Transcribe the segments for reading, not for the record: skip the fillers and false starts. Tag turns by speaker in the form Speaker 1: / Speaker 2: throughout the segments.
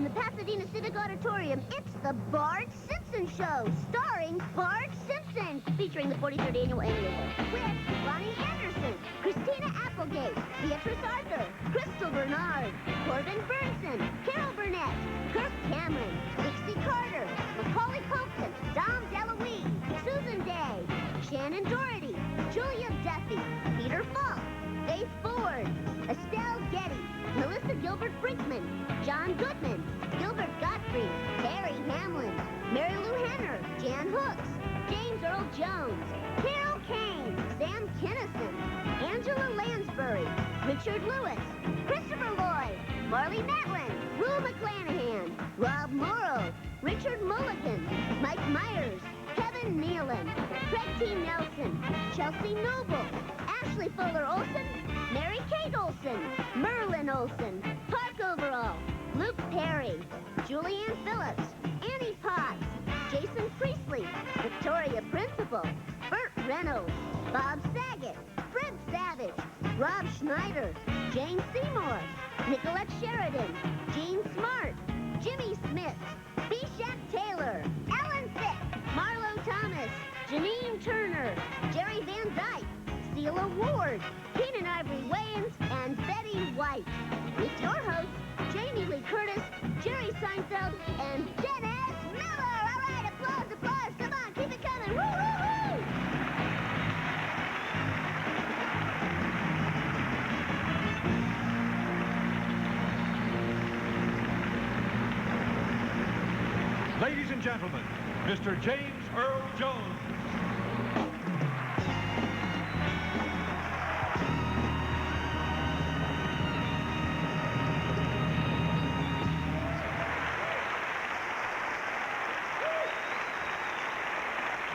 Speaker 1: From the Pasadena Civic Auditorium, it's the Bart Simpson Show, starring Bart Simpson, featuring the 43rd Annual Emmy Awards, with Lonnie Anderson, Christina Applegate, Beatrice Arthur, Crystal Bernard, Corbin Burnson, Carol Burnett, Kirk Cameron, Dixie Carter, Macaulay Culkin, Dom DeLuise, Susan Day, Shannon Doherty, Julia Duffy, Peter Falk, Faith Ford, Estelle Getty, Melissa Gilbert Brinkman, John Goodman, Gilbert Gottfried, Harry Hamlin, Mary Lou Henner, Jan Hooks, James Earl Jones, Carol Kane, Sam Kinison, Angela Lansbury, Richard Lewis, Christopher Lloyd, Marley Matlin, Rue McClanahan, Rob Morrow, Richard Mulligan, Mike Myers, Kevin Nealon, Craig T. Nelson, Chelsea Noble, Ashley Fuller Olson, Mary Kate Olson, Merlin Olson, Park Overall, Luke Perry, Julianne Phillips, Annie Potts, Jason Priestley, Victoria Principal, Burt Reynolds, Bob Saget, Fred Savage, Rob Schneider, Jane Seymour, Nicolette Sheridan, Gene Smart, Jimmy Smith, Bishak Taylor, Ellen Fick, Marlo Thomas, Janine Turner, Jerry Van Dyke, Celia Ward, Keenan Ivory Wayans, and Betty White. Meet your hosts, Jamie Lee Curtis, Jerry Seinfeld, and Dennis Miller. All right, applause, applause. Come on, keep it coming. Woo, woo, woo!
Speaker 2: Ladies and gentlemen, Mr. James Earl Jones.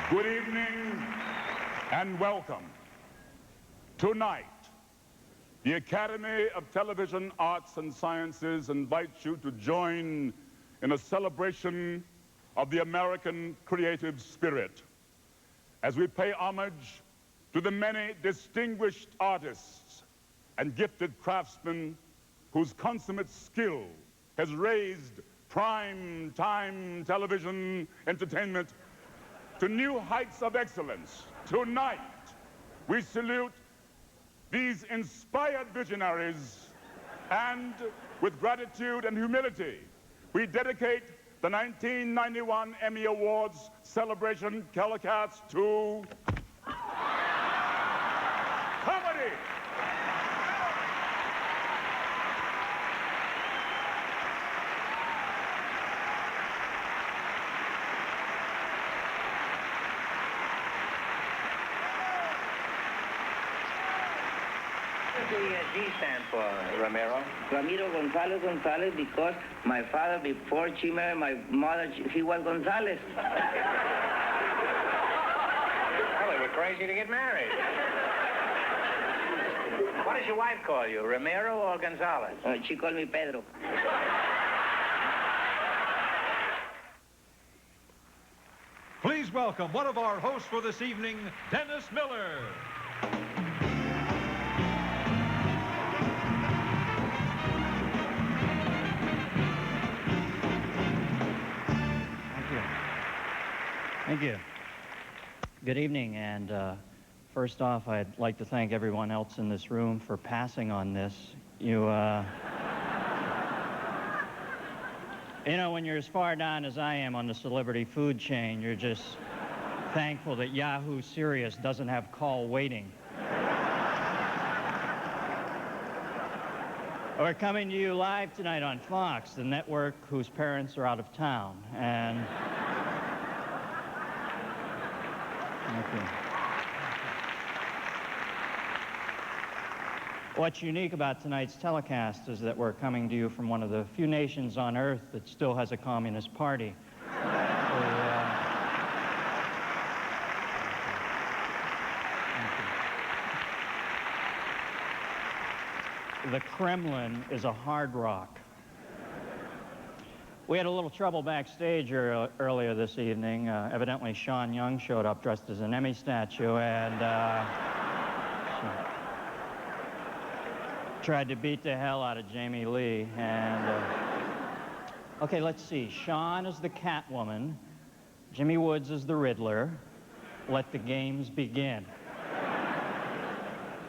Speaker 3: Good evening and welcome. Tonight, the Academy of Television Arts and Sciences invites you to join in a celebration of the American creative spirit as we pay homage to the many distinguished artists and gifted craftsmen whose consummate skill has raised prime-time television entertainment to new heights of excellence. Tonight, we salute these inspired visionaries, and with gratitude and humility, we dedicate the 1991 Emmy Awards celebration telecast to comedy.
Speaker 4: What does the G stand for, Ramiro? Ramiro Gonzalez Gonzalez, because my father, before she married my mother, he was Gonzalez.
Speaker 5: Well, they were crazy to get married. What does your wife call you, Ramiro or Gonzalez?
Speaker 4: She called me Pedro.
Speaker 2: Please welcome one of our hosts for this evening, Dennis Miller.
Speaker 6: Thank you. Good evening, and first off, I'd like to thank everyone else in this room for passing on this. You know, when you're as far down as I am on the celebrity food chain, you're just thankful that Yahoo Serious doesn't have call waiting. We're coming to you live tonight on Fox, the network whose parents are out of town, and thank you. What's unique about tonight's telecast is that we're coming to you from one of the few nations on Earth that still has a communist party. The Kremlin is a hard rock. We had a little trouble backstage earlier this evening. Evidently, Sean Young showed up dressed as an Emmy statue and tried to beat the hell out of Jamie Lee. And Okay, let's see. Sean is the Catwoman. Jimmy Woods is the Riddler. Let the games begin.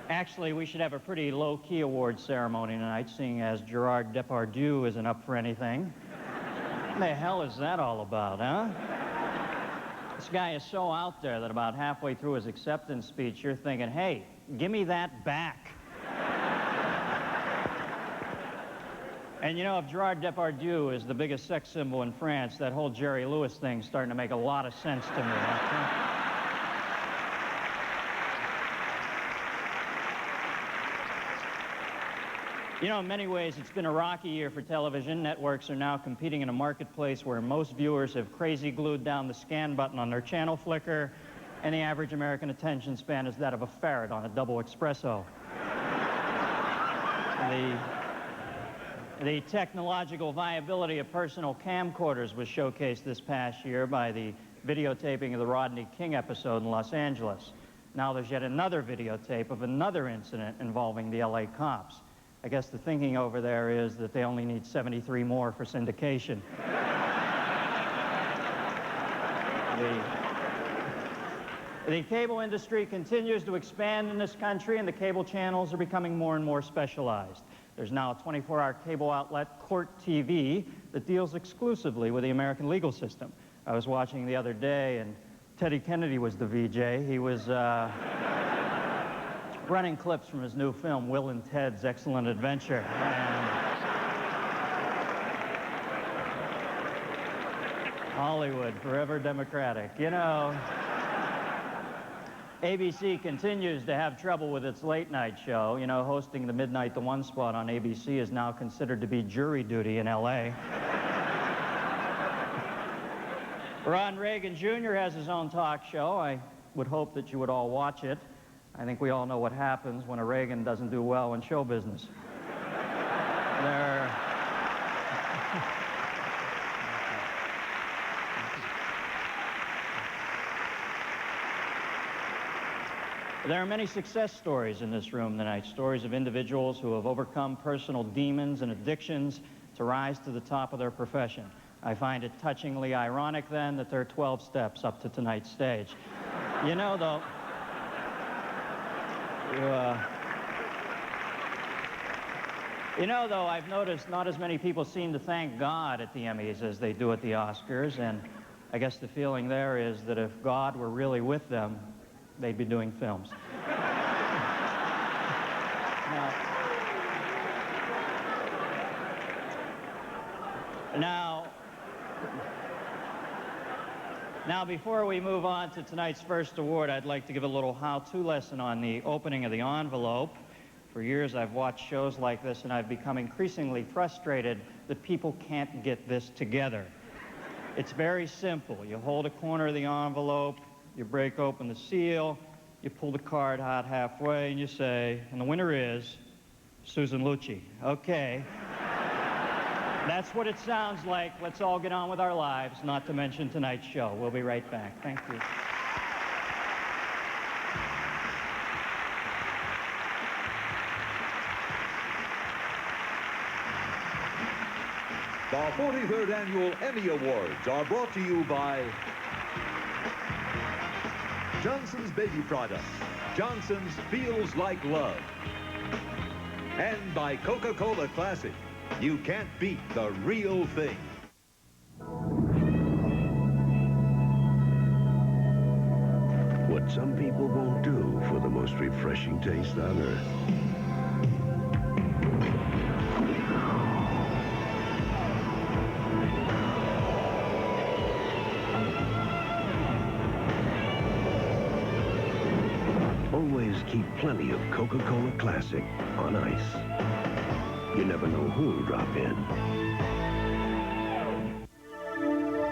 Speaker 6: Actually, we should have a pretty low-key award ceremony tonight, seeing as Gerard Depardieu isn't up for anything. What the hell is that all about, huh? This guy is so out there that about halfway through his acceptance speech, you're thinking, hey, give me that back. And you know, if Gerard Depardieu is the biggest sex symbol in France, that whole Jerry Lewis thing's starting to make a lot of sense to me. You know, in many ways, it's been a rocky year for television. Networks are now competing in a marketplace where most viewers have crazy glued down the scan button on their channel flicker, and the average American attention span is that of a ferret on a double espresso. The technological viability of personal camcorders was showcased this past year by the videotaping of the Rodney King episode in Los Angeles. Now there's yet another videotape of another incident involving the LA cops. I guess the thinking over there is that they only need 73 more for syndication. The cable industry continues to expand in this country, and the cable channels are becoming more and more specialized. There's now a 24-hour cable outlet, Court TV, that deals exclusively with the American legal system. I was watching the other day, and Teddy Kennedy was the VJ. He was running clips from his new film, Will and Ted's Excellent Adventure. And Hollywood, forever democratic. You know, ABC continues to have trouble with its late-night show. You know, hosting the Midnight to One spot on ABC is now considered to be jury duty in L.A. Ron Reagan Jr. has his own talk show. I would hope that you would all watch it. I think we all know what happens when a Reagan doesn't do well in show business. There are many success stories in this room tonight, stories of individuals who have overcome personal demons and addictions to rise to the top of their profession. I find it touchingly ironic, then, that there are 12 steps up to tonight's stage. You know, though, I've noticed not as many people seem to thank God at the Emmys as they do at the Oscars, and I guess the feeling there is that if God were really with them, they'd be doing films. Now, before we move on to tonight's first award, I'd like to give a little how-to lesson on the opening of the envelope. For years, I've watched shows like this, and I've become increasingly frustrated that people can't get this together. It's very simple. You hold a corner of the envelope, you break open the seal, you pull the card out halfway, and you say, and the winner is Susan Lucci. Okay. That's what it sounds like. Let's all get on with our lives, not to mention tonight's show. We'll be right back. Thank you.
Speaker 2: The 43rd Annual Emmy Awards are brought to you by Johnson's Baby Products. Johnson's Feels Like Love. And by Coca-Cola Classic. You can't beat the real thing.
Speaker 7: What some people won't do for the most refreshing taste on earth. Always keep plenty of Coca-Cola Classic on ice. You never know who'll drop in.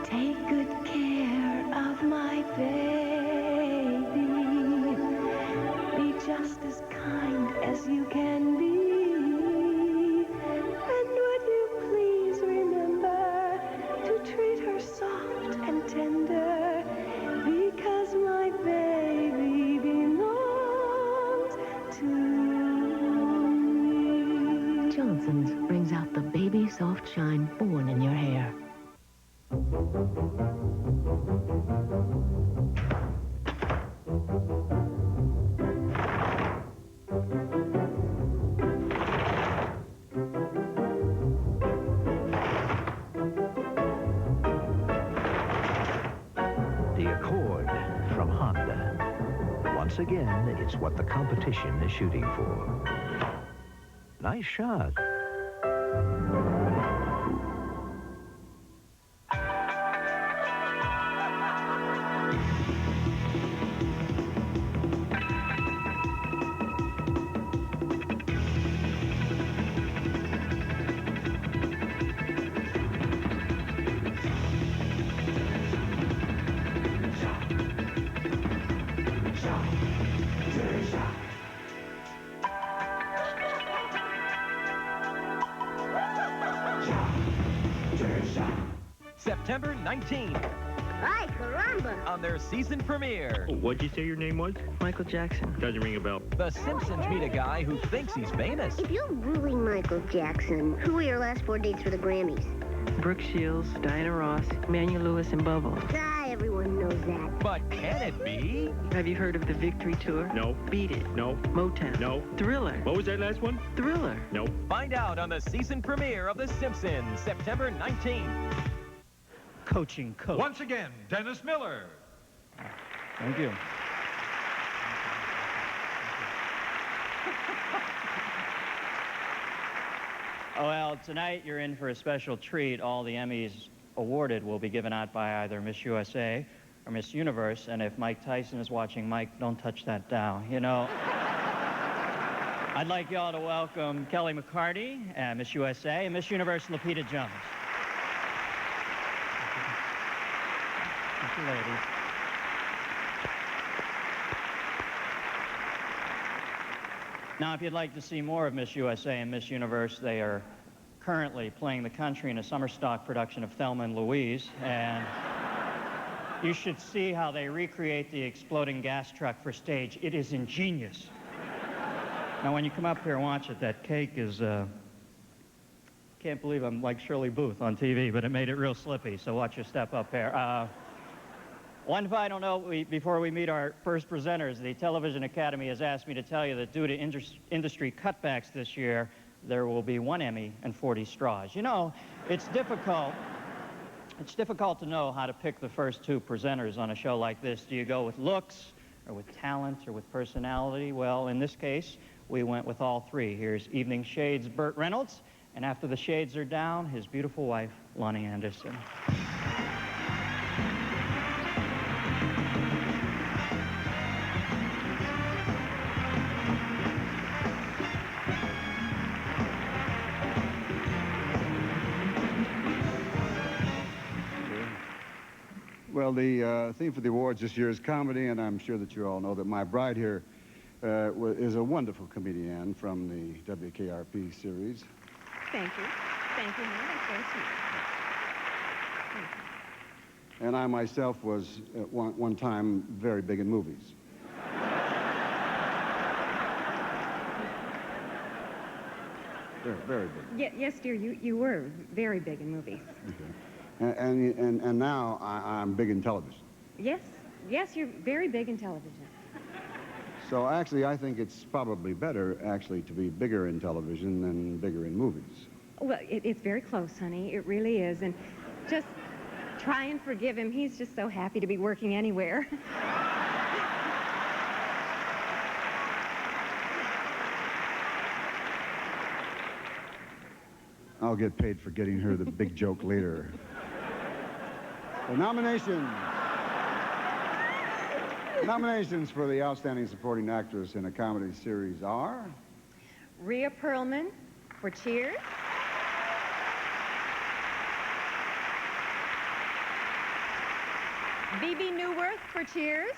Speaker 8: Take good care of my baby. Be just as kind as you can be. And would you please remember to treat her soft and tender, because my baby belongs to me. Johnson's brings out the baby soft shine born in your hair.
Speaker 7: The Accord from Honda. Once again, it's what the competition is shooting for. Nice shot.
Speaker 9: September 19th
Speaker 1: Ay, caramba.
Speaker 9: on their season premiere.
Speaker 10: What'd you say your name was?
Speaker 11: Michael Jackson.
Speaker 10: Doesn't ring a bell.
Speaker 9: The Simpsons meet a guy who thinks he's famous.
Speaker 1: If you're really Michael Jackson, who were your last 4 dates for the Grammys?
Speaker 11: Brooke Shields, Diana Ross, Emmanuel Lewis, and Bubbles.
Speaker 1: Ah, everyone knows that.
Speaker 9: But can it be?
Speaker 11: Have you heard of the Victory Tour?
Speaker 10: No.
Speaker 11: Beat It.
Speaker 10: No.
Speaker 11: Motown.
Speaker 10: No.
Speaker 11: Thriller.
Speaker 10: What was that last one?
Speaker 11: Thriller.
Speaker 10: No.
Speaker 9: Find out on the season premiere of The Simpsons, September 19th.
Speaker 6: Coaching coach.
Speaker 2: Once again, Dennis Miller.
Speaker 6: Thank you. Oh, well, tonight you're in for a special treat. All the Emmys awarded will be given out by either Miss USA or Miss Universe. And if Mike Tyson is watching, Mike, don't touch that dial. You know, I'd like y'all to welcome Kelly McCarty, Miss USA, and Miss Universe, Lupita Jones. Thank you, ladies. Now, if you'd like to see more of Miss USA and Miss Universe, they are currently playing the country in a summer stock production of Thelma and Louise, and you should see how they recreate the exploding gas truck for stage. It is ingenious. Now, when you come up here and watch it, that cake is, can't believe I'm like Shirley Booth on TV, but it made it real slippy, so watch your step up here. One final note before we meet our first presenters. The Television Academy has asked me to tell you that due to industry cutbacks this year, there will be 1 Emmy and 40 straws. You know, it's difficult to know how to pick the first 2 presenters on a show like this. Do you go with looks, or with talent, or with personality? Well, in this case, we went with all 3. Here's Evening Shade's Burt Reynolds, and after the shades are down, his beautiful wife, Lonnie Anderson.
Speaker 12: Well, the theme for the awards this year is comedy, and I'm sure that you all know that my bride here is a wonderful comedian from the WKRP series.
Speaker 13: Thank you. Thank you, honey. That's very sweet. Thank you.
Speaker 12: And I myself was at one time very big in movies. Very big.
Speaker 13: Yes, dear, you were very big in movies.
Speaker 12: Okay. And now I'm big in television.
Speaker 13: Yes, you're very big in television.
Speaker 12: So actually, I think it's probably better, actually, to be bigger in television than bigger in movies.
Speaker 13: Well, it's very close, honey. It really is. And just try and forgive him. He's just so happy to be working anywhere.
Speaker 12: I'll get paid for getting her the big joke later. The nominations for the Outstanding Supporting Actress in a Comedy Series are...
Speaker 13: Rhea Perlman for Cheers. Bebe Neuwirth for Cheers.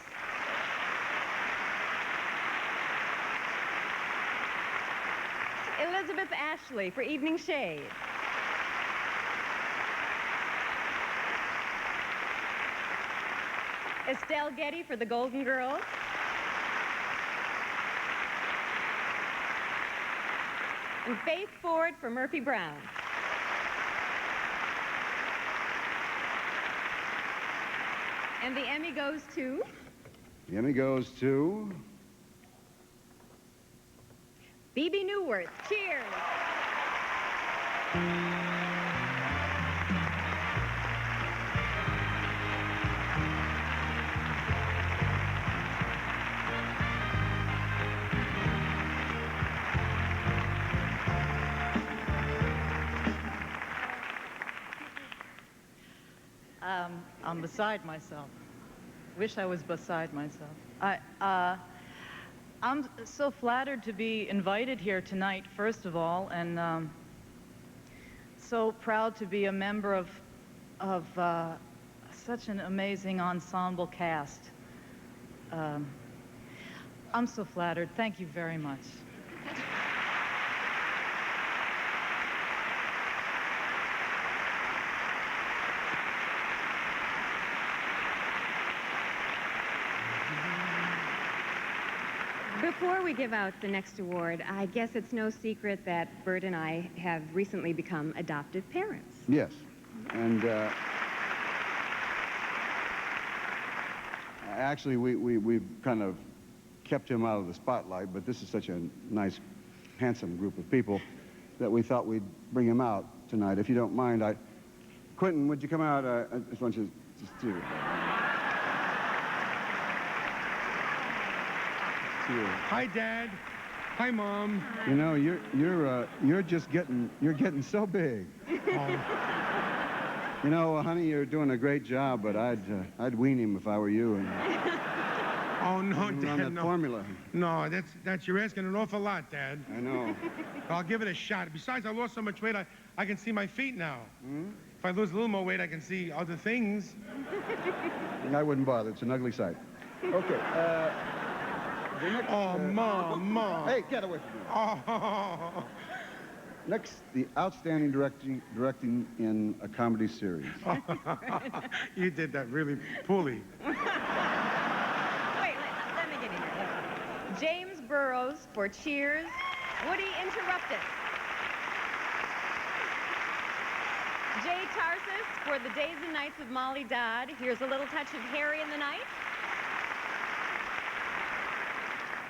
Speaker 13: Elizabeth Ashley for Evening Shade. Estelle Getty for The Golden Girls. And Faith Ford for Murphy Brown. And the Emmy goes to...
Speaker 12: The Emmy goes to...
Speaker 13: Bebe Neuwirth. Cheers.
Speaker 10: I'm beside myself. Wish I was beside myself. I'm so flattered to be invited here tonight, first of all, and so proud to be a member of such an amazing ensemble cast. I'm so flattered. Thank you very much.
Speaker 13: Before we give out the next award, I guess it's no secret that Bert and I have recently become adoptive parents.
Speaker 12: Yes. And actually, we've kind of kept him out of the spotlight, but this is such a nice, handsome group of people that we thought we'd bring him out tonight. If you don't mind, Quentin, would you come out? I just want you to just do it.
Speaker 14: Hi, Dad. Hi, Mom.
Speaker 12: You know, you're just getting so big.
Speaker 14: Oh.
Speaker 12: You know, honey, you're doing a great job, but I'd wean him if I were you. And,
Speaker 14: oh no,
Speaker 12: run
Speaker 14: Dad,
Speaker 12: that
Speaker 14: no.
Speaker 12: formula.
Speaker 14: No, that's you're asking an awful lot, Dad.
Speaker 12: I know.
Speaker 14: I'll give it a shot. Besides, I lost so much weight, I can see my feet now.
Speaker 12: Hmm?
Speaker 14: If I lose a little more weight, I can see other things.
Speaker 12: I wouldn't bother. It's an ugly sight. Okay. Next,
Speaker 14: Mom.
Speaker 12: Hey, get away from me.
Speaker 14: Oh.
Speaker 12: Next, the outstanding directing in a comedy series.
Speaker 14: You did that really poorly.
Speaker 15: Wait, let me get in here. James Burrows for Cheers, Woody Interruptus. Jay Tarsis for The Days and Nights of Molly Dodd. Here's a little touch of Harry in the Night.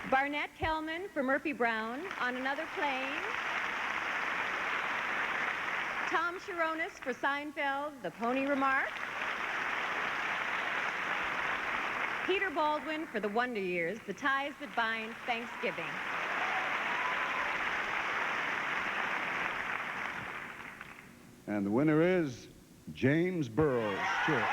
Speaker 15: Barnett Kellman for Murphy Brown, On Another Plane. Tom Sharonis for Seinfeld, The Pony Remark. Peter Baldwin for The Wonder Years, The Ties That Bind Thanksgiving.
Speaker 12: And the winner is James Burrows. Cheers.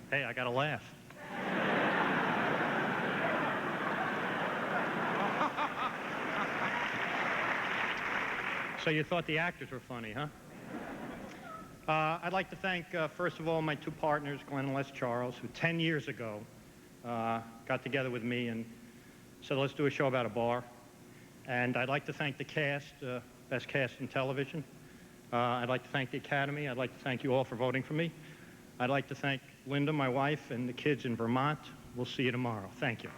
Speaker 6: Hey, I got a laugh. So you thought the actors were funny, huh? I'd like to thank, first of all, my two partners, Glenn and Les Charles, who 10 years ago got together with me and said, let's do a show about a bar. And I'd like to thank the cast, best cast in television. I'd like to thank the Academy. I'd like to thank you all for voting for me. I'd like to thank Linda, my wife, and the kids in Vermont. We'll see you tomorrow. Thank you.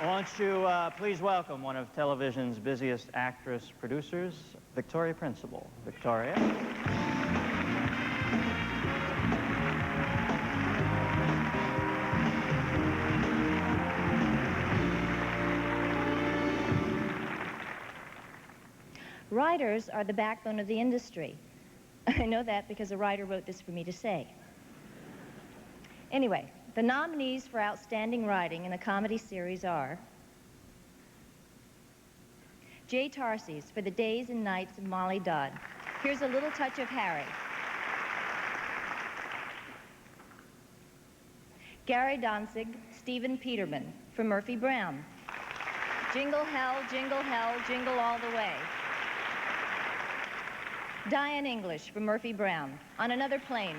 Speaker 6: I want you please welcome one of television's busiest actress producers, Victoria Principal. Victoria.
Speaker 16: Writers are the backbone of the industry. I know that because a writer wrote this for me to say. Anyway, the nominees for Outstanding Writing in a Comedy Series are Jay Tarsis for The Days and Nights of Molly Dodd. Here's a little touch of Harry. Gary Danzig, Stephen Peterman for Murphy Brown. Jingle hell, jingle all the way. Diane English for Murphy Brown, On Another Plane.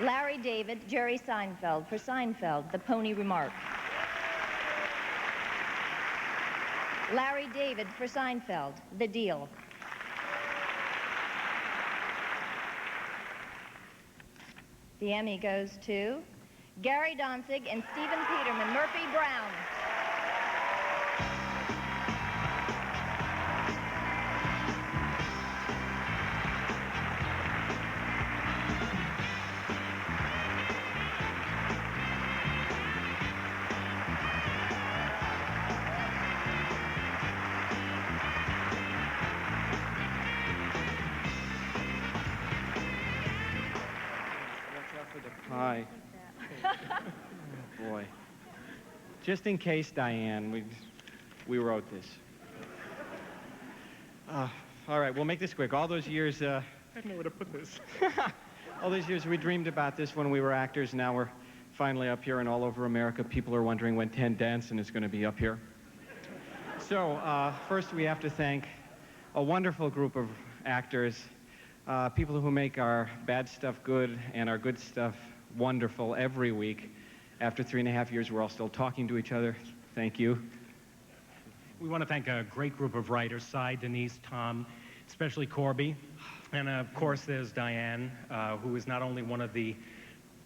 Speaker 16: Larry David, Jerry Seinfeld for Seinfeld, The Pony Remark. Larry David for Seinfeld, The Deal. The Emmy goes to Gary Danzig and Stephen Peterman, Murphy Brown.
Speaker 17: Hi. Boy. Just in case, Diane, we wrote this. All right, we'll make this quick. All those years, I don't know where to put this. All those years we dreamed about this when we were actors. Now we're finally up here, and all over America, people are wondering when Ted Danson is going to be up here. So, first we have to thank a wonderful group of actors, people who make our bad stuff good and our good stuff wonderful every week. After 3.5 years, we're all still talking to each other. Thank you.
Speaker 18: We want to thank a great group of writers, Cy, Denise, Tom, especially Corby. And of course, there's Diane, who is not only one of the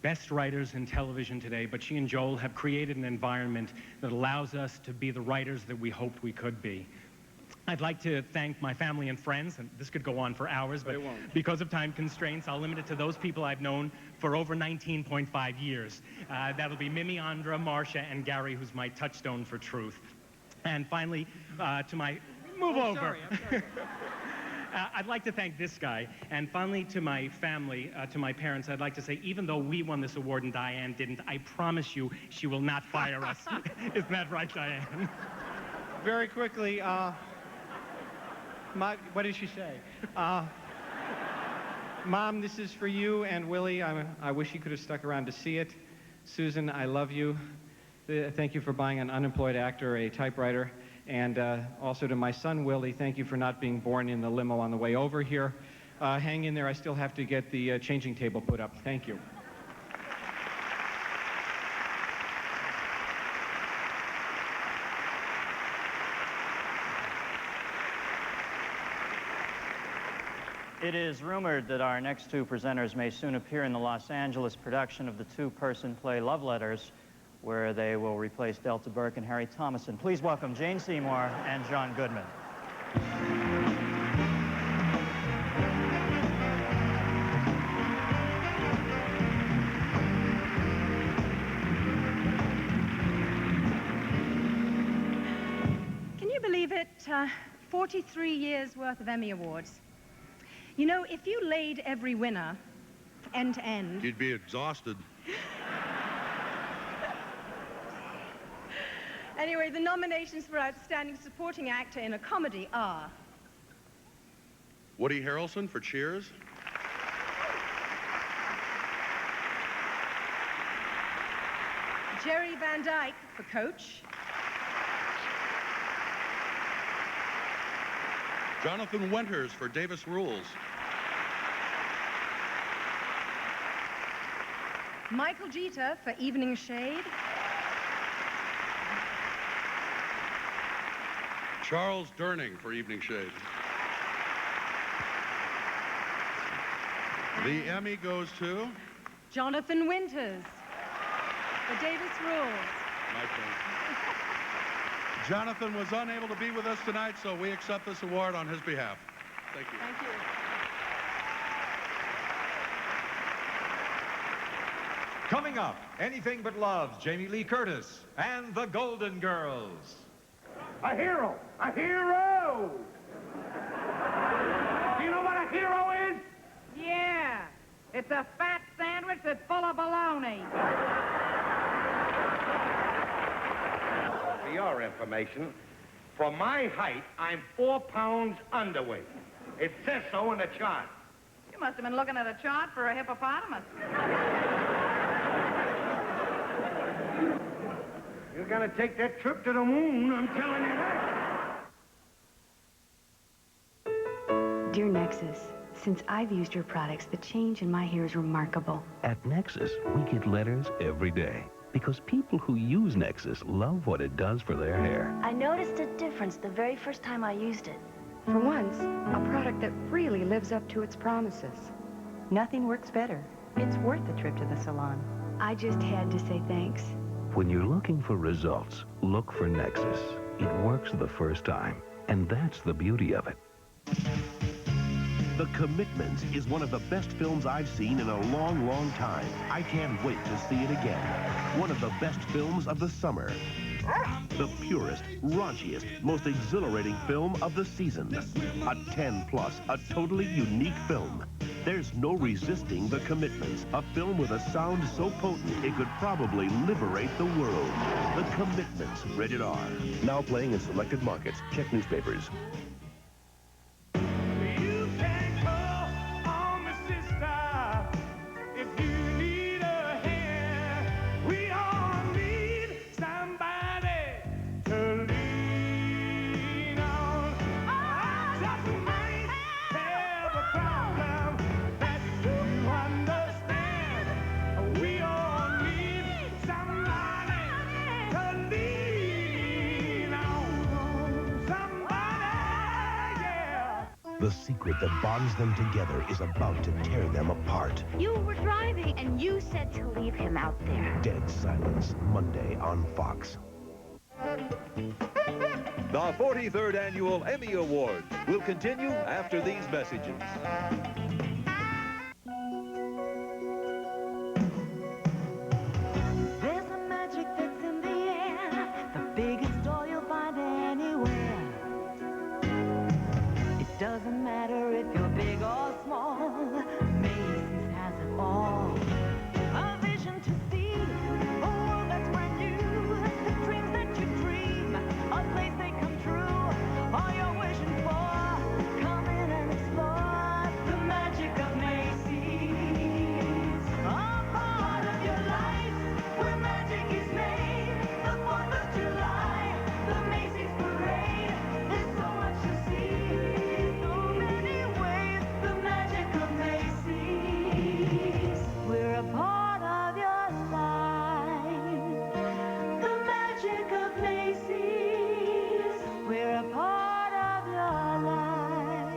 Speaker 18: best writers in television today, but she and Joel have created an environment that allows us to be the writers that we hoped we could be. I'd like to thank my family and friends, and this could go on for hours, but because of time constraints, I'll limit it to those people I've known for over 19.5 years. That'll be Mimi, Andra, Marcia, and Gary, who's my touchstone for truth. And finally, to my... Move over.
Speaker 17: Sorry, I'm sorry.
Speaker 18: I'd like to thank this guy. And finally, to my family, to my parents, I'd like to say, even though we won this award and Diane didn't, I promise you she will not fire us. Isn't that right, Diane?
Speaker 17: Very quickly, what did she say? Mom, this is for you and Willie. I wish you could have stuck around to see it. Susan, I love you. Thank you for buying an unemployed actor a typewriter. And also to my son, Willie, thank you for not being born in the limo on the way over here. Hang in there. I still have to get the changing table put up. Thank you.
Speaker 6: It is rumored that our next two presenters may soon appear in the Los Angeles production of the two-person play Love Letters, where they will replace Delta Burke and Harry Thomason. Please welcome Jane Seymour and John Goodman.
Speaker 19: Can you believe it? 43 years worth of Emmy Awards. You know, if you laid every winner end to end...
Speaker 20: You'd be exhausted.
Speaker 19: Anyway, the nominations for Outstanding Supporting Actor in a Comedy are...
Speaker 20: Woody Harrelson for Cheers.
Speaker 19: Jerry Van Dyke for Coach.
Speaker 20: Jonathan Winters for Davis Rules.
Speaker 19: Michael Jeter for Evening Shade.
Speaker 20: Charles Durning for Evening Shade. The Emmy goes to...
Speaker 19: Jonathan Winters for Davis Rules.
Speaker 20: My turn. Jonathan was unable to be with us tonight, so we accept this award on his behalf. Thank you.
Speaker 19: Thank you.
Speaker 2: Coming up, Anything But Love's Jamie Lee Curtis and the Golden Girls.
Speaker 3: A hero! A hero! Do you know what a hero is?
Speaker 21: Yeah. It's a fat sandwich that's full of bologna.
Speaker 5: For your information, for my height, I'm 4 pounds underweight. It says so in the chart.
Speaker 21: You must have been looking at a chart for a hippopotamus.
Speaker 3: You're gonna take that trip to the moon, I'm telling you that.
Speaker 22: Dear Nexus, since I've used your products, the change in my hair is remarkable.
Speaker 7: At Nexus, we get letters every day because people who use Nexus love what it does for their hair.
Speaker 23: I noticed a difference the very first time I used it.
Speaker 13: For once, a product that really lives up to its promises. Nothing works better.
Speaker 11: It's worth the trip to the salon.
Speaker 22: I just had to say thanks.
Speaker 7: When you're looking for results, look for Nexus. It works the first time, and that's the beauty of it.
Speaker 1: The Commitments is one of the best films I've seen in a long, long time. I can't wait to see it again. One of the best films of the summer. The purest, raunchiest, most exhilarating film of the season. A 10+, a totally unique film. There's no resisting The Commitments, a film with a sound so potent it could probably liberate the world. The Commitments, rated R. Now playing in selected markets. Check newspapers. The secret that bonds them together is about to tear them apart.
Speaker 23: You were driving, and you said to leave him out there.
Speaker 1: Dead Silence, Monday on Fox.
Speaker 2: The 43rd Annual Emmy Awards will continue after these messages.
Speaker 4: There's a magic that's in the air, the biggest doll you'll find anywhere. It doesn't matter if you're big or small, Macy's has it all. A vision to see, a world that's brand new, the dreams that you dream, a place they come true. All you're wishing for, come in and explore the magic of Macy's. A part of your life where magic is made. The 4th of July, the Macy's parade. There's so much to see, so many ways. The magic of Macy's. We're a part of your life. The magic of Macy's. We're a part of your life.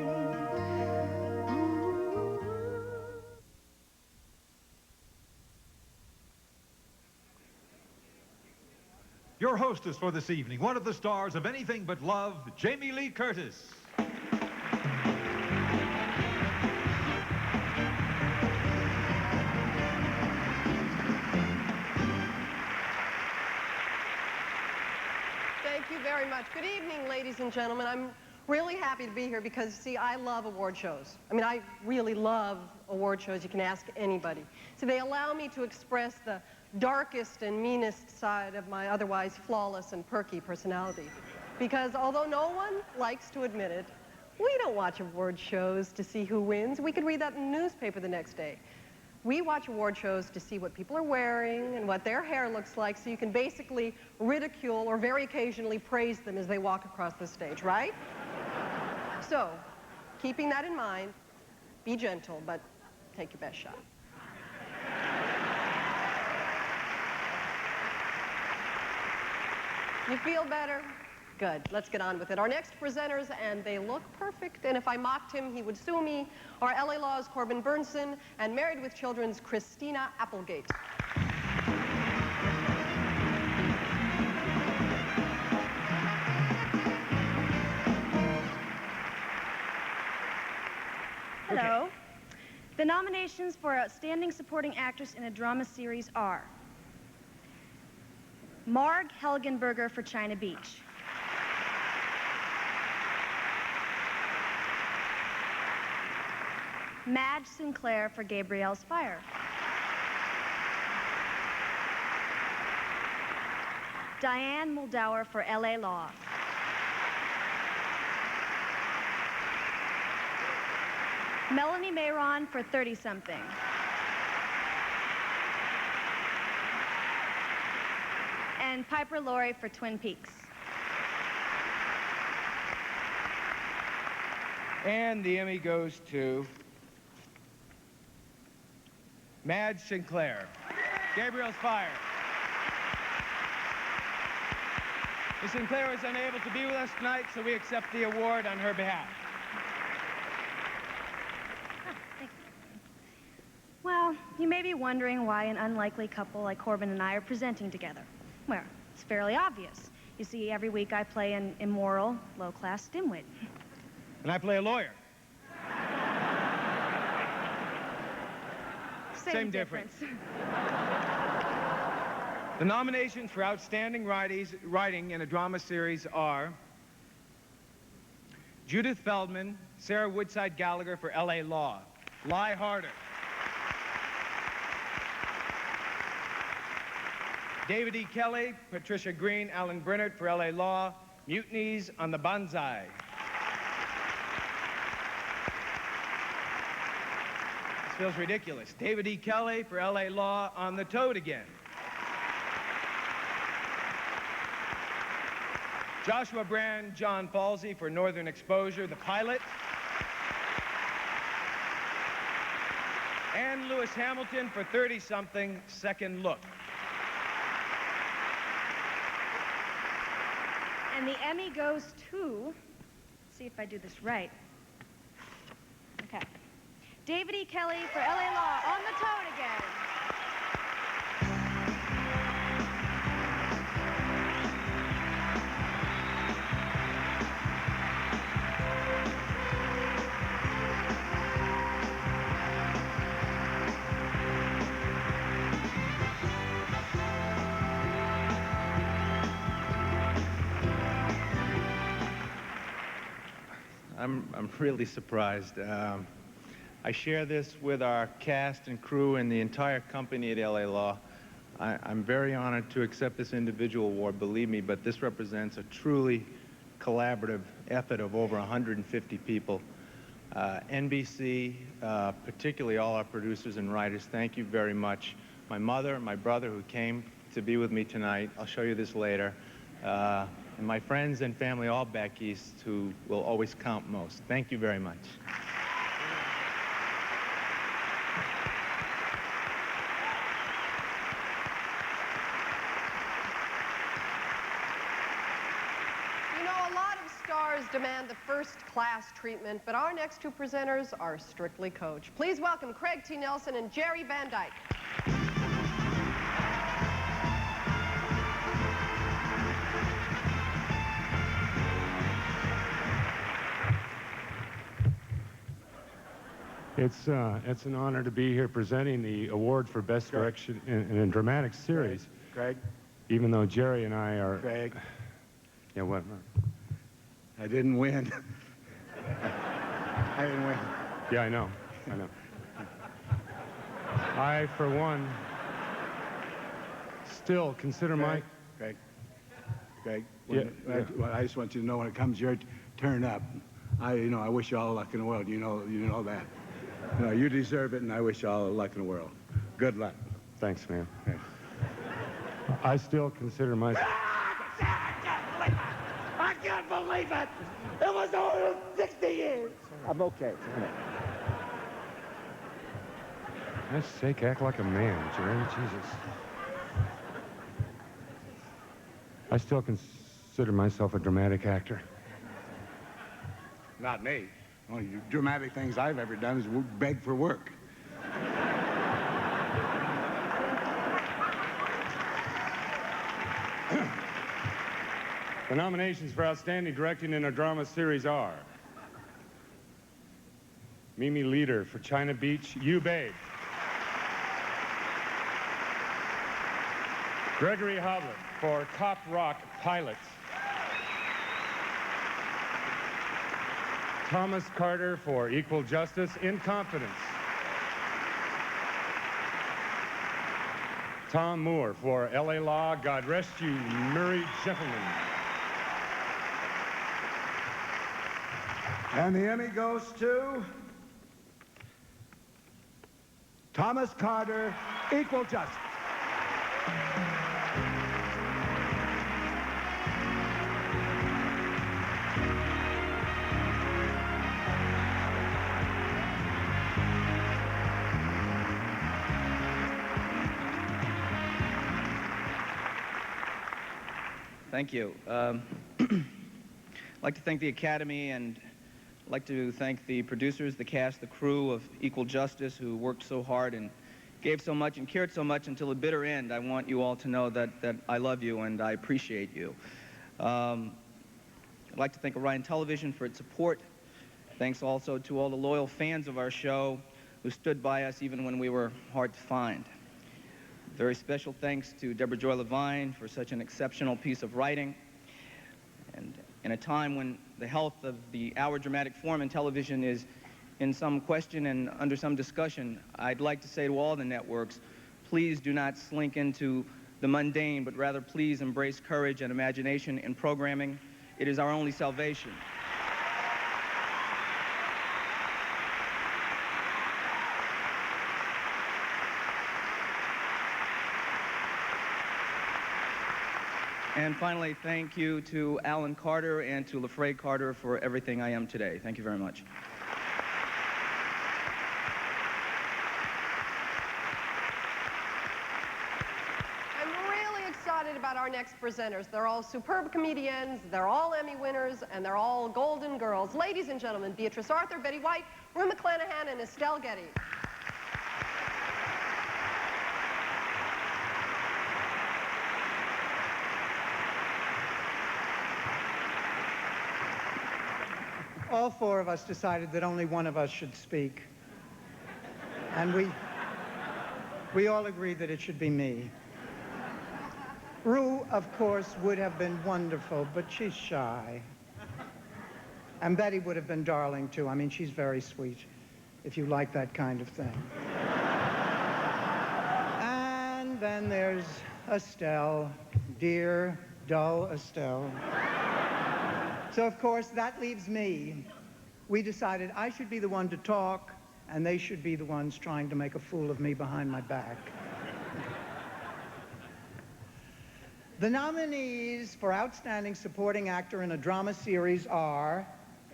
Speaker 8: Your hostess for this evening, one of the stars of Anything But Love, Jamie Lee Curtis.
Speaker 24: Thank you very much. Good evening, ladies and gentlemen. I'm really happy to be here because, see, I love award shows. I mean, I really love award shows. You can ask anybody. So they allow me to express the darkest and meanest side of my otherwise flawless and perky personality. Because although no one likes to admit it, we don't watch award shows to see who wins. We could read that in the newspaper the next day. We watch award shows to see what people are wearing and what their hair looks like, so you can basically ridicule or very occasionally praise them as they walk across the stage, right? So, keeping that in mind, be gentle, but take your best shot. You feel better? Good. Let's get on with it. Our next presenters, and they look perfect, and if I mocked him, he would sue me, are LA Law's Corbin Burnson and Married with Children's Christina Applegate.
Speaker 25: Hello. The nominations for Outstanding Supporting Actress in a Drama Series are Marg Helgenberger for China Beach, Madge Sinclair for Gabrielle's Fire, Diane Muldaur for LA Law, Melanie Mayron for 30-something, and Piper Laurie for Twin Peaks.
Speaker 26: And the Emmy goes to Madge Sinclair, Gabrielle's Fire. Ms. Sinclair is unable to be with us tonight, so we accept the award on her behalf.
Speaker 25: Well, You may be wondering why an unlikely couple like Corbin and I are presenting together. Well, it's fairly obvious. You see, every week I play an immoral, low-class dimwit.
Speaker 26: And I play a lawyer.
Speaker 25: Same difference.
Speaker 26: The nominations for Outstanding Writing in a Drama Series are Judith Feldman, Sarah Woodside Gallagher for L.A. Law. Lie Harder. David E. Kelly, Patricia Green, Alan Brennert for L.A. Law. Mutinies on the Banzai. This feels ridiculous. David E. Kelly for L.A. Law on The Toad Again. Joshua Brand, John Falsey for Northern Exposure, the pilot. And Lewis Hamilton for 30-something, Second Look.
Speaker 25: And the Emmy goes to, let's see if I do this right. Okay. David E. Kelly for L.A. Law on The Toad Again.
Speaker 9: I'm really surprised. I share this with our cast and crew and the entire company at LA Law. I'm very honored to accept this individual award, believe me, but this represents a truly collaborative effort of over 150 people. NBC, particularly all our producers and writers, thank you very much. My mother and my brother who came to be with me tonight, I'll show you this later. And my friends and family all back east who will always count most. Thank you very much.
Speaker 24: You know, a lot of stars demand the first-class treatment, but our next two presenters are strictly coach. Please welcome Craig T. Nelson and Jerry Van Dyke.
Speaker 10: It's an honor to be here presenting the award for Best Direction in a Dramatic Series.
Speaker 12: Craig?
Speaker 10: Even though Jerry and I are...
Speaker 12: Craig?
Speaker 10: Yeah, what?
Speaker 12: I didn't win. I didn't win.
Speaker 10: Yeah, I know. I, for one, still consider
Speaker 12: Craig, I just want you to know when it comes your turn up, I wish you all the luck in the world. You know that. You deserve it, and I wish you all the luck in the world. Good luck.
Speaker 10: Thanks, man.
Speaker 12: Okay.
Speaker 10: I still consider myself...
Speaker 3: I can't believe it! It was over 60 years!
Speaker 12: I'm okay.
Speaker 10: For God's sake, act like a man, Jerry. Jesus. I still consider myself a dramatic actor.
Speaker 12: Not me. Only dramatic things I've ever done is beg for work.
Speaker 10: The nominations for Outstanding Directing in a Drama Series are Mimi Leader for China Beach, You Babe. Gregory Hoblet for Cop Rock Pilots. Thomas Carter for Equal Justice in Confidence. Tom Moore for L.A. Law, God Rest You, Merry Gentlemen.
Speaker 12: And the Emmy goes to Thomas Carter, Equal Justice.
Speaker 14: Thank you. I'd like to thank the Academy, and I'd like to thank the producers, the cast, the crew of Equal Justice who worked so hard in gave so much and cared so much until the bitter end. I want you all to know that I love you and I appreciate you. I'd like to thank Orion Television for its support. Thanks also to all the loyal fans of our show who stood by us even when we were hard to find. Very special thanks to Deborah Joy Levine for such an exceptional piece of writing. And in a time when the health of the hour dramatic form in television is in some question and under some discussion, I'd like to say to all the networks, please do not slink into the mundane, but rather please embrace courage and imagination in programming. It is our only salvation. And finally, thank you to Alan Carter and to LaFrae Carter for everything I am today. Thank you very much.
Speaker 24: I'm really excited about our next presenters. They're all superb comedians, they're all Emmy winners, and they're all Golden Girls. Ladies and gentlemen, Beatrice Arthur, Betty White, Rue McClanahan, and Estelle Getty.
Speaker 6: All four of us decided that only one of us should speak. And we all agreed that it should be me. Rue, of course, would have been wonderful, but she's shy. And Betty would have been darling, too. I mean, she's very sweet, if you like that kind of thing. And then there's Estelle, dear, dull Estelle. So, of course, that leaves me. We decided I should be the one to talk, and they should be the ones trying to make a fool of me behind my back. The nominees for Outstanding Supporting Actor in a Drama Series are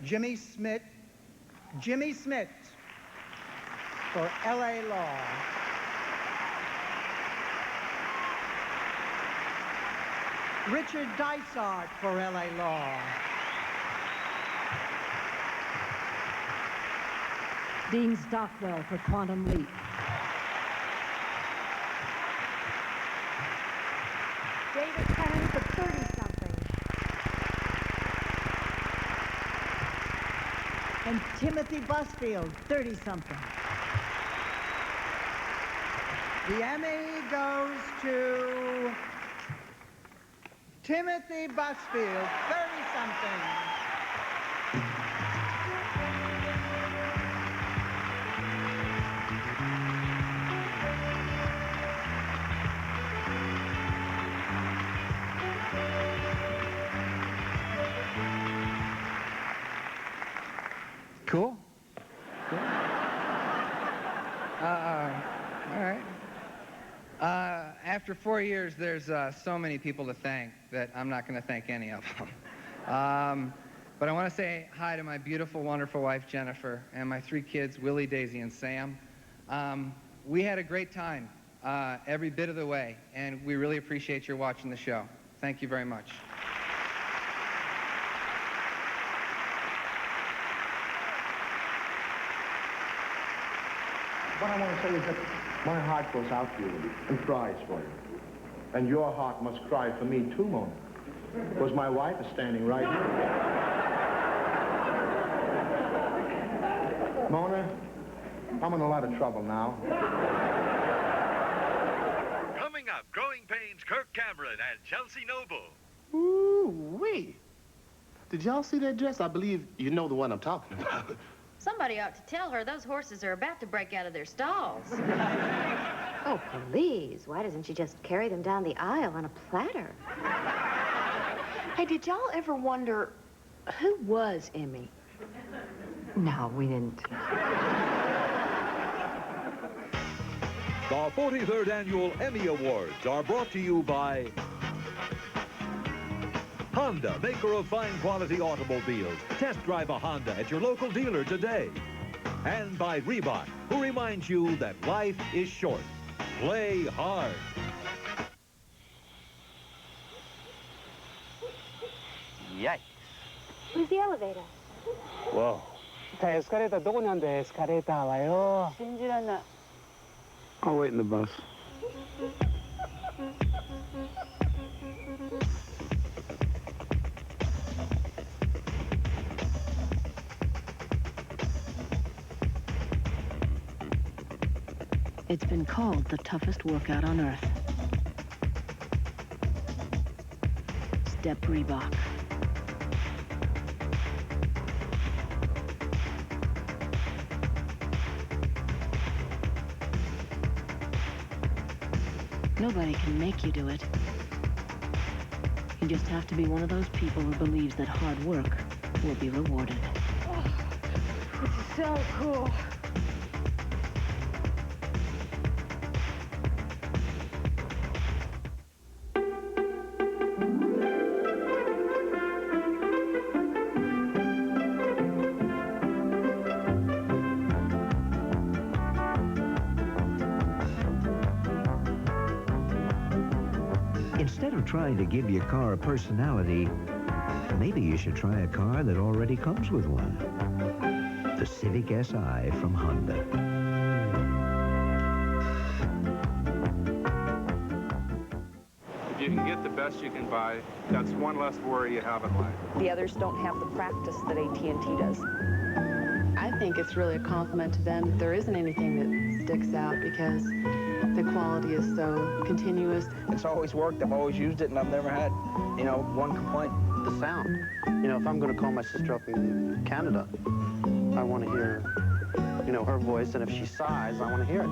Speaker 6: Jimmy Smith for L.A. Law. Richard Dysart for L.A. Law.
Speaker 15: Dean Stockwell for Quantum Leap.
Speaker 25: David Tennant for 30-something.
Speaker 15: And Timothy Busfield, 30-something.
Speaker 6: The Emmy goes to Timothy Busfield, 30-something. Cool. Cool. All right.
Speaker 16: After 4 years, there's so many people to thank that I'm not going to thank any of them. But I want to say hi to my beautiful, wonderful wife, Jennifer, and my 3 kids, Willie, Daisy, and Sam. We had a great time every bit of the way, and we really appreciate your watching the show. Thank you very much.
Speaker 17: What I want to say is that my heart goes out to you and cries for you. And your heart must cry for me too, Mona. Because my wife is standing right here. Mona, I'm in a lot of trouble now.
Speaker 2: Coming up, Growing Pains, Kirk Cameron and Chelsea Noble.
Speaker 1: Ooh-wee. Did y'all see that dress? I believe you know the one I'm talking about.
Speaker 18: Somebody ought to tell her those horses are about to break out of their stalls.
Speaker 23: Oh, please. Why doesn't she just carry them down the aisle on a platter?
Speaker 22: Hey, did y'all ever wonder who was Emmy? No, we didn't.
Speaker 2: The 43rd Annual Emmy Awards are brought to you by Honda, maker of fine quality automobiles. Test drive a Honda at your local dealer today. And by Reebok, who reminds you that life is short. Play hard.
Speaker 20: Yikes.
Speaker 23: Where's the elevator?
Speaker 20: Whoa. 다 에스카레이터 누구냐는데 에스카레이터 와요.
Speaker 23: 신지라나.
Speaker 12: I'll wait in the bus.
Speaker 5: It's been called the toughest workout on earth. Step Reebok. Nobody can make you do it. You just have to be one of those people who believes that hard work will be rewarded.
Speaker 4: Oh, this is so cool.
Speaker 7: Instead of trying to give your car a personality, maybe you should try a car that already comes with one. The Civic Si from Honda.
Speaker 9: If you can get the best you can buy, that's one less worry you have in life.
Speaker 11: The others don't have the practice that AT&T does.
Speaker 13: I think it's really a compliment to them that there isn't anything that sticks out because the quality is so continuous.
Speaker 14: It's always worked. I've always used it, and I've never had, one complaint.
Speaker 19: The sound. If I'm going to call my sister up in Canada, I want to hear, her voice, and if she sighs, I want to hear it.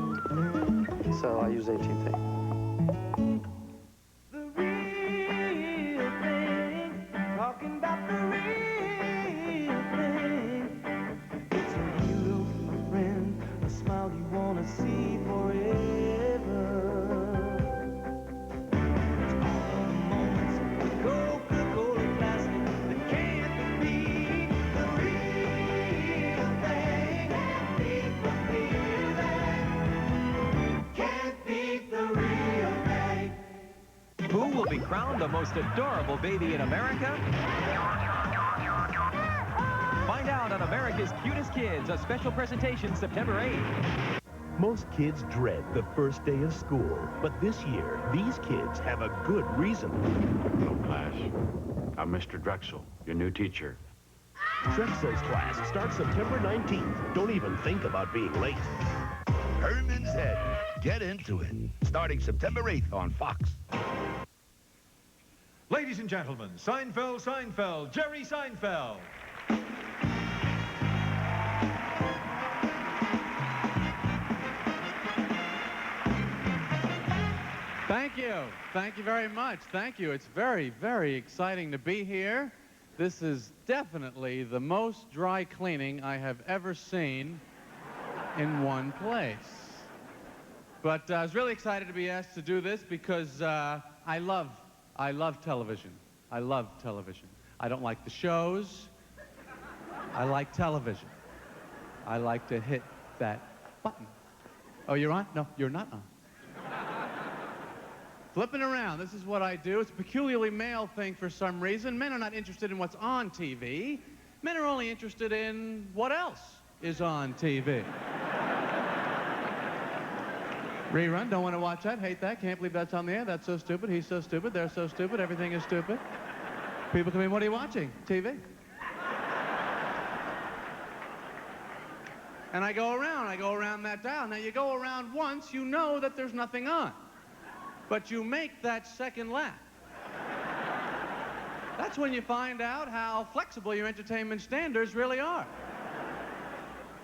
Speaker 19: So I use AT&T.
Speaker 4: Talking about the real thing. It's a hero, a friend, a smile you want to see forever. It's all the moments with Coca-Cola Classic that can't be the real thing. Can't beat the feeling. Can't beat the real thing.
Speaker 2: Who will be crowned the most adorable baby in America? Find out on America's Cutest Kids, a special presentation September 8th.
Speaker 1: Most kids dread the first day of school, but this year, these kids have a good reason.
Speaker 21: Hello, class. I'm Mr. Drexel, your new teacher.
Speaker 1: Drexel's class starts September 19th. Don't even think about being late.
Speaker 27: Herman's Head. Get into it. Starting September 8th on Fox.
Speaker 8: Ladies and gentlemen, Seinfeld, Jerry Seinfeld.
Speaker 28: Thank you. Thank you very much. Thank you. It's very, very exciting to be here. This is definitely the most dry cleaning I have ever seen in one place. But I was really excited to be asked to do this because I love television. I love television. I don't like the shows. I like television. I like to hit that button. Oh, you're on? No, you're not on. Flipping around, this is what I do. It's a peculiarly male thing for some reason. Men are not interested in what's on TV. Men are only interested in what else is on TV. Rerun, don't want to watch that, hate that, can't believe that's on the air, that's so stupid, he's so stupid, they're so stupid, everything is stupid. People come in, what are you watching? TV. And I go around that dial. Now you go around once, you know that there's nothing on. But you make that second lap. That's when you find out how flexible your entertainment standards really are.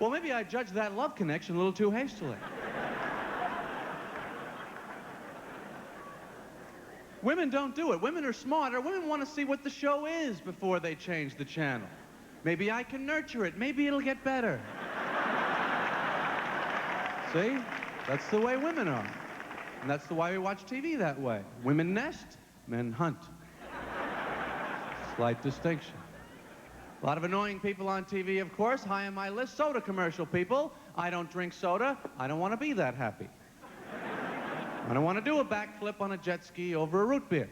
Speaker 28: Well, maybe I judged that love connection a little too hastily. Women don't do it. Women are smarter. Women want to see what the show is before they change the channel. Maybe I can nurture it. Maybe it'll get better. See? That's the way women are. And that's why we watch TV that way. Women nest, men hunt. Slight distinction. A lot of annoying people on TV, of course. High on my list, soda commercial people. I don't drink soda. I don't want to be that happy. I don't want to do a backflip on a jet ski over a root beer.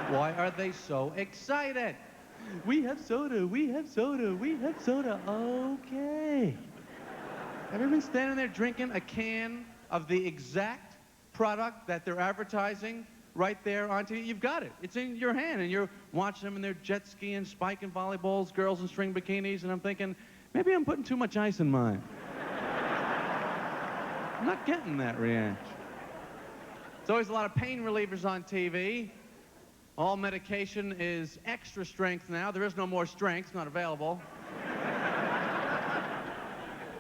Speaker 28: Why are they so excited? We have soda, we have soda, we have soda. Okay. Have you been standing there drinking a can of the exact product that they're advertising right there on TV. You've got it. It's in your hand, and you're watching them, and they're jet skiing, spiking volleyballs, girls in string bikinis, and I'm thinking, maybe I'm putting too much ice in mine. I'm not getting that reaction. There's always a lot of pain relievers on TV. All medication is extra strength now. There is no more strength. It's not available.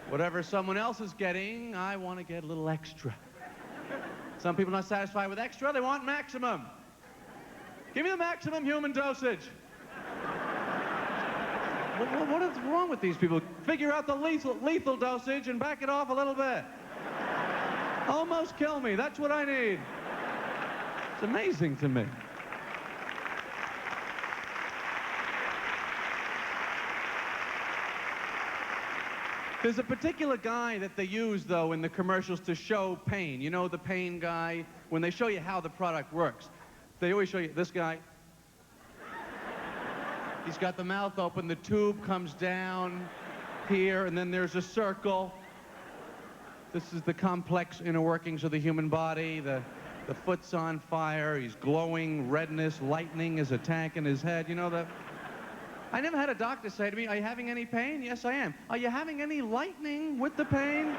Speaker 28: Whatever someone else is getting, I want to get a little extra. Some people are not satisfied with extra. They want maximum. Give me the maximum human dosage. What is wrong with these people? Figure out the lethal dosage and back it off a little bit. Almost kill me. That's what I need. It's amazing to me. There's a particular guy that they use, though, in the commercials to show pain. You know, the pain guy, when they show you how the product works, they always show you this guy. He's got the mouth open, the tube comes down here, and then there's a circle. This is the complex inner workings of the human body. The foot's on fire, he's glowing, redness, lightning is attacking his head. You know, I never had a doctor say to me, are you having any pain? Yes, I am. Are you having any lightning with the pain?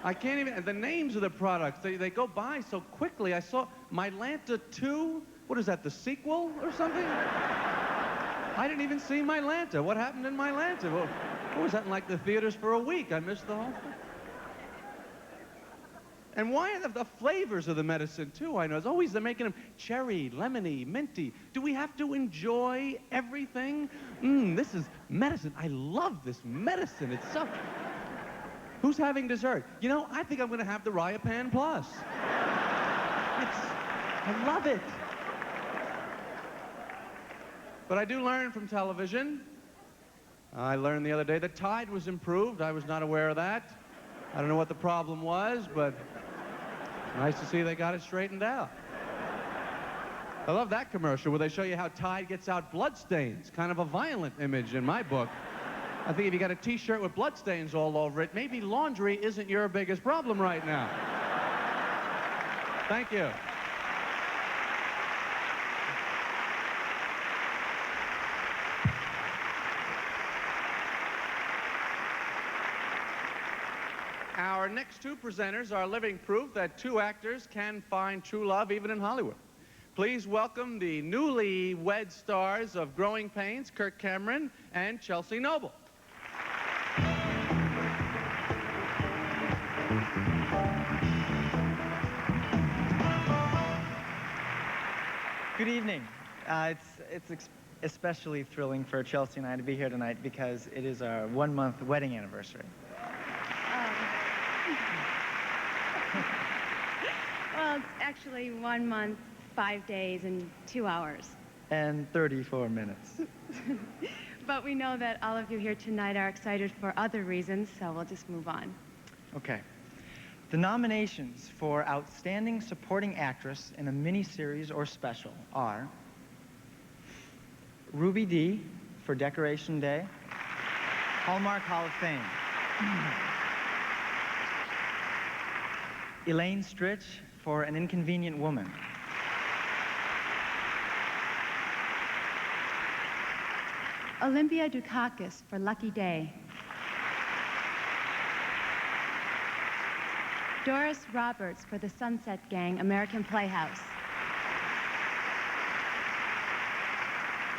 Speaker 28: I can't even, the names of the products, they go by so quickly. I saw Mylanta 2, what is that, the sequel or something? I didn't even see Mylanta. What happened in Mylanta? Well, what was that in, like, the theaters for a week? I missed the whole thing. And why are the flavors of the medicine, too? I know. It's always they're making them cherry, lemony, minty. Do we have to enjoy everything? This is medicine. I love this medicine. It's so... Who's having dessert? You know, I think I'm going to have the Ryopan Plus. I love it. But I do learn from television. I learned the other day that Tide was improved. I was not aware of that. I don't know what the problem was, but nice to see they got it straightened out. I love that commercial where they show you how Tide gets out bloodstains. Kind of a violent image in my book. I think if you got a T-shirt with bloodstains all over it, maybe laundry isn't your biggest problem right now. Thank you. Our next two presenters are living proof that two actors can find true love even in Hollywood. Please welcome the newly wed stars of Growing Pains, Kirk Cameron and Chelsea Noble.
Speaker 3: Good evening. It's especially thrilling for Chelsea and I to be here tonight because it is our 1-month wedding anniversary.
Speaker 6: Well, it's actually 1 month, 5 days, and 2 hours.
Speaker 3: And 34 minutes.
Speaker 6: But we know that all of you here tonight are excited for other reasons, so we'll just move on.
Speaker 3: Okay. The nominations for Outstanding Supporting Actress in a Miniseries or Special are Ruby Dee for Decoration Day, Hallmark Hall of Fame. Elaine Stritch for An Inconvenient Woman.
Speaker 6: Olympia Dukakis for Lucky Day. Doris Roberts for The Sunset Gang, American Playhouse.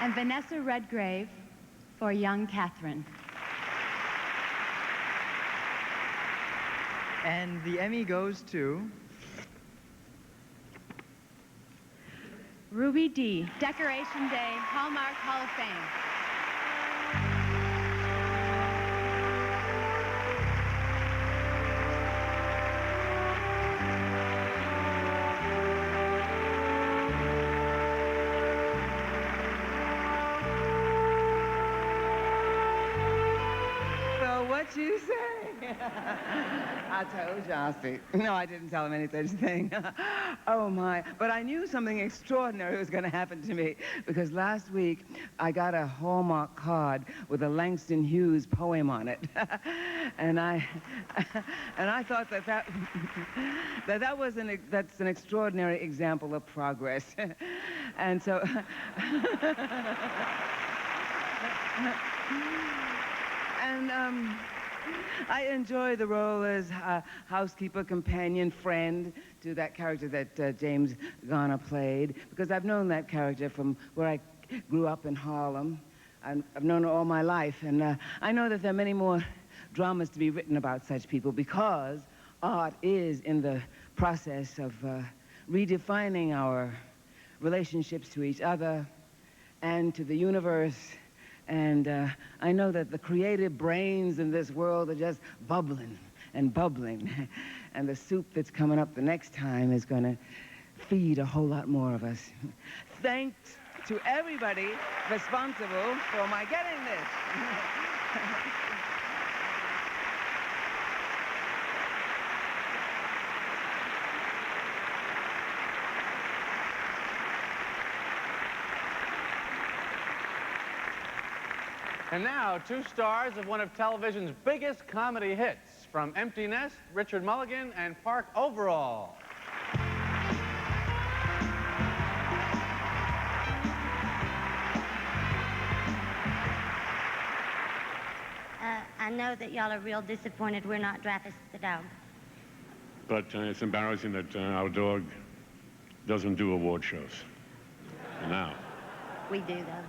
Speaker 6: And Vanessa Redgrave for Young Catherine.
Speaker 3: And the Emmy goes to
Speaker 6: Ruby Dee, Decoration Day, Hallmark Hall of Fame.
Speaker 3: So what you say?
Speaker 10: I told you, Ossie. No, I didn't tell him any such thing. Oh, my. But I knew something extraordinary was going to happen to me because last week I got a Hallmark card with a Langston Hughes poem on it. And I thought that's an extraordinary example of progress. And so... And I enjoy the role as housekeeper, companion, friend to that character that James Garner played, because I've known that character from where I grew up in Harlem. I've known her all my life, and I know that there are many more dramas to be written about such people because art is in the process of redefining our relationships to each other and to the universe. And I know that the creative brains in this world are just bubbling and bubbling. And the soup that's coming up the next time is going to feed a whole lot more of us. Thanks to everybody responsible for my getting this.
Speaker 28: And now, two stars of one of television's biggest comedy hits, from Empty Nest, Richard Mulligan and Park Overall.
Speaker 15: I know that y'all are real disappointed we're not Draffus the dog.
Speaker 21: But it's embarrassing that our dog doesn't do award shows. Now.
Speaker 15: We do, though.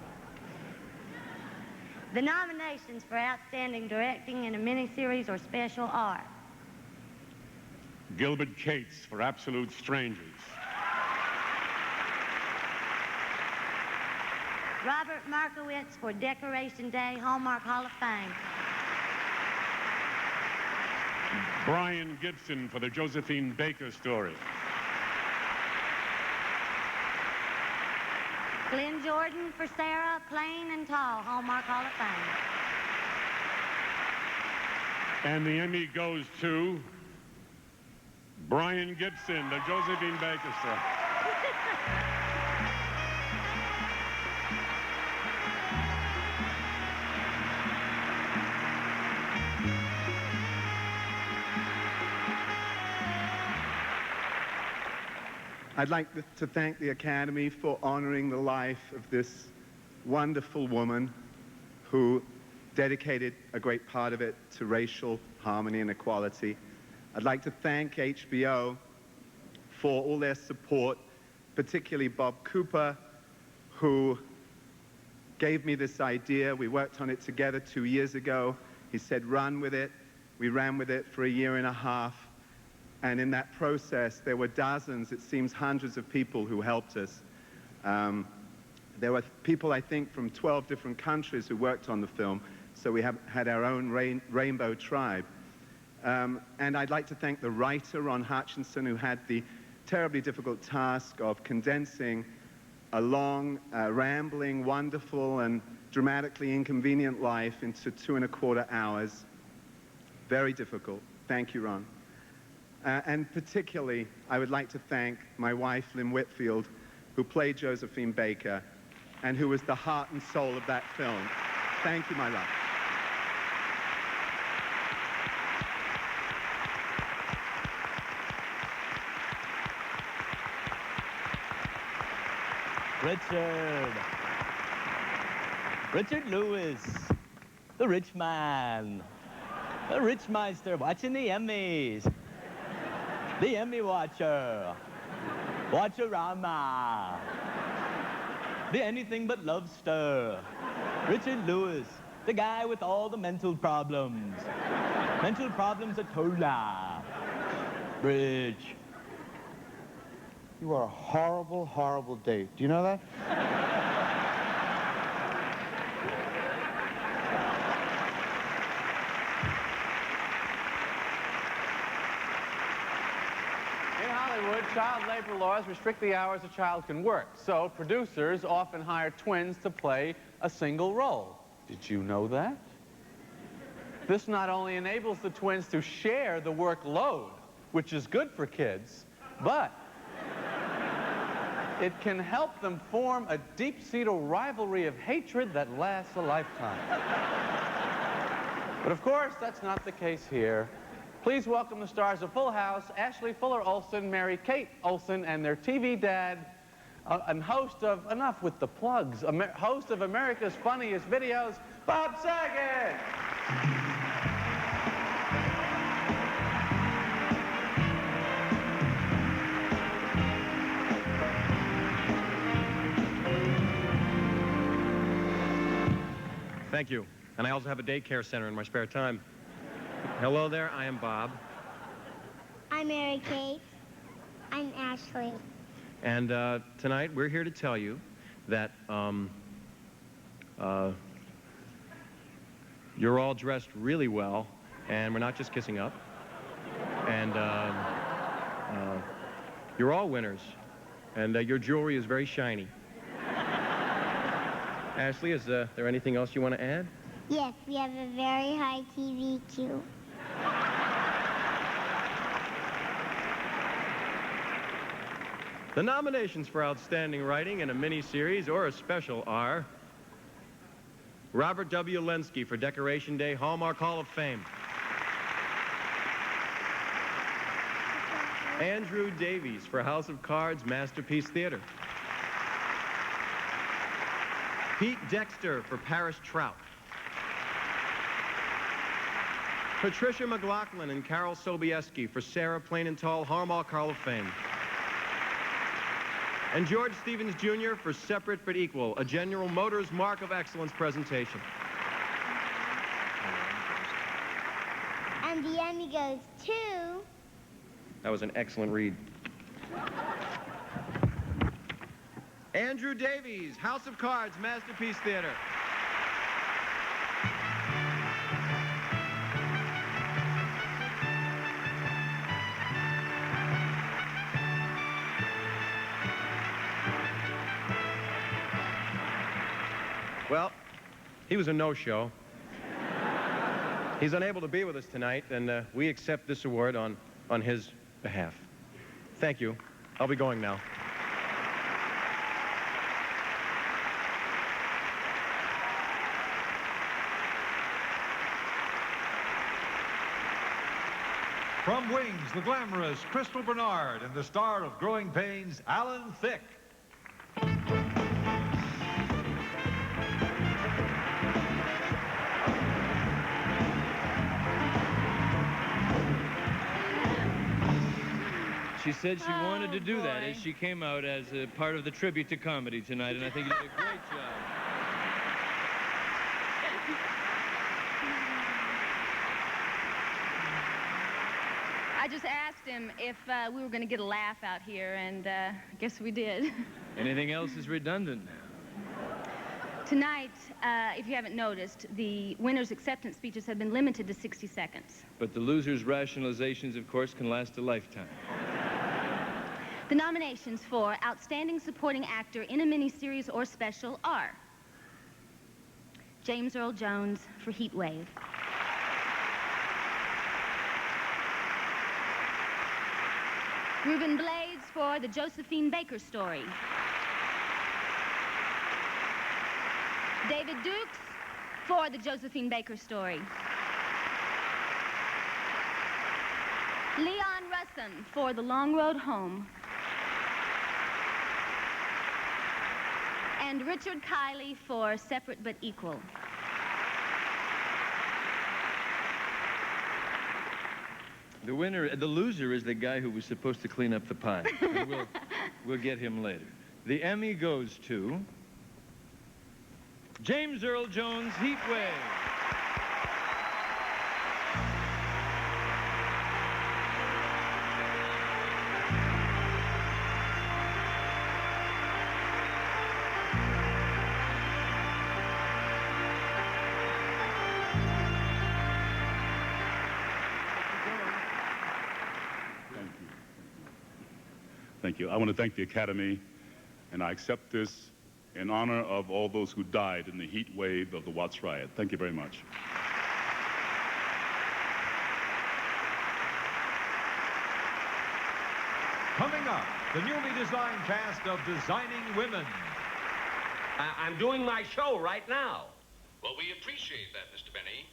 Speaker 15: The nominations for Outstanding Directing in a Miniseries or Special are
Speaker 21: Gilbert Cates for Absolute Strangers.
Speaker 15: Robert Markowitz for Decoration Day, Hallmark Hall of Fame.
Speaker 21: Brian Gibson for the Josephine Baker story.
Speaker 15: Glenn Jordan for Sarah, Plain and Tall, Hallmark Hall of Fame.
Speaker 21: And the Emmy goes to Brian Gibson, the Josephine Baker story.
Speaker 16: I'd like to thank the Academy for honoring the life of this wonderful woman who dedicated a great part of it to racial harmony and equality. I'd like to thank HBO for all their support, particularly Bob Cooper, who gave me this idea. We worked on it together 2 years ago. He said, run with it. We ran with it for 1.5 years. And in that process, there were dozens, it seems hundreds of people who helped us. There were people, I think, from 12 different countries who worked on the film, so we had our own rainbow tribe. And I'd like to thank the writer, Ron Hutchinson, who had the terribly difficult task of condensing a long, rambling, wonderful, and dramatically inconvenient life into 2.25 hours. Very difficult. Thank you, Ron. And particularly, I would like to thank my wife, Lynn Whitfield, who played Josephine Baker, and who was the heart and soul of that film. Thank you, my love.
Speaker 17: Richard Lewis, the rich man, the rich meister watching the Emmys. The Emmy Watcher, Watcherama, the Anything But Lovester, Richard Lewis, the guy with all the mental problems at Tola, Bridge.
Speaker 18: You are a horrible, horrible date. Do you know that?
Speaker 28: Child labor laws restrict the hours a child can work, so producers often hire twins to play a single role. Did you know that? This not only enables the twins to share the workload, which is good for kids, but it can help them form a deep-seated rivalry of hatred that lasts a lifetime. But of course, that's not the case here. Please welcome the stars of Full House, Ashley Fuller Olsen, Mary Kate Olsen, and their TV dad, and host of, enough with the plugs, host of America's Funniest Videos, Bob Saget.
Speaker 5: Thank you. And I also have a daycare center in my spare time. Hello there, I am Bob.
Speaker 15: I'm Mary Kate. I'm Ashley.
Speaker 5: And tonight we're here to tell you that you're all dressed really well, and we're not just kissing up. And you're all winners, and your jewelry is very shiny. Ashley, is there anything else you want to add?
Speaker 15: Yes, we have a very high TVQ.
Speaker 5: The nominations for Outstanding Writing in a Miniseries or a Special are Robert W. Lenski for Decoration Day Hallmark Hall of Fame, Andrew Davies for House of Cards Masterpiece Theater, Pete Dexter for Paris Trout, Patricia McLaughlin and Carol Sobieski for Sarah Plain and Tall Hallmark Hall of Fame, and George Stevens Jr. for Separate but Equal, a General Motors Mark of Excellence presentation.
Speaker 15: And the Emmy goes to...
Speaker 5: That was an excellent read. Andrew Davies, House of Cards, Masterpiece Theater. Well, he was a no-show. He's unable to be with us tonight, and we accept this award on his behalf. Thank you. I'll be going now.
Speaker 8: From Wings, the glamorous Crystal Bernard and the star of Growing Pains, Alan Thicke.
Speaker 12: She said she wanted to do that as she came out as a part of the tribute to comedy tonight, and I think you did a great job.
Speaker 20: I just asked him if we were going to get a laugh out here, and I guess we did.
Speaker 12: Anything else is redundant.
Speaker 20: Tonight, if you haven't noticed, the winners' acceptance speeches have been limited to 60 seconds.
Speaker 12: But the losers' rationalizations, of course, can last a lifetime.
Speaker 20: The nominations for Outstanding Supporting Actor in a Miniseries or Special are James Earl Jones for Heat Wave, Reuben Blades for The Josephine Baker Story, David Dukes for The Josephine Baker Story, Leon Russin for The Long Road Home, and Richard Kiley for Separate but Equal.
Speaker 12: The winner, the loser is the guy who was supposed to clean up the pie. We'll get him later. The Emmy goes to James Earl Jones, Heat Wave.
Speaker 22: Thank you. I want to thank the Academy, and I accept this in honor of all those who died in the heat wave of the Watts riot. Thank you very much.
Speaker 8: Coming up, the newly designed cast of Designing Women.
Speaker 7: I'm doing my show right now.
Speaker 9: Well, we appreciate that, Mr. Benny.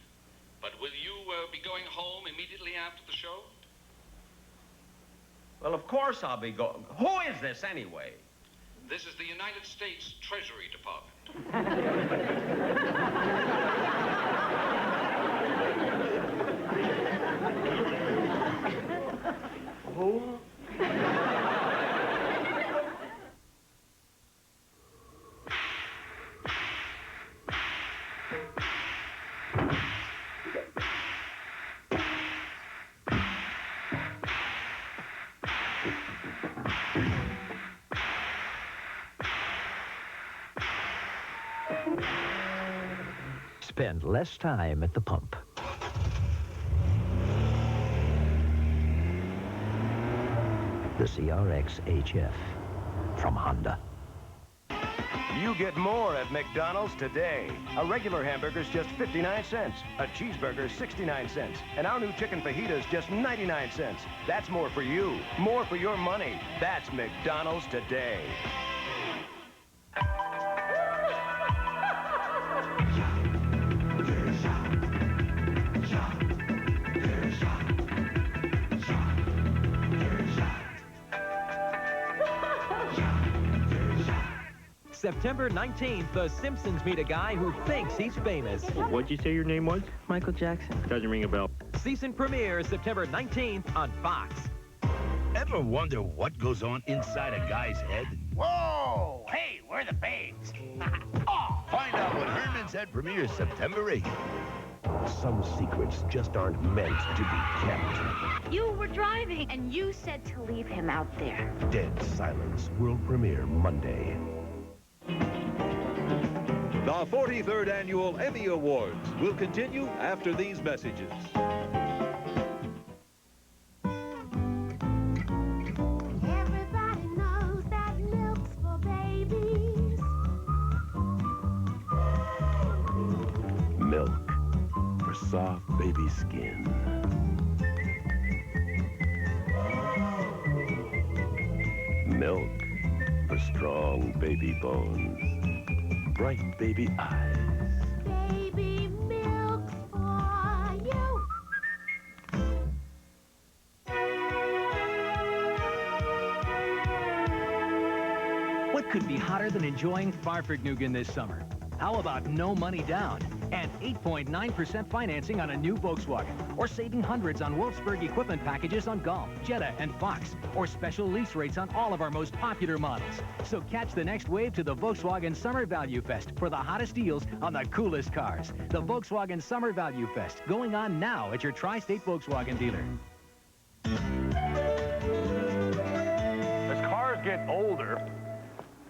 Speaker 9: But will you be going home immediately after the show?
Speaker 7: Well, of course I'll be going. Who is this, anyway?
Speaker 9: This is the United States Treasury Department.
Speaker 7: Who?
Speaker 11: Spend less time at the pump. The CRX HF from Honda.
Speaker 5: You get more at McDonald's today. A regular hamburger's just 59 cents. A cheeseburger, 69 cents. And our new chicken fajita's just 99 cents. That's more for you. More for your money. That's McDonald's today.
Speaker 13: September 19th, The Simpsons meet a guy who thinks he's famous.
Speaker 23: What'd you say your name was?
Speaker 13: Michael Jackson.
Speaker 23: Doesn't ring a bell.
Speaker 13: Season premiere September 19th on Fox.
Speaker 27: Ever wonder what goes on inside a guy's head?
Speaker 24: Whoa! Hey, we're the babes.
Speaker 27: Find out when Herman's Head premieres September 8th.
Speaker 1: Some secrets just aren't meant to be kept.
Speaker 20: You were driving, and you said to leave him out there.
Speaker 1: Dead Silence, world premiere Monday.
Speaker 2: The 43rd Annual Emmy Awards will continue after these messages.
Speaker 4: Everybody knows that milk's for babies.
Speaker 1: Milk for soft baby skin. Milk for strong baby bones. Bright baby eyes.
Speaker 4: Baby milk's for you.
Speaker 13: What could be hotter than enjoying Fahrvergnügen this summer? How about no money down and 8.9% financing on a new Volkswagen, or saving hundreds on Wolfsburg equipment packages on Golf, Jetta, and Fox, or special lease rates on all of our most popular models. So catch the next wave to the Volkswagen Summer Value Fest for the hottest deals on the coolest cars. The Volkswagen Summer Value Fest, going on now at your Tri-State Volkswagen dealer.
Speaker 25: As cars get older,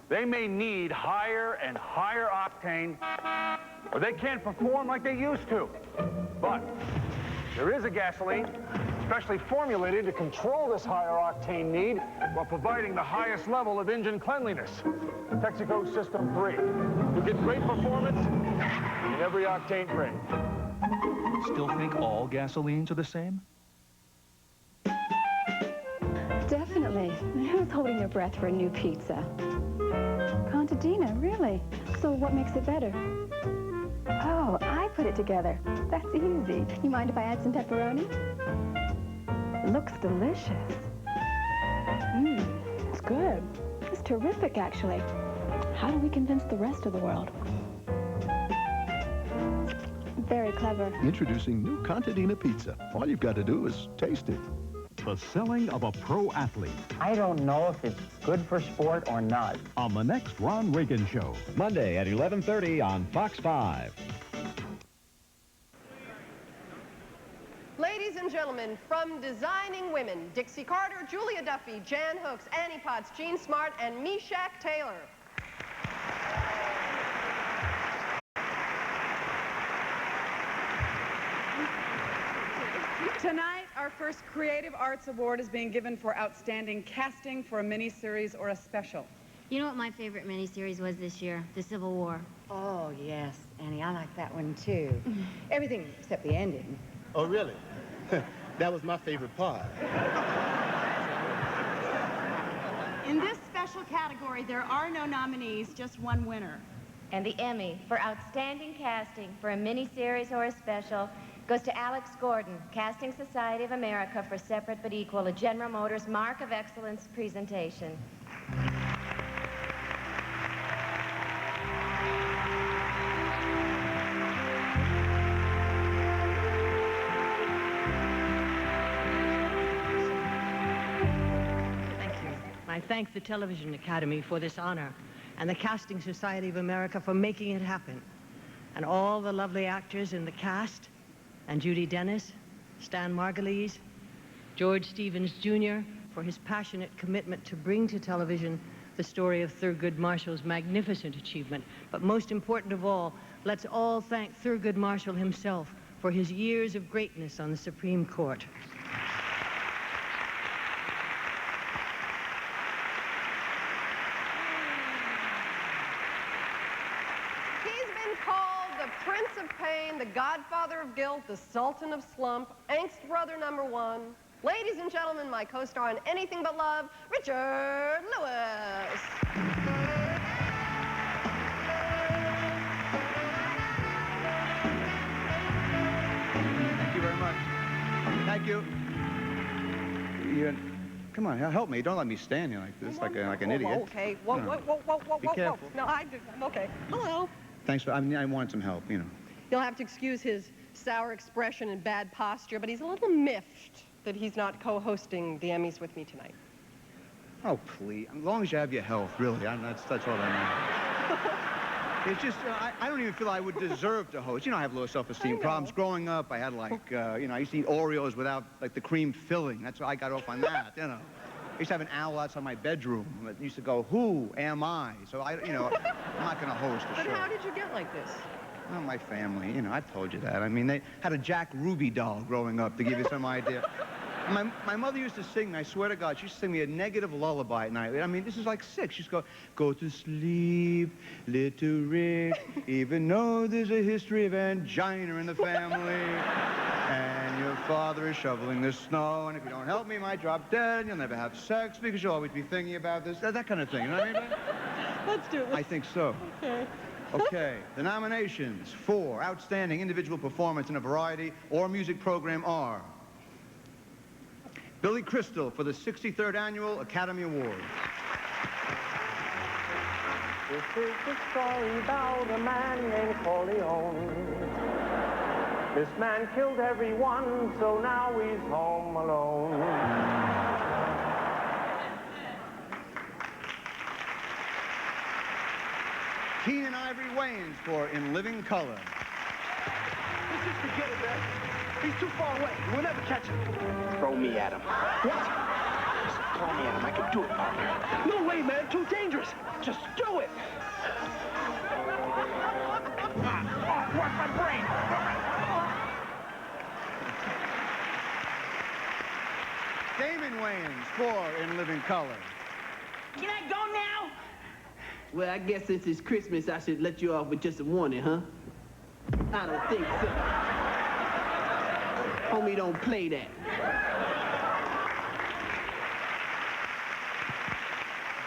Speaker 25: they may need higher and higher octane, or they can't perform like they used to. But there is a gasoline specially formulated to control this higher octane need while providing the highest level of engine cleanliness. Texaco System 3. You get great performance in every octane grade.
Speaker 26: Still think all gasolines are the same?
Speaker 29: Definitely. Who's holding their breath for a new pizza? Contadina, really? So what makes it better? Oh, I put it together. That's easy. You mind if I add some pepperoni? Looks delicious. It's good. It's terrific, actually. How do we convince the rest of the world? Very clever.
Speaker 30: Introducing new Contadina Pizza. All you've got to do is taste it.
Speaker 31: The selling of a pro athlete.
Speaker 32: I don't know if it's good for sport or not.
Speaker 31: On the next Ron Reagan Show.
Speaker 33: Monday at 11:30 on Fox 5.
Speaker 34: Ladies and gentlemen, from Designing Women, Dixie Carter, Julia Duffy, Jan Hooks, Annie Potts, Jean Smart, and Meshack Taylor.
Speaker 35: Tonight, our first Creative Arts Award is being given for outstanding casting for a miniseries or a special.
Speaker 20: You know what my favorite miniseries was this year? The Civil War.
Speaker 36: Oh, yes, Annie, I like that one, too. Everything except the ending.
Speaker 37: Oh, really? That was my favorite part.
Speaker 3: In this special category, there are no nominees, just one winner.
Speaker 6: And the Emmy for Outstanding Casting for a Miniseries or a Special goes to Alex Gordon, Casting Society of America for Separate But Equal, a General Motors Mark of Excellence presentation.
Speaker 7: I thank the Television Academy for this honor and the Casting Society of America for making it happen, and all the lovely actors in the cast, and Judy Dennis, Stan Margulies, George Stevens Jr. for his passionate commitment to bring to television the story of Thurgood Marshall's magnificent achievement. But most important of all, let's all thank Thurgood Marshall himself for his years of greatness on the Supreme Court.
Speaker 34: Prince of Pain, the Godfather of Guilt, the Sultan of Slump, Angst Brother #1. Ladies and gentlemen, my co-star on Anything But Love, Richard Lewis.
Speaker 8: Thank you very much. Thank you. Come on, help me. Don't let me stand here like this, like an idiot.
Speaker 34: Okay. Whoa.
Speaker 8: Be careful.
Speaker 34: No, I'm okay. Hello.
Speaker 8: Thanks for, I wanted some help, you know.
Speaker 34: You'll have to excuse his sour expression and bad posture, but he's a little miffed that he's not co-hosting the Emmys with me tonight.
Speaker 8: Oh, please. As long as you have your health, really. That's all I mean. It's just, I don't even feel I would deserve to host. You know, I have low self-esteem problems. Growing up, I had, like, I used to eat Oreos without, like, the cream filling. That's why I got off on that, you know. I used to have an owl outside my bedroom that used to go, who am I? So, I'm not going to host a show.
Speaker 34: But how did you get like this?
Speaker 8: Well, my family, I've told you that. I mean, they had a Jack Ruby doll growing up, to give you some idea. My mother used to sing, I swear to God, she used to sing me a negative lullaby at night. I mean, this is like 6. She used to go to sleep, little Rick, even though there's a history of angina in the family. And your father is shoveling the snow, and if you don't help me, you might drop dead. You'll never have sex because you'll always be thinking about this. That kind of thing, you know what I mean?
Speaker 34: Let's do it.
Speaker 8: I think so.
Speaker 34: Okay.
Speaker 8: Okay, the nominations for Outstanding Individual Performance in a Variety or Music Program are Billy Crystal for the 63rd Annual Academy Awards.
Speaker 9: This is the story about a man named Corleone. This man killed everyone, so now he's home alone.
Speaker 8: Keenan Ivory Wayans for In Living Color.
Speaker 24: Let's just forget it, man. He's too far away. We'll never catch him. Throw me at him. What? Just throw me at him. I can do it, partner. No way, man. Too dangerous. Just do it. Work my brain.
Speaker 8: Damon Wayans for In Living Color.
Speaker 24: Can I go now? Well, I guess since it's Christmas, I should let you off with just a warning, huh? I don't think so. Homie, don't play that.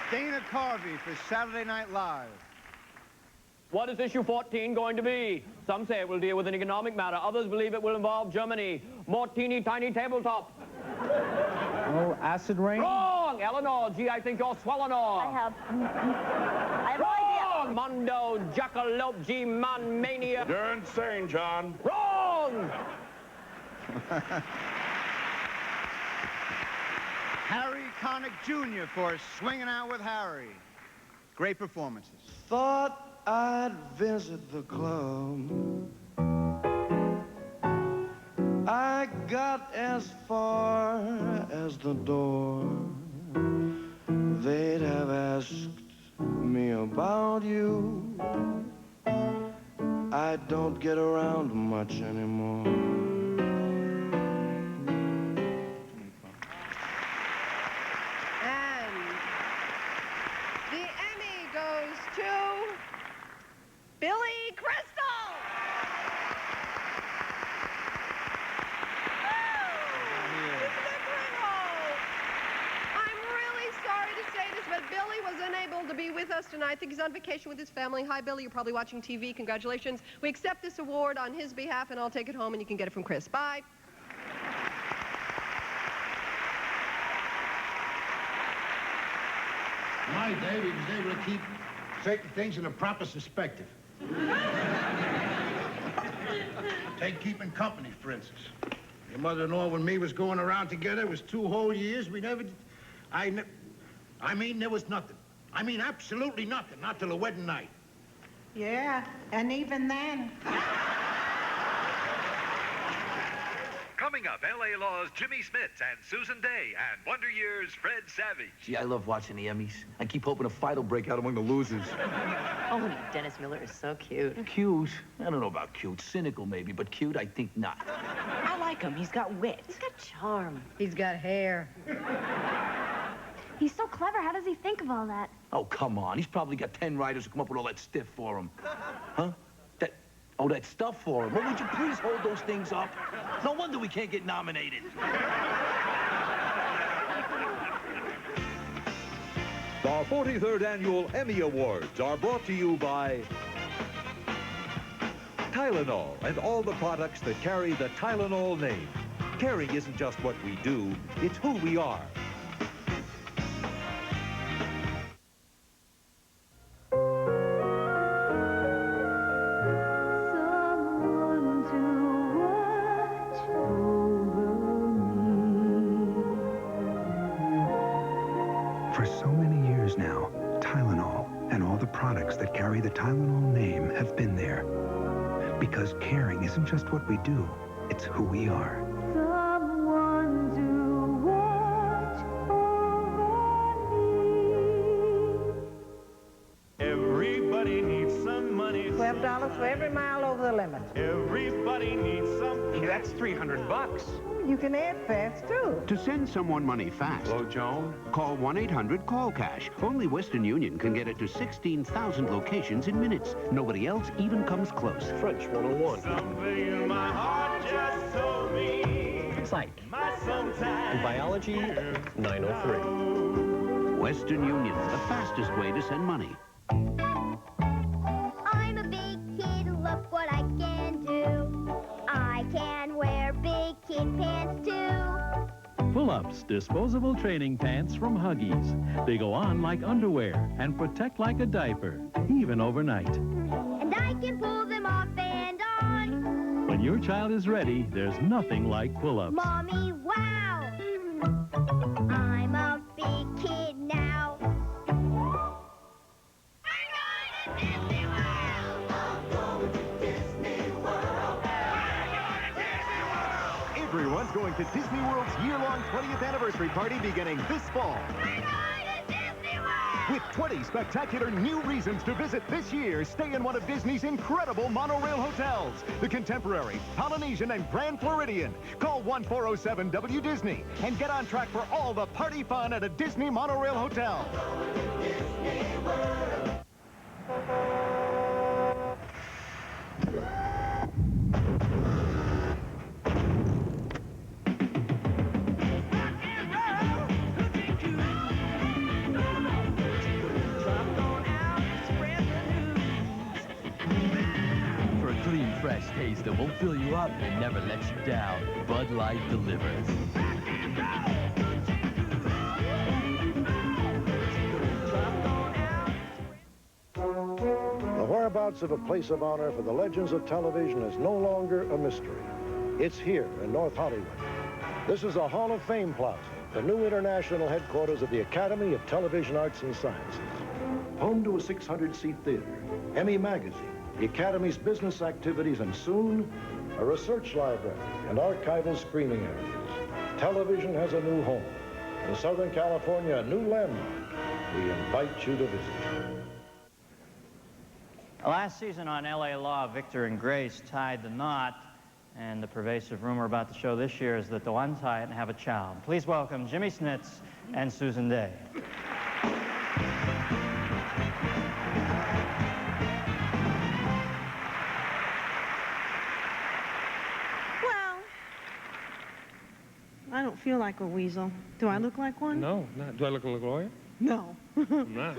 Speaker 8: Dana Carvey for Saturday Night Live.
Speaker 10: What is issue 14 going to be? Some say it will deal with an economic matter. Others believe it will involve Germany. More teeny tiny tabletop.
Speaker 9: Oh, acid rain?
Speaker 10: Wrong! Eleanor, gee, I think you're swelling on.
Speaker 12: I have no
Speaker 10: idea. Mondo, jackalope, G-man, mania.
Speaker 27: You're insane, John.
Speaker 10: Wrong!
Speaker 8: Harry Connick Jr. for Swinging Out with Harry. Great performances.
Speaker 14: Thought I'd visit the club. I got as far as the door. They'd have asked me about you. I don't get around much anymore.
Speaker 34: And the Emmy goes to Billy Crystal. I'm really sorry to say this, but to be with us tonight. I think he's on vacation with his family. Hi, Billy. You're probably watching TV. Congratulations. We accept this award on his behalf, and I'll take it home, and you can get it from Chris. Bye.
Speaker 1: My Dave, he was able to keep certain things in a proper perspective. Take keeping company, for instance. Your mother-in-law and me was going around together. It was 2 whole years. We never did. I mean, there was nothing. I mean, absolutely nothing. Not till the wedding night.
Speaker 2: Yeah, and even then.
Speaker 27: Coming up, L.A. Law's Jimmy Smits and Susan Day and Wonder Years' Fred Savage.
Speaker 4: Gee, I love watching the Emmys. I keep hoping a fight will break out among the losers.
Speaker 5: Oh, Dennis Miller is so cute.
Speaker 4: Cute? I don't know about cute. Cynical, maybe, but cute, I think not.
Speaker 5: I like him. He's got wit.
Speaker 36: He's got charm. He's got hair.
Speaker 11: He's so clever. How does he think of all that?
Speaker 4: Oh, come on. He's probably got 10 writers who come up with all that stiff for him. Huh? That stuff for him. Well, would you please hold those things up? No wonder we can't get nominated.
Speaker 33: The 43rd Annual Emmy Awards are brought to you by Tylenol and all the products that carry the Tylenol name. Caring isn't just what we do, it's who we are.
Speaker 12: For so many years now, Tylenol and all the products that carry the Tylenol name have been there. Because caring isn't just what we do, it's who we are.
Speaker 13: Someone to watch over me.
Speaker 15: Everybody needs some money.
Speaker 2: $12 for every mile over the limit.
Speaker 15: Everybody needs some.
Speaker 24: Hey, that's $300.
Speaker 2: You can add fast, too.
Speaker 16: To send someone money fast.
Speaker 24: Hello, Joan?
Speaker 16: Call 1-800-CALL-CASH. Only Western Union can get it to 16,000 locations in minutes. Nobody else even comes close.
Speaker 24: French 101.
Speaker 15: Something in my heart just told me.
Speaker 24: Psych.
Speaker 15: Sometime.
Speaker 24: And biology, 903.
Speaker 16: Western Union, the fastest way to send money.
Speaker 11: I'm a big kid, look what I can do. I can wear big kid pants too.
Speaker 31: Pull-ups, disposable training pants from Huggies. They go on like underwear and protect like a diaper, even overnight.
Speaker 11: And I can pull them off and on.
Speaker 31: When your child is ready, there's nothing like pull-ups.
Speaker 11: Mommy, wow! I'm a big kid now.
Speaker 17: Everyone's going to Disney World's year-long 20th anniversary party beginning this fall. With 20 spectacular new reasons to visit this year, stay in one of Disney's incredible monorail hotels. The Contemporary, Polynesian, and Grand Floridian. Call 1407-WDisney and get on track for all the party fun at a Disney monorail hotel.
Speaker 18: Fresh taste that won't fill you up and never let you down. Bud Light delivers.
Speaker 19: The whereabouts of a place of honor for the legends of television is no longer a mystery. It's here in North Hollywood. This is a Hall of Fame plaza, the new international headquarters of the Academy of Television Arts and Sciences. Home to a 600-seat theater, Emmy Magazine, the Academy's business activities, and soon, a research library and archival screening areas. Television has a new home. In Southern California, a new landmark. We invite you to visit.
Speaker 21: Last season on L.A. Law, Victor and Grace tied the knot, and the pervasive rumor about the show this year is that they'll untie it and have a child. Please welcome Jimmy Smits and Susan Day.
Speaker 22: I don't feel like a weasel. Do I look like one?
Speaker 24: No, not. Do I look like a lawyer?
Speaker 3: No.
Speaker 6: I'm not.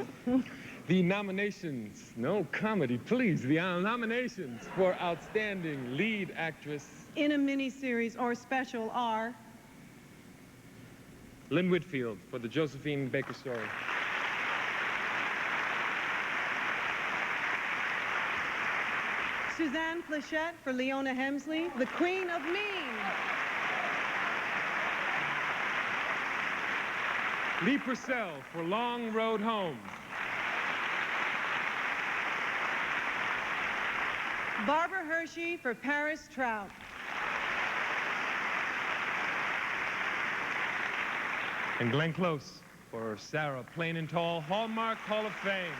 Speaker 6: The nominations, no comedy, please. The nominations for Outstanding Lead Actress.
Speaker 3: In a miniseries or special are
Speaker 6: Lynn Whitfield for the Josephine Baker story.
Speaker 3: Suzanne Plachette for Leona Hemsley, the Queen of Mean.
Speaker 6: Lee Purcell for Long Road Home.
Speaker 3: Barbara Hershey for Paris Trout.
Speaker 6: And Glenn Close for Sarah Plain and Tall, Hallmark Hall of Fame.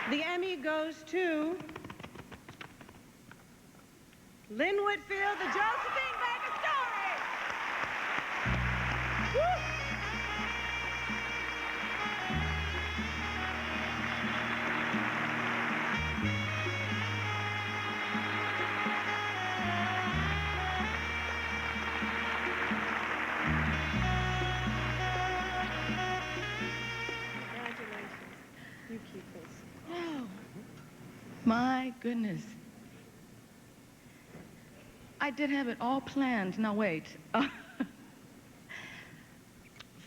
Speaker 3: The Emmy goes to Lynn Whitfield, the Josephine Baker story. Woo! You keep this.
Speaker 7: Oh, my goodness. I did have it all planned. Now, wait.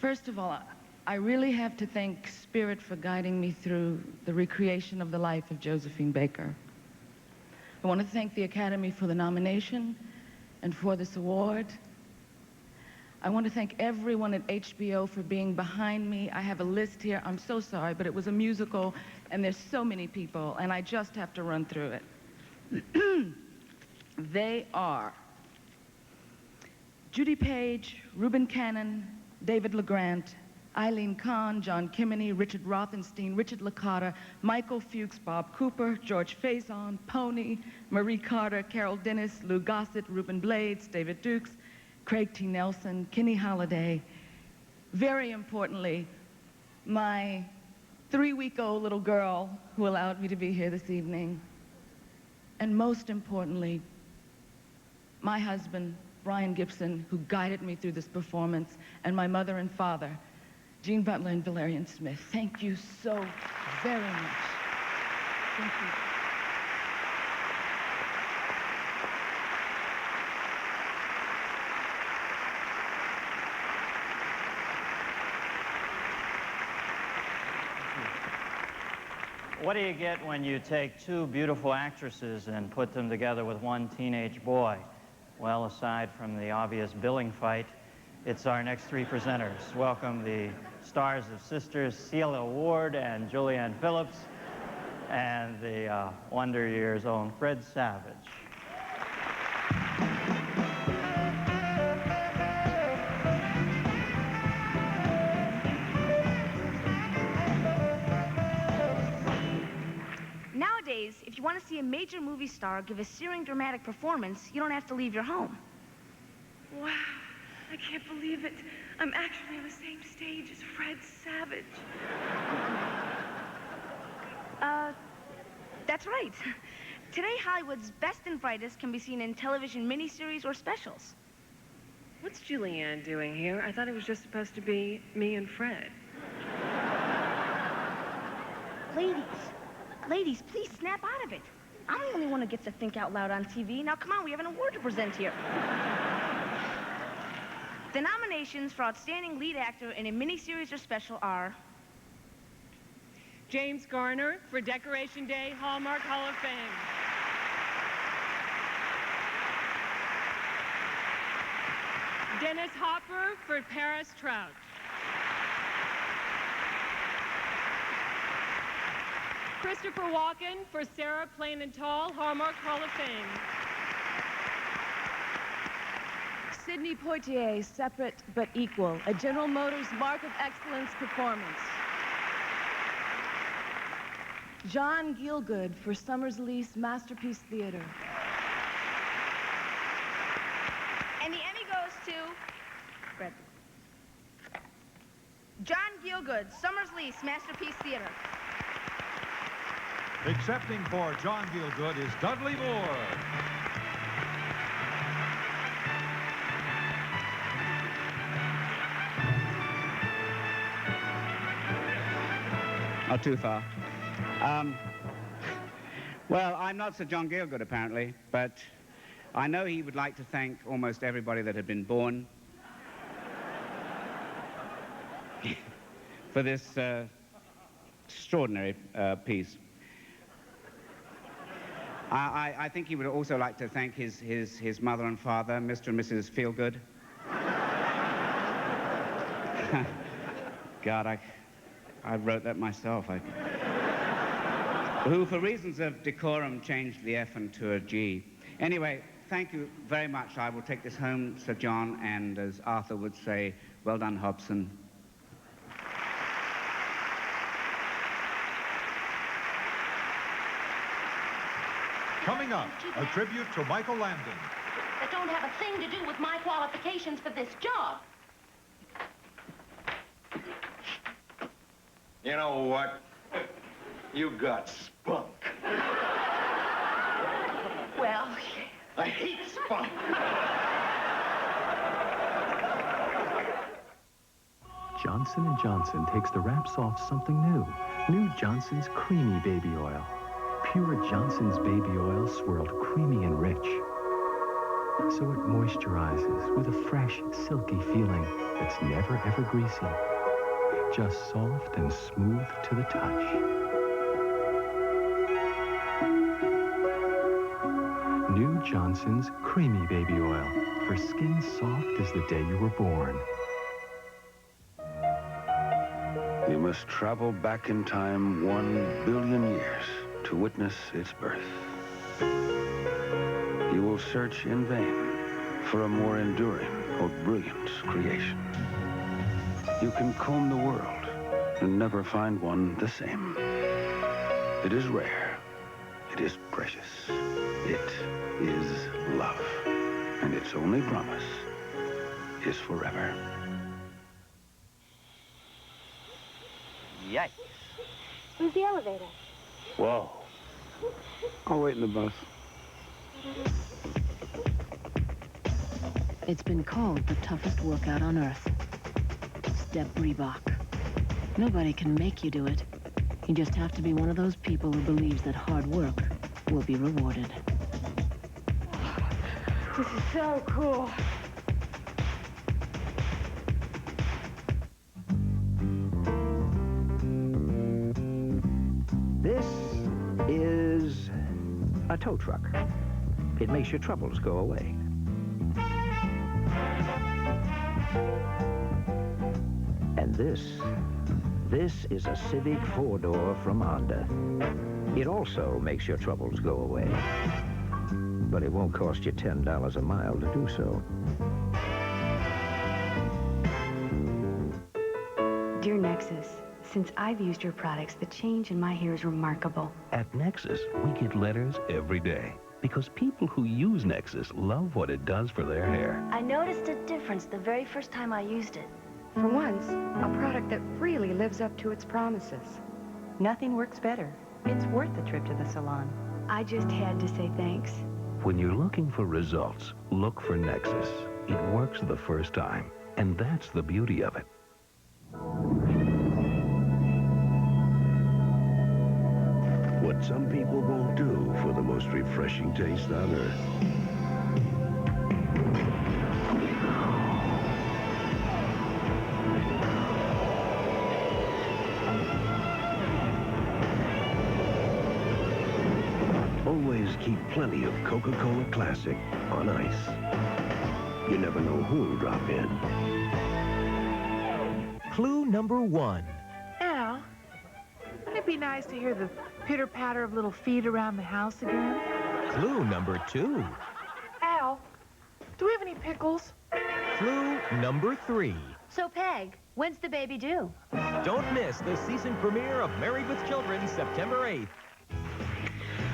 Speaker 7: First of all, I really have to thank Spirit for guiding me through the recreation of the life of Josephine Baker. I want to thank the Academy for the nomination and for this award. I want to thank everyone at HBO for being behind me. I have a list here. I'm so sorry, but it was a musical, and there's so many people, and I just have to run through it. They are Judy Page, Reuben Cannon, David LeGrant, Eileen Kahn, John Kimmeny, Richard Rothenstein, Richard Licata, Michael Fuchs, Bob Cooper, George Faison, Pony, Marie Carter, Carol Dennis, Lou Gossett, Reuben Blades, David Dukes, Craig T. Nelson, Kenny Holliday. Very importantly, my 3-week-old little girl who allowed me to be here this evening. And most importantly, my husband, Brian Gibson, who guided me through this performance, and my mother and father, Jean Butler and Valerian Smith. Thank you so very much. Thank you.
Speaker 21: What do you get when you take two beautiful actresses and put them together with one teenage boy? Well, aside from the obvious billing fight, it's our next three presenters. Welcome the stars of Sisters, Celia Ward and Julianne Phillips, and the Wonder Years' own Fred Savage.
Speaker 8: Nowadays, if you want to see a major movie star give a searing dramatic performance, you don't have to leave your home.
Speaker 9: Wow, I can't believe it. I'm actually on the same stage as Fred Savage.
Speaker 8: That's right. Today, Hollywood's best and brightest can be seen in television miniseries or specials.
Speaker 9: What's Julianne doing here? I thought it was just supposed to be me and Fred.
Speaker 8: Ladies, please snap out of it. I'm the only one who gets to think out loud on TV. Now, come on, we have an award to present here. The nominations for Outstanding Lead Actor in a Miniseries or Special are
Speaker 3: James Garner for Decoration Day, Hallmark Hall of Fame. Dennis Hopper for Paris Trout. Christopher Walken for Sarah Plain and Tall, Hallmark Hall of Fame. Sidney Poitier, Separate but Equal, a General Motors Mark of Excellence performance. John Gielgud for Summers Lease Masterpiece Theater.
Speaker 8: And the Emmy goes to Fred. John Gielgud, Summers Lease Masterpiece Theater.
Speaker 33: Accepting for John Gielgud is Dudley Moore.
Speaker 1: Not too far. Well, I'm not Sir John Gielgud, apparently, but I know he would like to thank almost everybody that had been born for this extraordinary piece. I think he would also like to thank his mother and father, Mr. and Mrs. Feelgood. God, I wrote that myself. Who, for reasons of decorum, changed the F into a G. Anyway, thank you very much. I will take this home, Sir John, and as Arthur would say, well done, Hobson.
Speaker 5: Coming up, a tribute to Michael Landon.
Speaker 10: That don't have a thing to do with my qualifications for this job.
Speaker 14: You know what? You got spunk.
Speaker 10: Well,
Speaker 14: I hate spunk.
Speaker 31: Johnson & Johnson takes the wraps off something new. New Johnson's Creamy Baby Oil. Pure Johnson's Baby Oil swirled creamy and rich. So it moisturizes with a fresh, silky feeling that's never, ever greasy. Just soft and smooth to the touch. New Johnson's Creamy Baby Oil for skin soft as the day you were born.
Speaker 12: You must travel back in time 1 billion years to witness its birth. You will search in vain for a more enduring or brilliant creation. You can comb the world and never find one the same. It is rare. It is precious. It is love. And its only promise is forever.
Speaker 20: Yikes.
Speaker 10: where's the elevator?
Speaker 20: Whoa.
Speaker 12: I'll wait in the bus.
Speaker 22: It's been called the toughest workout on earth. Step Reebok. Nobody can make you do it. You just have to be one of those people who believes that hard work will be rewarded.
Speaker 9: This is so cool.
Speaker 22: This is a tow truck. It makes your troubles go away. And this is a Civic 4-door from Honda. It also makes your troubles go away. But it won't cost you $10 a mile to do so.
Speaker 23: Dear Nexus, since I've used your products, the change in my hair is remarkable.
Speaker 31: At Nexus, we get letters every day because people who use Nexus love what it does for their hair.
Speaker 10: I noticed a difference the very first time I used it.
Speaker 36: For once, a product that really lives up to its promises. Nothing works better. It's worth the trip to the salon.
Speaker 23: I just had to say thanks.
Speaker 31: When you're looking for results, look for Nexus. It works the first time, and that's the beauty of it.
Speaker 25: What some people won't do for the most refreshing taste on earth. Always keep plenty of Coca-Cola Classic on ice. You never know who'll drop in.
Speaker 26: Clue number 1.
Speaker 27: Al, wouldn't it be nice to hear the pitter-patter of little feet around the house again?
Speaker 26: Clue number 2.
Speaker 27: Al, do we have any pickles?
Speaker 26: Clue number 3.
Speaker 10: So, Peg, when's the baby due?
Speaker 26: Don't miss the season premiere of Married with Children, September 8th.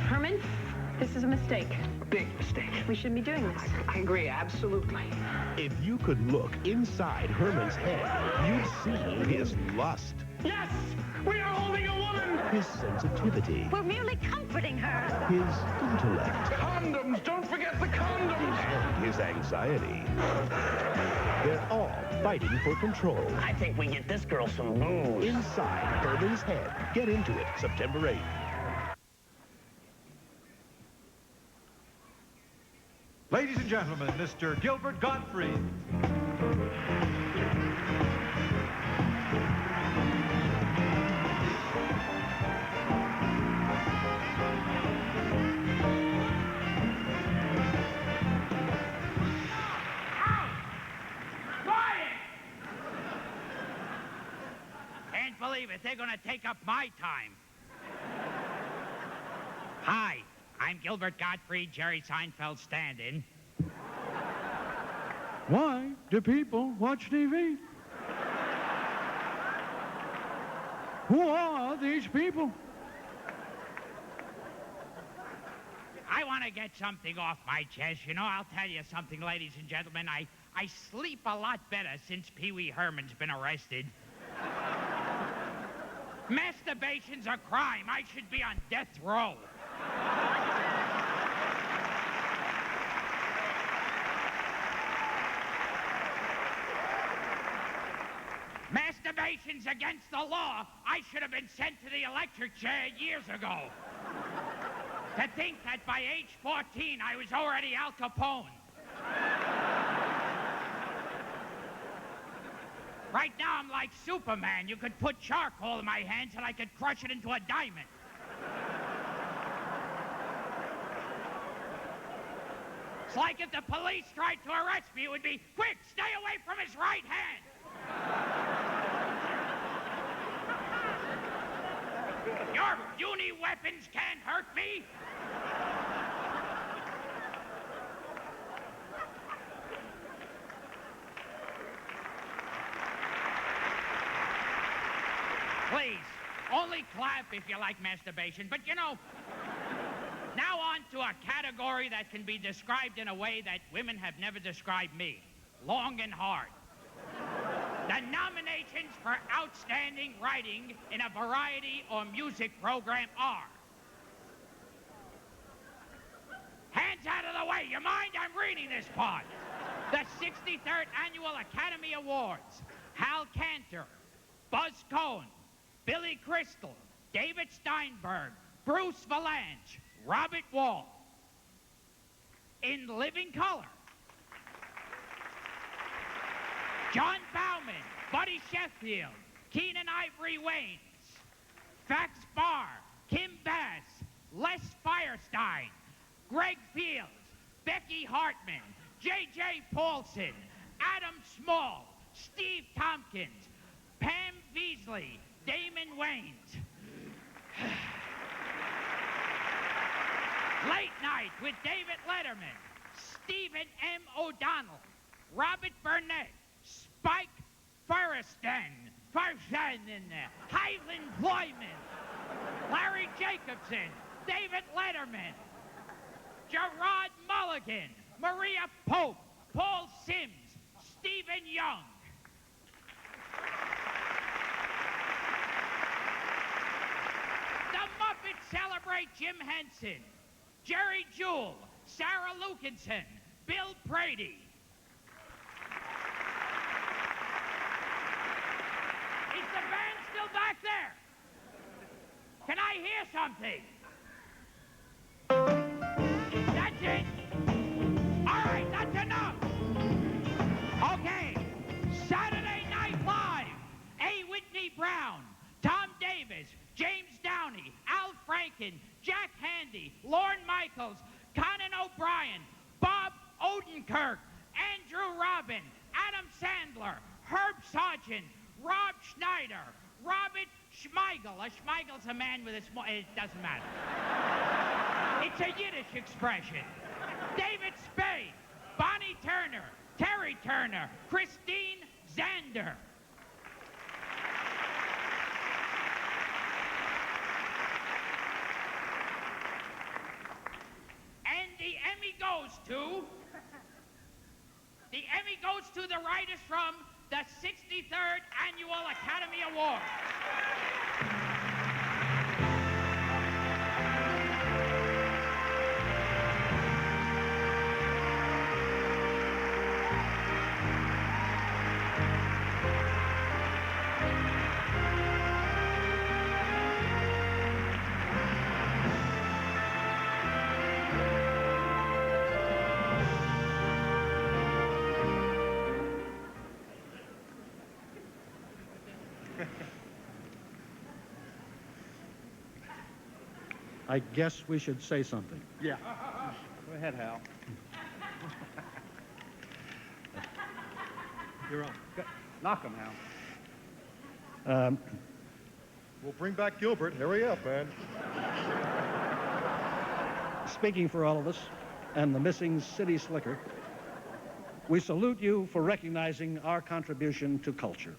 Speaker 9: Herman, this is a mistake.
Speaker 24: Big mistake.
Speaker 9: We shouldn't be doing this.
Speaker 24: I agree, absolutely.
Speaker 33: If you could look inside Herman's head, you'd see his lust.
Speaker 24: Yes! We are holding a woman!
Speaker 33: His sensitivity.
Speaker 10: We're merely comforting her.
Speaker 33: His intellect.
Speaker 24: Condoms! Don't forget the condoms!
Speaker 33: And his anxiety. They're all
Speaker 25: fighting for control.
Speaker 24: I think we get this girl some booze.
Speaker 25: Inside Herman's head. Get into it September 8th.
Speaker 5: Ladies and gentlemen, Mr. Gilbert Gottfried.
Speaker 2: Can't believe it. They're going to take up my time. Hi, I'm Gilbert Gottfried, Jerry Seinfeld stand-in.
Speaker 4: Why do people watch TV? Who are these people?
Speaker 2: I want to get something off my chest. You know, I'll tell you something, ladies and gentlemen. I sleep a lot better since Pee Wee Herman's been arrested. Masturbation's a crime. I should be on death row. Masturbation's against the law. I should have been sent to the electric chair years ago. To think that by age 14, I was already Al Capone. Right now, I'm like Superman. You could put charcoal in my hands and I could crush it into a diamond. It's like if the police tried to arrest me, it would be, quick, stay away from his right hand. Your puny weapons can't hurt me. Please, only clap if you like masturbation. But you know, now on to a category that can be described in a way that women have never described me. Long and hard. The nominations for outstanding writing in a variety or music program are... Hands out of the way, you mind? I'm reading this part. The 63rd Annual Academy Awards. Hal Cantor, Buzz Cohen, Billy Crystal, David Steinberg, Bruce Valanche, Robert Wall. In living color, John Bauman, Buddy Sheffield, Keenan Ivory Waynes, Fax Barr, Kim Bass, Les Firestein, Greg Fields, Becky Hartman, J.J. Paulson, Adam Small, Steve Tompkins, Pam Beasley, Damon Wayans. Late Night with David Letterman, Stephen M. O'Donnell, Robert Burnett, Spike Firestein, Highland Floydman, Larry Jacobson, David Letterman, Gerard Mulligan, Maria Pope, Paul Sims, Stephen Young. The Muppets celebrate Jim Henson, Jerry Jewell, Sarah Lukinson, Bill Brady. Is the band still back there? Can I hear something? That's it. All right, that's enough. Okay, Saturday Night Live. A. Whitney Brown, Tom Davis, James Downey, Al Franken, Jack Handy, Lorne Michaels, Conan O'Brien, Bob Odenkirk, Andrew Robin, Adam Sandler, Herb Sargent, Rob Schneider, Robert Schmeigel. A Schmeigel's a man with a small... It doesn't matter. It's a Yiddish expression. David Spade, Bonnie Turner, Terry Turner, Christine Zander. And the Emmy goes to the writers from the 63rd Annual Academy Awards.
Speaker 4: I guess we should say something.
Speaker 1: Yeah. Go ahead, Hal.
Speaker 4: You're on.
Speaker 1: Knock him, Hal.
Speaker 5: We'll bring back Gilbert. Hurry up, man.
Speaker 4: Speaking for all of us and the missing city slicker, we salute you for recognizing our contribution to culture.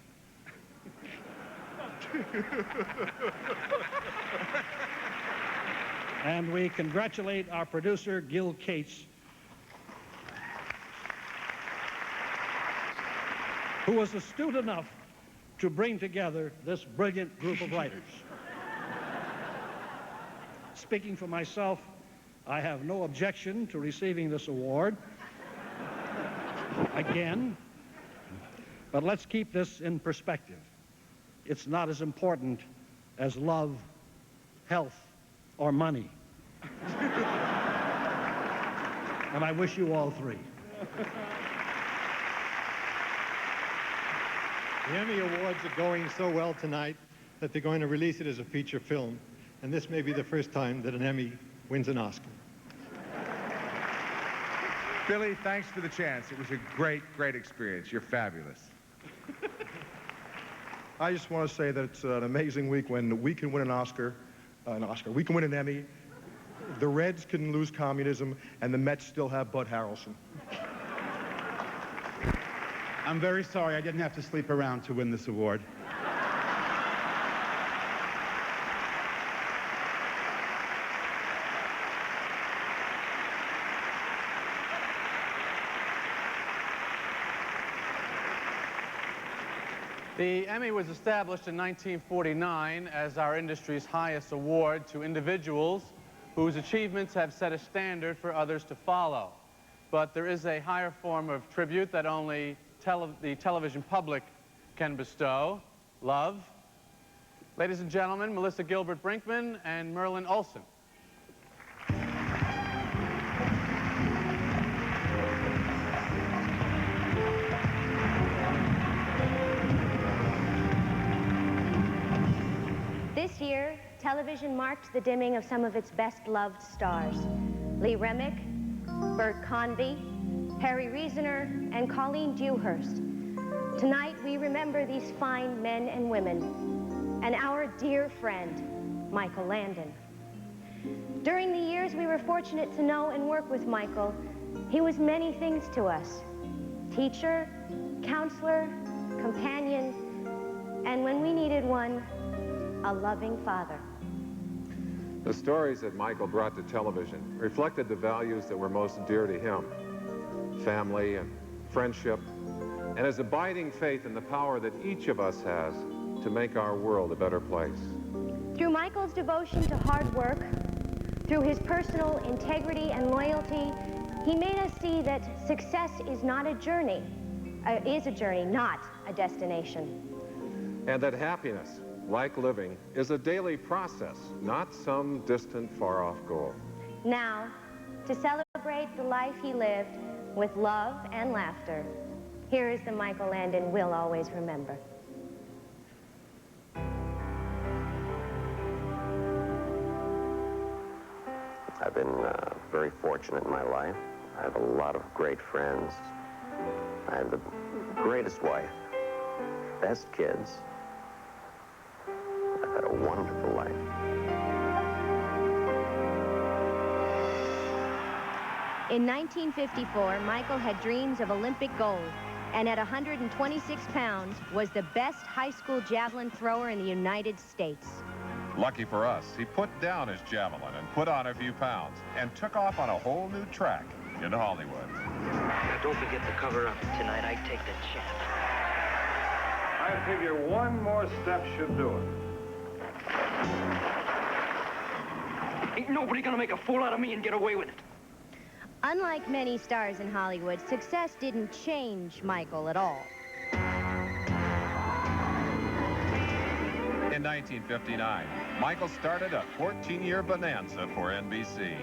Speaker 4: And we congratulate our producer, Gil Cates, who was astute enough to bring together this brilliant group of writers. Speaking for myself, I have no objection to receiving this award again, but let's keep this in perspective. It's not as important as love, health, or money. And I wish you all three.
Speaker 6: The Emmy Awards are going so well tonight that they're going to release it as a feature film. And this may be the first time that an Emmy wins an Oscar.
Speaker 14: Billy, thanks for the chance. It was a great, great experience. You're fabulous.
Speaker 5: I just want to say that it's an amazing week when we can win an Oscar. We can win an Emmy. The Reds can lose communism, and the Mets still have Bud Harrelson.
Speaker 14: I'm very sorry I didn't have to sleep around to win this award.
Speaker 7: The Emmy was established in 1949 as our industry's highest award to individuals whose achievements have set a standard for others to follow. But there is a higher form of tribute that only the television public can bestow: love. Ladies and gentlemen, Melissa Gilbert Brinkman and Merlin Olsen.
Speaker 11: This year, television marked the dimming of some of its best-loved stars: Lee Remick, Bert Convy, Harry Reasoner, and Colleen Dewhurst. Tonight, we remember these fine men and women, and our dear friend, Michael Landon. During the years we were fortunate to know and work with Michael, he was many things to us: teacher, counselor, companion, and when we needed one, a loving father.
Speaker 13: The stories that Michael brought to television reflected the values that were most dear to him: family and friendship, and his abiding faith in the power that each of us has to make our world a better place.
Speaker 11: Through Michael's devotion to hard work, through his personal integrity and loyalty, he made us see that success is not a journey, not a destination.
Speaker 13: And that happiness, like living, is a daily process, not some distant, far-off goal.
Speaker 11: Now, to celebrate the life he lived with love and laughter, here is the Michael Landon we'll always remember.
Speaker 15: I've been very fortunate in my life. I have a lot of great friends. I have the greatest wife, best kids. I've had a wonderful life.
Speaker 11: In 1954, Michael had dreams of Olympic gold, and at 126 pounds, was the best high school javelin thrower in the United States.
Speaker 13: Lucky for us, he put down his javelin and put on a few pounds and took off on a whole new track in Hollywood.
Speaker 16: Now, don't forget to cover up. Tonight, I take the chance.
Speaker 17: I figure one more step should do it.
Speaker 16: Ain't nobody gonna make a fool out of me and get away with it.
Speaker 11: Unlike many stars in Hollywood, success didn't change Michael at all.
Speaker 13: In 1959, Michael started a 14-year bonanza for NBC.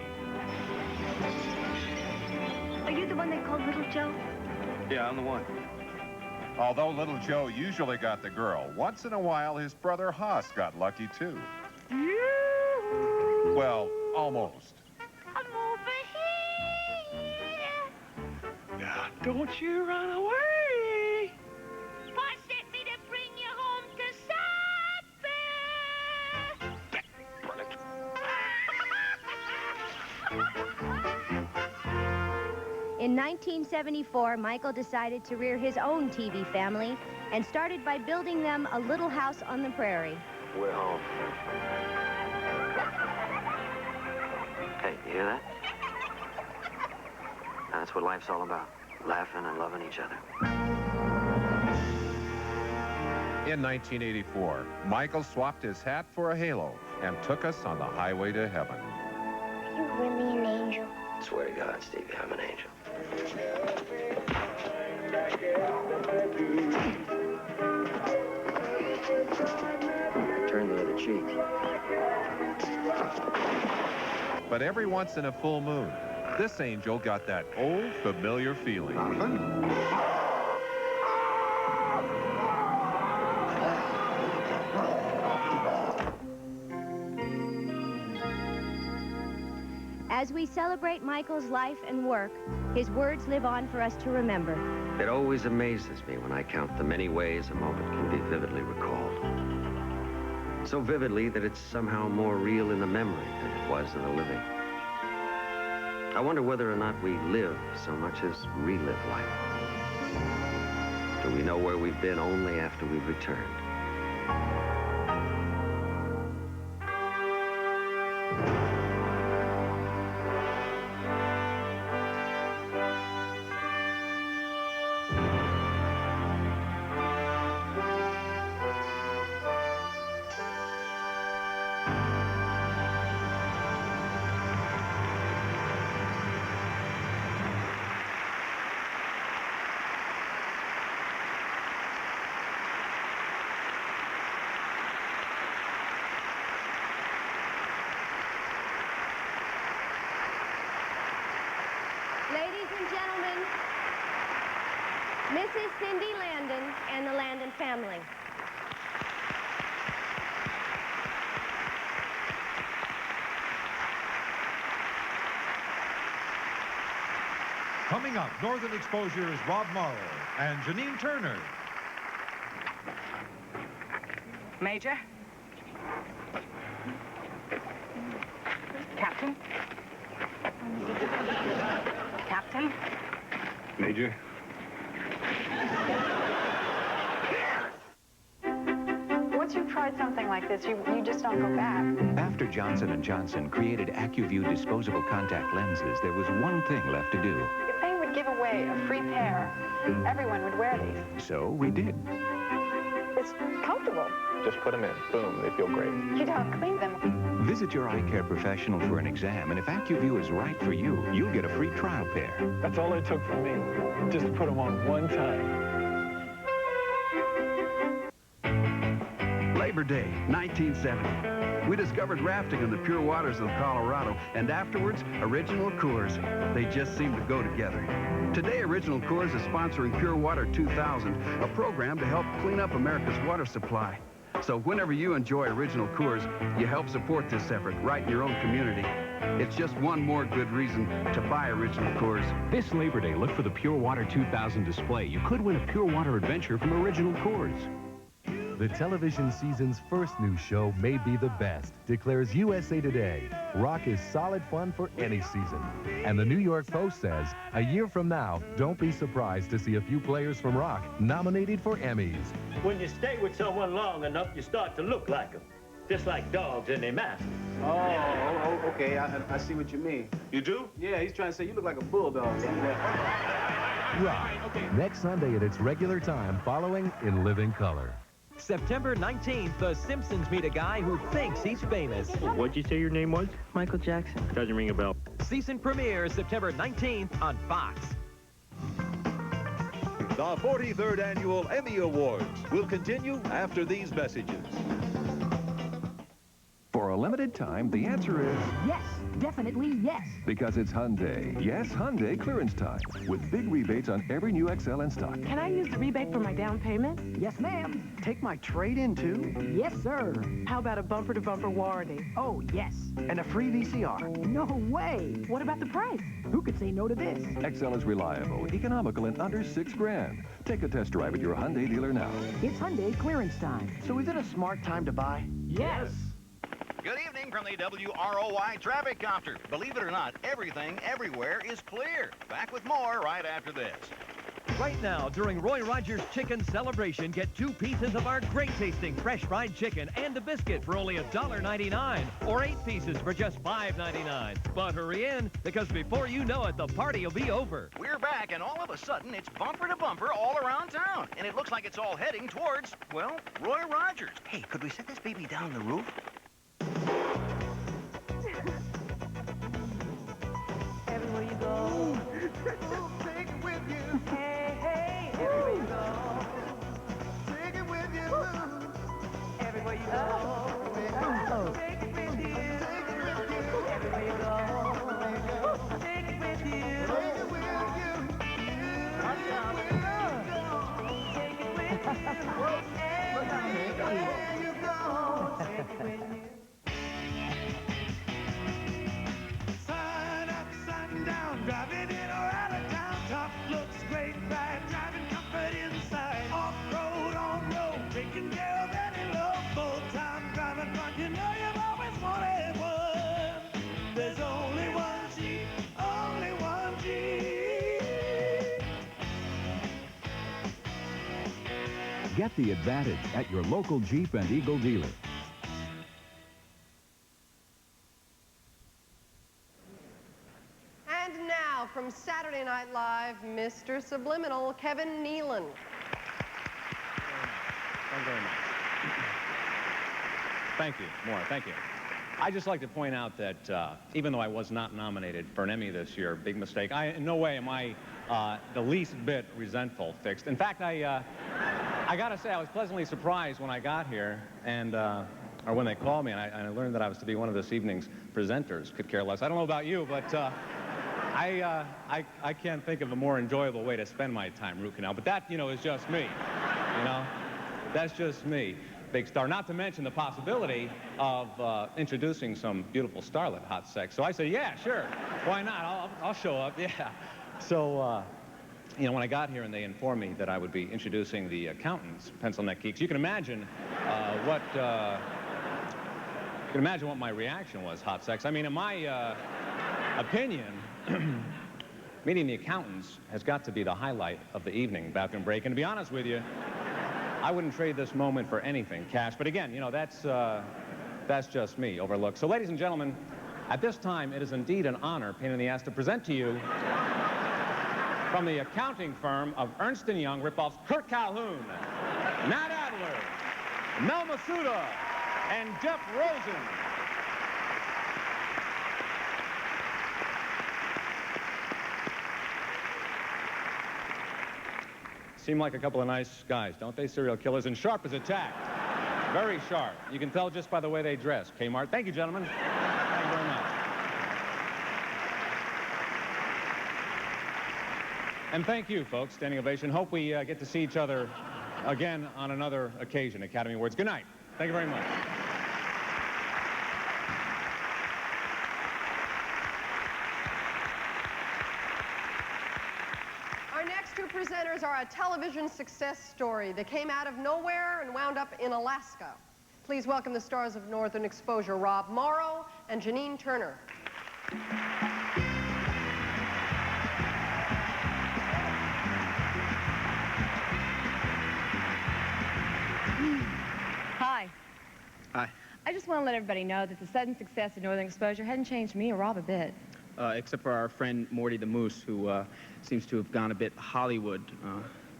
Speaker 9: Are you the one they called Little Joe?
Speaker 17: Yeah, I'm the one.
Speaker 13: Although Little Joe usually got the girl, once in a while his brother Hoss got lucky too. Well, almost.
Speaker 9: I'm over here.
Speaker 24: Now, don't you run away.
Speaker 9: Pa sent me to bring you home to supper.
Speaker 11: In 1974, Michael decided to rear his own TV family and started by building them a little house on the prairie.
Speaker 15: We're home. Hey, you hear that? That's what life's all about. Laughing and loving each other.
Speaker 13: In 1984, Michael swapped his hat for a halo and took us on the highway to heaven.
Speaker 10: Are you really an angel?
Speaker 15: I swear to God, Stevie, I'm an angel. Turn the other cheek.
Speaker 13: But every once in a full moon, this angel got that old familiar feeling.
Speaker 11: As we celebrate Michael's life and work, his words live on for us to remember.
Speaker 15: It always amazes me when I count the many ways a moment can be vividly recalled. So vividly that it's somehow more real in the memory than it was in the living. I wonder whether or not we live so much as relive life. Do we know where we've been only after we've returned?
Speaker 11: Ladies and gentlemen, Mrs. Cindy Landon and the Landon family.
Speaker 33: Coming up, Northern Exposure's Rob Morrow and Janine Turner.
Speaker 3: Major? Captain? Captain?
Speaker 17: Major?
Speaker 8: Once you've tried something like this, you just don't go back.
Speaker 12: After Johnson & Johnson created AccuView disposable contact lenses, there was one thing left to do.
Speaker 8: If they would give away a free pair, everyone would wear these.
Speaker 12: So we did.
Speaker 8: It's comfortable.
Speaker 12: Just put them in. Boom, they feel great.
Speaker 8: You don't clean them.
Speaker 12: Visit your eye care professional for an exam, and if AccuView is right for you, you'll get a free trial pair.
Speaker 24: That's all it took from me. Just to put them on one time.
Speaker 18: Labor Day, 1970. We discovered rafting in the pure waters of Colorado, and afterwards, Original Coors. They just seem to go together. Today, Original Coors is sponsoring Pure Water 2000, a program to help clean up America's water supply. So whenever you enjoy Original Coors, you help support this effort right in your own community. It's just one more good reason to buy Original Coors.
Speaker 31: This Labor Day, look for the Pure Water 2000 display. You could win a Pure Water adventure from Original Coors.
Speaker 19: The television season's first new show may be the best, declares USA Today. Rock is solid fun for any season. And the New York Post says, a year from now, don't be surprised to see a few players from Rock nominated for Emmys.
Speaker 20: When you stay with someone long enough, you start to look like them. Just like dogs in their mouth.
Speaker 21: Oh, okay. I see what you mean.
Speaker 20: You do?
Speaker 21: Yeah, he's trying to say you look like a bulldog.
Speaker 19: Rock, next Sunday at its regular time, following In Living Color.
Speaker 26: September 19th, The Simpsons meet a guy who thinks he's famous.
Speaker 20: What'd you say your name was?
Speaker 9: Michael Jackson.
Speaker 20: Doesn't ring a bell.
Speaker 26: Season premiere September 19th on Fox.
Speaker 33: The 43rd Annual Emmy Awards will continue after these messages.
Speaker 31: For a
Speaker 12: limited time, the answer is...
Speaker 1: Yes, definitely yes.
Speaker 12: Because it's Hyundai. Yes, Hyundai clearance time. With big rebates on every new XL in stock.
Speaker 3: Can I use the rebate for my down payment?
Speaker 1: Yes, ma'am.
Speaker 21: Take my trade-in, too?
Speaker 1: Yes, sir.
Speaker 3: How about a bumper-to-bumper warranty?
Speaker 1: Oh, yes.
Speaker 21: And a free VCR?
Speaker 1: No way.
Speaker 3: What about the price?
Speaker 1: Who could say no to this?
Speaker 12: XL is reliable, economical, and under $6 grand. Take a test drive at your Hyundai dealer now.
Speaker 1: It's Hyundai clearance time.
Speaker 21: So is it a smart time to buy?
Speaker 1: Yes.
Speaker 2: Good evening from the WROI Traffic Copter. Believe it or not, everything, everywhere is clear. Back with more right after this.
Speaker 26: Right now, during Roy Rogers Chicken Celebration, get 2 pieces of our great-tasting fresh fried chicken and a biscuit for only $1.99, or 8 pieces for just $5.99. But hurry in, because before you know it, the party will be over.
Speaker 2: We're back, and all of a sudden, it's bumper to bumper all around town. And it looks like it's all heading towards, well, Roy Rogers. Hey, could we set this baby down the roof?
Speaker 3: Everywhere you go.
Speaker 4: Take it with you.
Speaker 3: Hey, hey, everywhere you go.
Speaker 4: Take it with you.
Speaker 3: Everywhere you go. Take it with you. Everywhere you go. Take it with you.
Speaker 4: Take it with you.
Speaker 3: Take it with you.
Speaker 4: Everywhere you go.
Speaker 3: Take it with you.
Speaker 4: Sun up, sun down, driving in or out of town. Top looks great, right? Driving comfort inside. Off-road, on-road, taking care of any load. Full-time driving fun, you know you've always wanted one. There's only one Jeep, only one Jeep.
Speaker 5: Get the advantage at your local Jeep and Eagle dealer.
Speaker 6: And now, from Saturday Night Live, Mr. Subliminal, Kevin Nealon.
Speaker 22: Thank you very much. Thank you, Maura, thank you. I'd just like to point out that even though I was not nominated for an Emmy this year, big mistake, in no way am I the least bit resentful, fixed. In fact, I gotta say, I was pleasantly surprised when I got here, and or when they called me, and I learned that I was to be one of this evening's presenters. Could care less. I don't know about you, but I can't think of a more enjoyable way to spend my time, root canal. But that, you know, is just me. You know, that's just me, big star. Not to mention the possibility of introducing some beautiful starlet, hot sex. So I said, yeah, sure, why not? I'll show up. Yeah. So. You know, when I got here and they informed me that I would be introducing the accountants, pencil neck geeks, you can imagine what my reaction was, hot sex. I mean, in my opinion, meeting the accountants has got to be the highlight of the evening, bathroom break. And to be honest with you, I wouldn't trade this moment for anything, cash. But again, you know, that's just me, overlooked. So, ladies and gentlemen, at this time, it is indeed an honor, pain in the ass, to present to you from the accounting firm of Ernst & Young, ripoffs Kurt Calhoun, Matt Adler, Mel Masuda, and Jeff Rosen. Seem like a couple of nice guys, don't they? Serial killers, and sharp as a tack. Very sharp. You can tell just by the way they dress. Kmart. Thank you, gentlemen. Thank you very much. And thank you, folks. Standing ovation. Hope we get to see each other again on another occasion, Academy Awards. Good night. Thank you very much.
Speaker 6: Our next two presenters are a television success story that came out of nowhere and wound up in Alaska. Please welcome the stars of Northern Exposure, Rob Morrow and Janine Turner.
Speaker 23: Hi.
Speaker 21: Hi.
Speaker 23: I just want to let everybody know that the sudden success of Northern Exposure hadn't changed me or Rob a bit.
Speaker 21: Except for our friend Morty the Moose, who seems to have gone a bit Hollywood.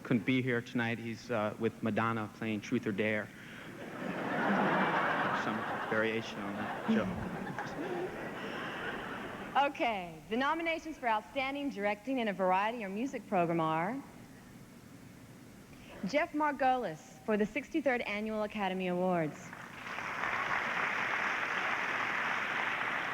Speaker 21: Couldn't be here tonight. He's with Madonna playing Truth or Dare. Some variation on that joke.
Speaker 23: Okay, the nominations for Outstanding Directing in a Variety or Music Program are Jeff Margolis for the 63rd Annual Academy Awards.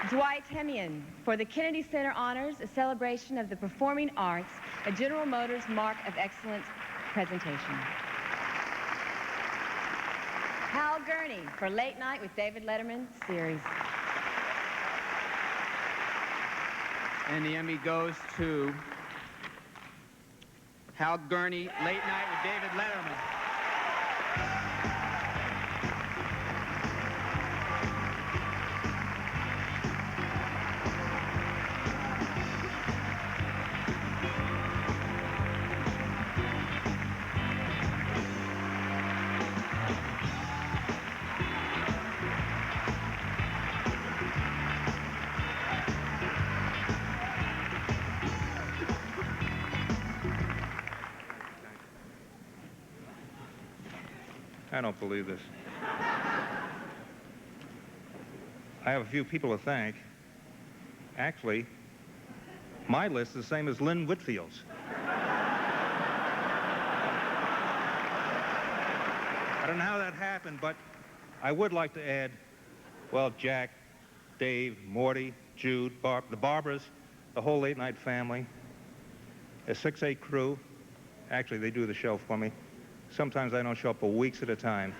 Speaker 23: Dwight Hemian for the Kennedy Center Honors, a celebration of the performing arts, a General Motors Mark of Excellence presentation. Hal Gurney for Late Night with David Letterman series.
Speaker 21: And the Emmy goes to Hal Gurney, Late Night with David Letterman.
Speaker 7: I don't believe this. I have a few people to thank. Actually, my list is the same as Lynn Whitfield's. I don't know how that happened, but I would like to add, well, Jack, Dave, Morty, Jude, the Barbers, the whole Late Night family, a 6-8 crew. Actually, they do the show for me. Sometimes I don't show up for weeks at a time.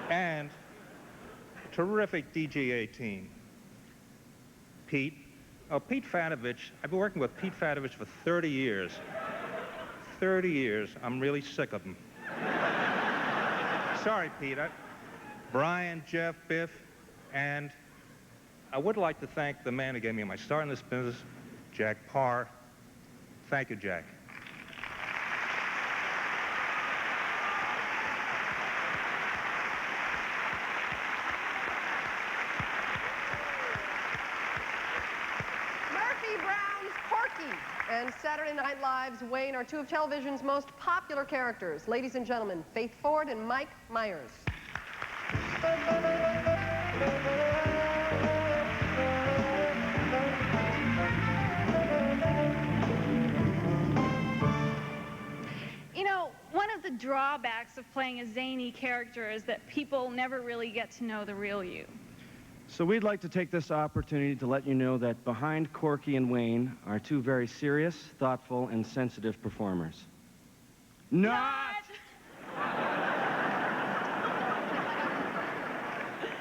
Speaker 7: And terrific DGA team. Pete. Oh, Pete Fatovich. I've been working with Pete Fatovich for 30 years. 30 years. I'm really sick of him. Sorry, Pete. Brian, Jeff, Biff, and I would like to thank the man who gave me my start in this business, Jack Parr. Thank you, Jack.
Speaker 6: And Saturday Night Live's Wayne are two of television's most popular characters. Ladies and gentlemen, Faith Ford and Mike Myers.
Speaker 10: You know, one of the drawbacks of playing a zany character is that people never really get to know the real you.
Speaker 11: So we'd like to take this opportunity to let you know that behind Corky and Wayne are two very serious, thoughtful, and sensitive performers. Not!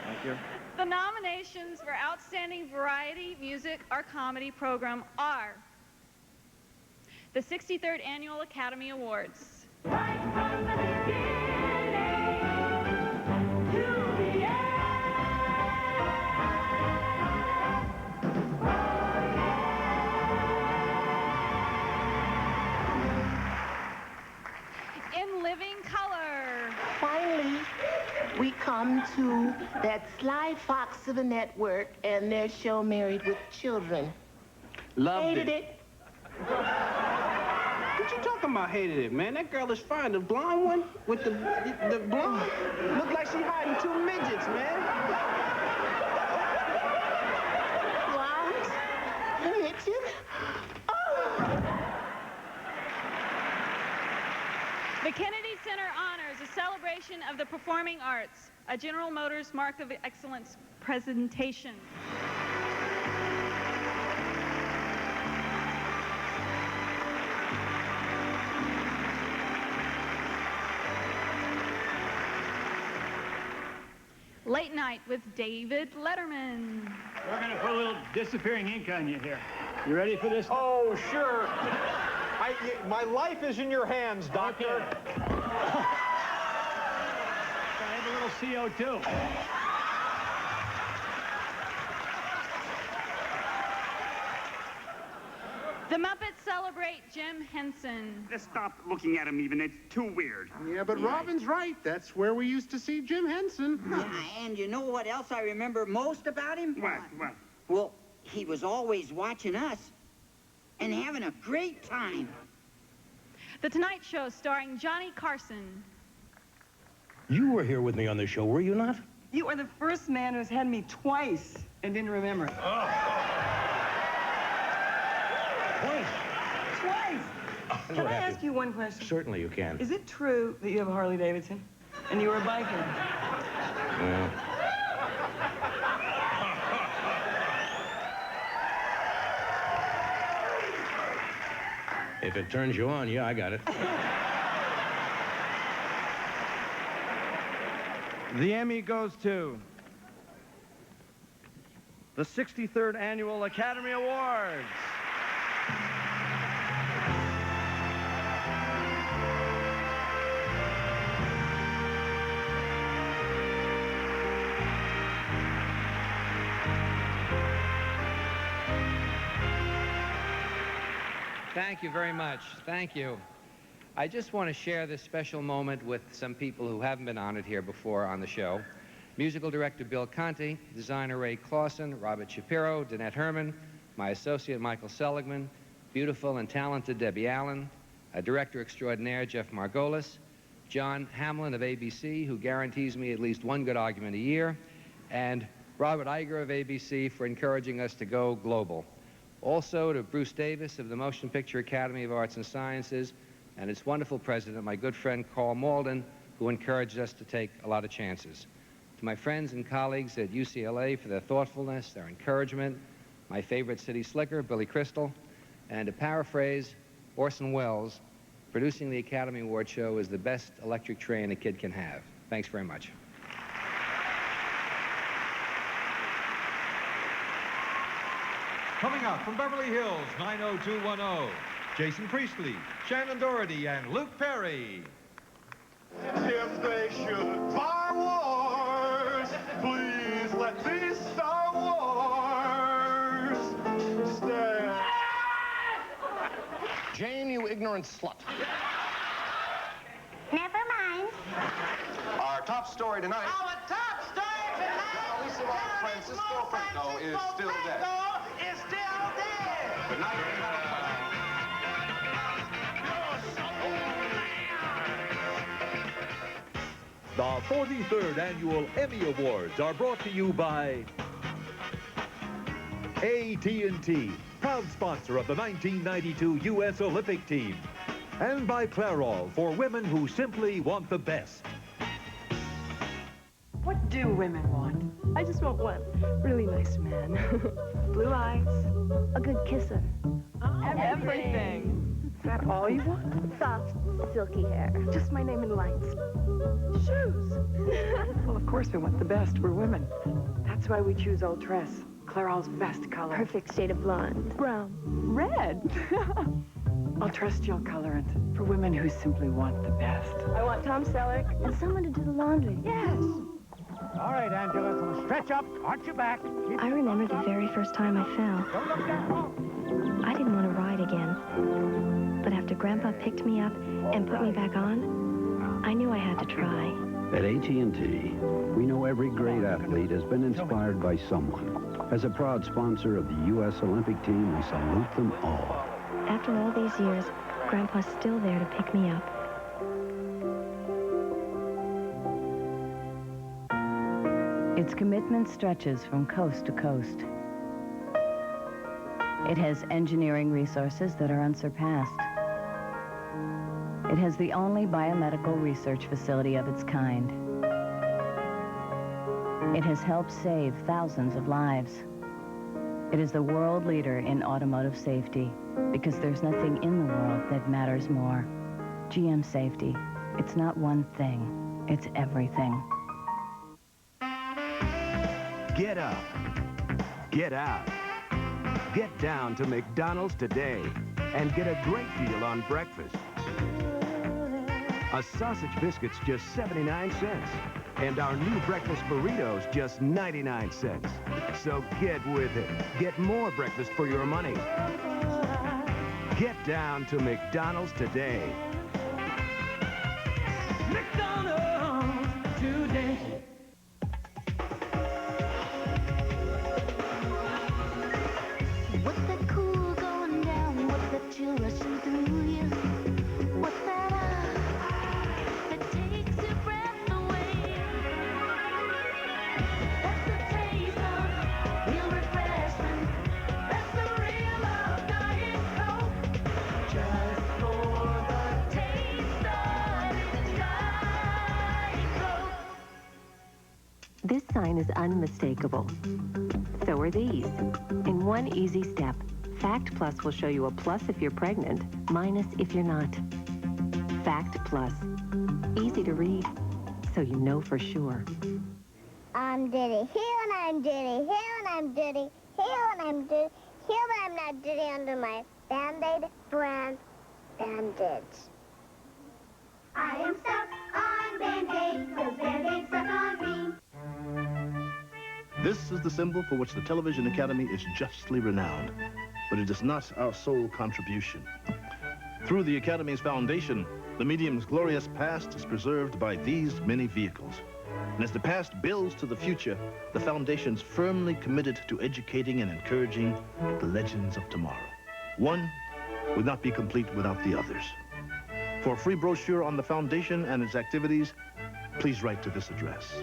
Speaker 11: Thank you.
Speaker 10: The nominations for Outstanding Variety, Music, or Comedy Program are the 63rd Annual Academy Awards. Right from the beginning to the end. In Living Color.
Speaker 13: Finally, we come to that sly fox of the network and their show Married with Children.
Speaker 11: Hated
Speaker 13: it.
Speaker 14: What you talking about, hated it, man? That girl is fine. The blonde one with the blonde looked like she hiding two midgets, man.
Speaker 13: Blonde? Midget?
Speaker 10: The Kennedy Center Honors, a celebration of the performing arts, a General Motors Mark of Excellence presentation. Late Night with David Letterman.
Speaker 20: We're going to put a little disappearing ink on you here. You ready for this?
Speaker 15: Oh, sure. My life is in your hands, Doctor.
Speaker 20: Okay. I have a little CO2.
Speaker 10: The Muppets celebrate Jim Henson.
Speaker 16: Just stop looking at him even. It's too weird.
Speaker 15: Yeah, but Robin's right. That's where we used to see Jim Henson.
Speaker 25: And you know what else I remember most about him?
Speaker 16: What?
Speaker 25: Well, he was always watching us and having a great time.
Speaker 10: The Tonight Show starring Johnny Carson.
Speaker 27: You were here with me on the show, were you not?
Speaker 28: You are the first man who's had me twice and didn't remember it.
Speaker 27: Twice?
Speaker 28: Twice! Can I ask you one question?
Speaker 27: Certainly you can.
Speaker 28: Is it true that you have a Harley Davidson and you were a biker?
Speaker 27: Yeah. If it turns you on, yeah, I got it.
Speaker 11: The Emmy goes to the 63rd Annual Academy Awards.
Speaker 1: Thank you very much. Thank you. I just want to share this special moment with some people who haven't been honored here before on the show. Musical director Bill Conti, designer Ray Clausen, Robert Shapiro, Danette Herman, my associate Michael Seligman, beautiful and talented Debbie Allen, director extraordinaire Jeff Margolis, John Hamlin of ABC, who guarantees me at least one good argument a year, and Robert Iger of ABC for encouraging us to go global. Also to Bruce Davis of the Motion Picture Academy of Arts and Sciences, and its wonderful president, my good friend Carl Malden, who encouraged us to take a lot of chances. To my friends and colleagues at UCLA for their thoughtfulness, their encouragement, my favorite city slicker, Billy Crystal, and to paraphrase Orson Welles, producing the Academy Award show is the best electric train a kid can have. Thanks very much.
Speaker 15: Coming up from Beverly Hills, 90210, Jason Priestley, Shannon Doherty, and Luke Perry.
Speaker 4: If they should Star Wars, please let these Star Wars stay.
Speaker 2: Jane, you ignorant slut.
Speaker 8: Never mind.
Speaker 2: Our top story tonight.
Speaker 4: Our top story tonight.
Speaker 2: Lisa Francisco Franco is still dead.
Speaker 4: Is still dead.
Speaker 2: Good night.
Speaker 9: The 43rd Annual Emmy Awards are brought to you by AT&T, proud sponsor of the 1992 U.S. Olympic team, and by Clairol for women who simply want the best.
Speaker 28: What do women want?
Speaker 12: I just want one really nice man. Blue eyes, a good kisser.
Speaker 28: Everything. Is that all you want?
Speaker 12: Soft, silky hair. Just my name in lights. Shoes.
Speaker 28: Well, of course we want the best. We're women. That's why we choose Old Tress, Clairol's best color.
Speaker 12: Perfect shade of blonde. Brown.
Speaker 28: Red. Old Tress gel colorant for women who simply want the best.
Speaker 12: I want Tom Selleck and someone to do the laundry.
Speaker 28: Yes.
Speaker 4: All right, Angela, so stretch up, arch your back.
Speaker 12: I remember the very first time I fell. I didn't want to ride again. But after Grandpa picked me up and put me back on, I knew I had to try.
Speaker 5: At AT&T, we know every great athlete has been inspired by someone. As a proud sponsor of the U.S. Olympic team, we salute them all.
Speaker 12: After all these years, Grandpa's still there to pick me up.
Speaker 17: Its commitment stretches from coast to coast. It has engineering resources that are unsurpassed. It has the only biomedical research facility of its kind. It has helped save thousands of lives. It is the world leader in automotive safety because there's nothing in the world that matters more. GM Safety. It's not one thing, it's everything.
Speaker 18: Get up. Get out. Get down to McDonald's today and get a great deal on breakfast. A sausage biscuit's just 79 cents. And our new breakfast burritos just 99 cents. So get with it. Get more breakfast for your money. Get down to McDonald's today.
Speaker 4: McDonald's today.
Speaker 8: What's that cool going down? What's that chill rushing through you? What's that that takes your breath away? That's the taste of real refreshment. That's the real of Diet Coke. Just for the taste of Diet Coke.
Speaker 19: This sign is unmistakable. So are these. In one easy step, Fact Plus will show you a plus if you're pregnant, minus if you're not. Fact Plus. Easy to read, so you know for sure.
Speaker 8: I'm dirty here and I'm dirty here and I'm dirty here and I'm dirty here, but I'm not dirty under my Band-Aid brand bandage. I am stuck on Band-Aid, 'cause Band-Aid stuck on me.
Speaker 3: This is the symbol for which the Television Academy is justly renowned, but it is not our sole contribution. Through the Academy's foundation, the medium's glorious past is preserved by these many vehicles. And as the past builds to the future, the foundation's firmly committed to educating and encouraging the legends of tomorrow. One would not be complete without the others. For a free brochure on the foundation and its activities, please write to this address.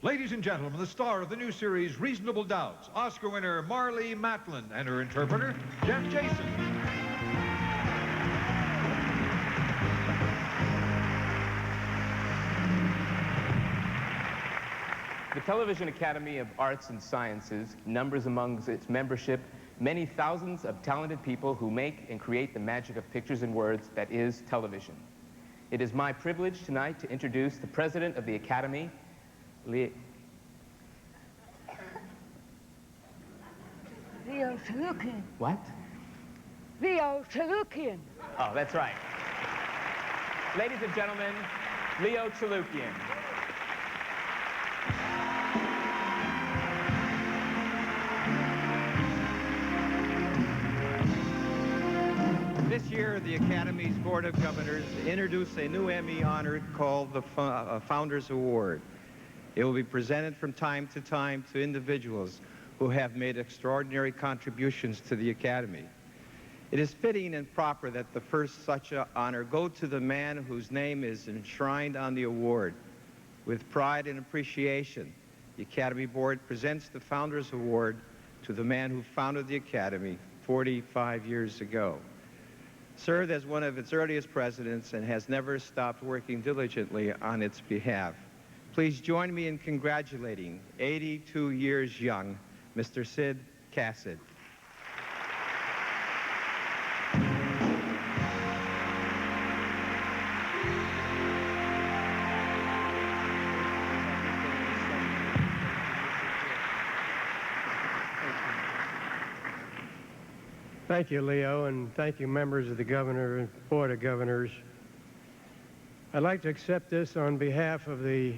Speaker 15: Ladies and gentlemen, the star of the new series Reasonable Doubts, Oscar winner Marlee Matlin, and her interpreter, Jeff Jason.
Speaker 6: The Television Academy of Arts and Sciences numbers among its membership many thousands of talented people who make and create the magic of pictures and words that is television. It is my privilege tonight to introduce the president of the Academy,
Speaker 7: Leo Chalukian.
Speaker 6: What?
Speaker 7: Leo Chalukian.
Speaker 6: Oh, that's right. Ladies and gentlemen, Leo Chalukian.
Speaker 21: This year, the Academy's Board of Governors introduced a new Emmy honor called the Founders Award. It will be presented from time to individuals who have made extraordinary contributions to the Academy. It is fitting and proper that the first such honor go to the man whose name is enshrined on the award. With pride and appreciation, the Academy Board presents the Founders Award to the man who founded the Academy 45 years ago, served as one of its earliest presidents, and has never stopped working diligently on its behalf. Please join me in congratulating 82 years young, Mr. Sid Cassett.
Speaker 22: Thank you, Leo, and thank you, members of the Board of Governors. I'd like to accept this on behalf of the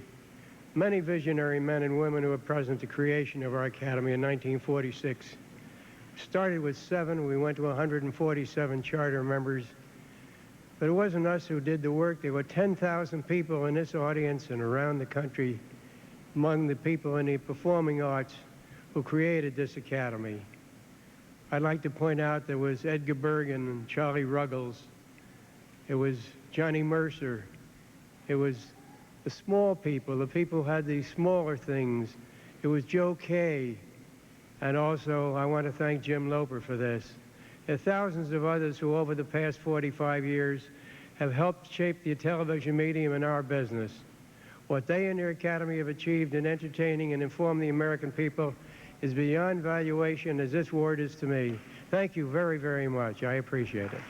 Speaker 22: many visionary men and women who were present at the creation of our Academy in 1946. Started with 7, we went to 147 charter members. But it wasn't us who did the work. There were 10,000 people in this audience and around the country, among the people in the performing arts, who created this Academy. I'd like to point out there was Edgar Bergen and Charlie Ruggles. It was Johnny Mercer. It was the small people, the people who had these smaller things. It was Joe Kay. And also, I want to thank Jim Loper for this. There are thousands of others who, over the past 45 years, have helped shape the television medium in our business. What they and their Academy have achieved in entertaining and informing the American people is beyond valuation, as this award is to me. Thank you very, very much. I appreciate it.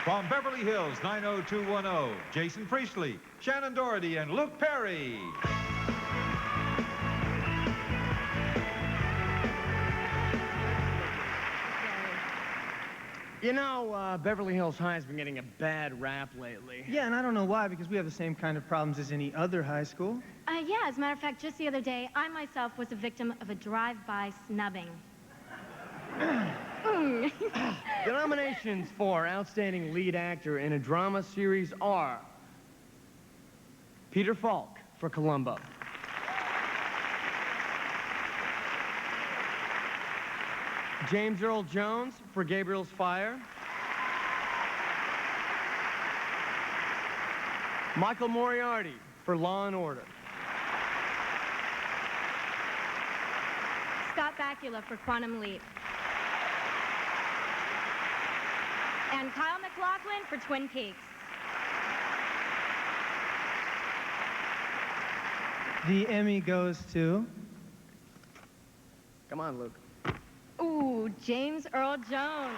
Speaker 15: From Beverly Hills, 90210, Jason Priestley, Shannon Doherty, and Luke Perry.
Speaker 11: You know, Beverly Hills High has been getting a bad rap lately.
Speaker 23: Yeah, and I don't know why, because we have the same kind of problems as any other high school.
Speaker 24: Yeah, as a matter of fact, just the other day, I myself was a victim of a drive-by snubbing.
Speaker 11: The nominations for Outstanding Lead Actor in a Drama Series are Peter Falk for Columbo, James Earl Jones for Gabriel's Fire, Michael Moriarty for Law and Order,
Speaker 24: Scott Bakula for Quantum Leap, and Kyle MacLachlan for Twin Peaks.
Speaker 23: The Emmy goes to...
Speaker 6: Come on, Luke.
Speaker 24: Ooh, James Earl Jones.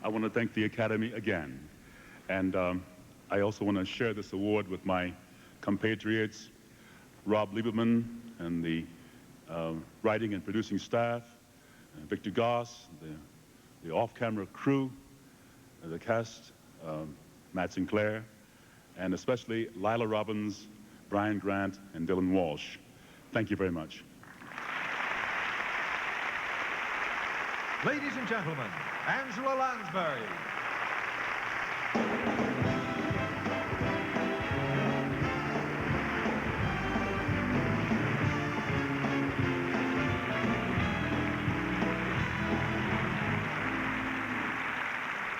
Speaker 10: I want to thank the Academy again. And I also want to share this award with my compatriots, Rob Lieberman and the writing and producing staff, Victor Goss, the off-camera crew, the cast, Matt Sinclair, and especially Lila Robbins, Brian Grant, and Dylan Walsh. Thank you very much.
Speaker 15: Ladies and gentlemen, Angela Lansbury.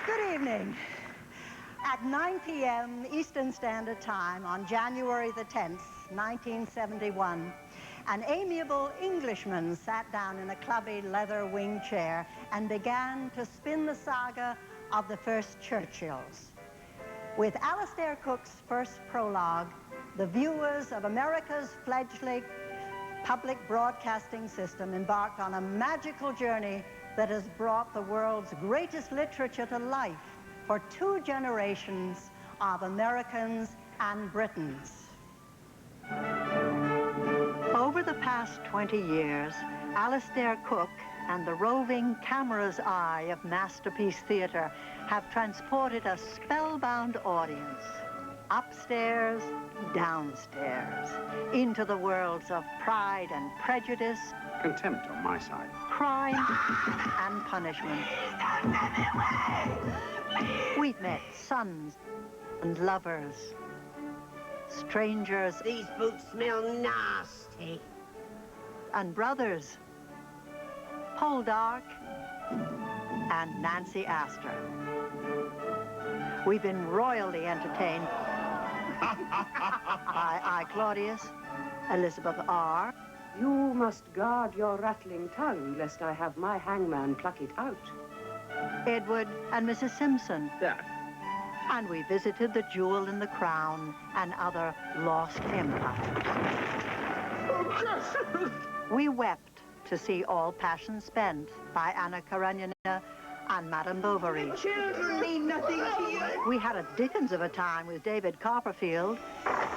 Speaker 13: Good evening. At 9 p.m. Eastern Standard Time on January the 10th, 1971, an amiable Englishman sat down in a clubby leather wing chair and began to spin the saga of the first Churchills. With Alastair Cook's first prologue, the viewers of America's fledgling public broadcasting system embarked on a magical journey that has brought the world's greatest literature to life for 2 generations of Americans and Britons. Over the past 20 years, Alastair Cook and the roving camera's eye of Masterpiece Theatre have transported a spellbound audience upstairs, downstairs, into the worlds of Pride and Prejudice,
Speaker 5: Contempt on my side.
Speaker 13: crime and punishment. We've met sons and lovers, strangers.
Speaker 14: These boots smell nasty.
Speaker 13: And brothers, Poldark and Nancy Astor. We've been royally entertained by I. Claudius, Elizabeth R.
Speaker 28: You must guard your rattling tongue, lest I have my hangman pluck it out.
Speaker 13: Edward and Mrs. Simpson. And we visited the Jewel in the Crown and other lost empires. We wept to see All Passion Spent by Anna Karenina and Madame Bovary.
Speaker 14: Children mean nothing to you.
Speaker 13: We had a dickens of a time with David Copperfield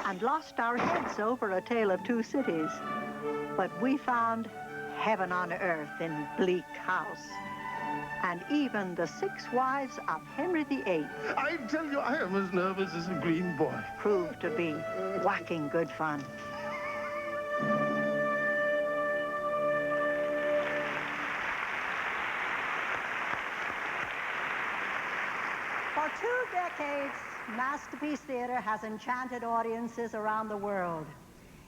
Speaker 13: and lost our heads over A Tale of Two Cities. But we found heaven on earth in Bleak House. And even the 6 Wives of Henry VIII.
Speaker 3: I tell you, I am as nervous as a green boy.
Speaker 13: Proved to be whacking good fun. For 2 decades, Masterpiece Theatre has enchanted audiences around the world,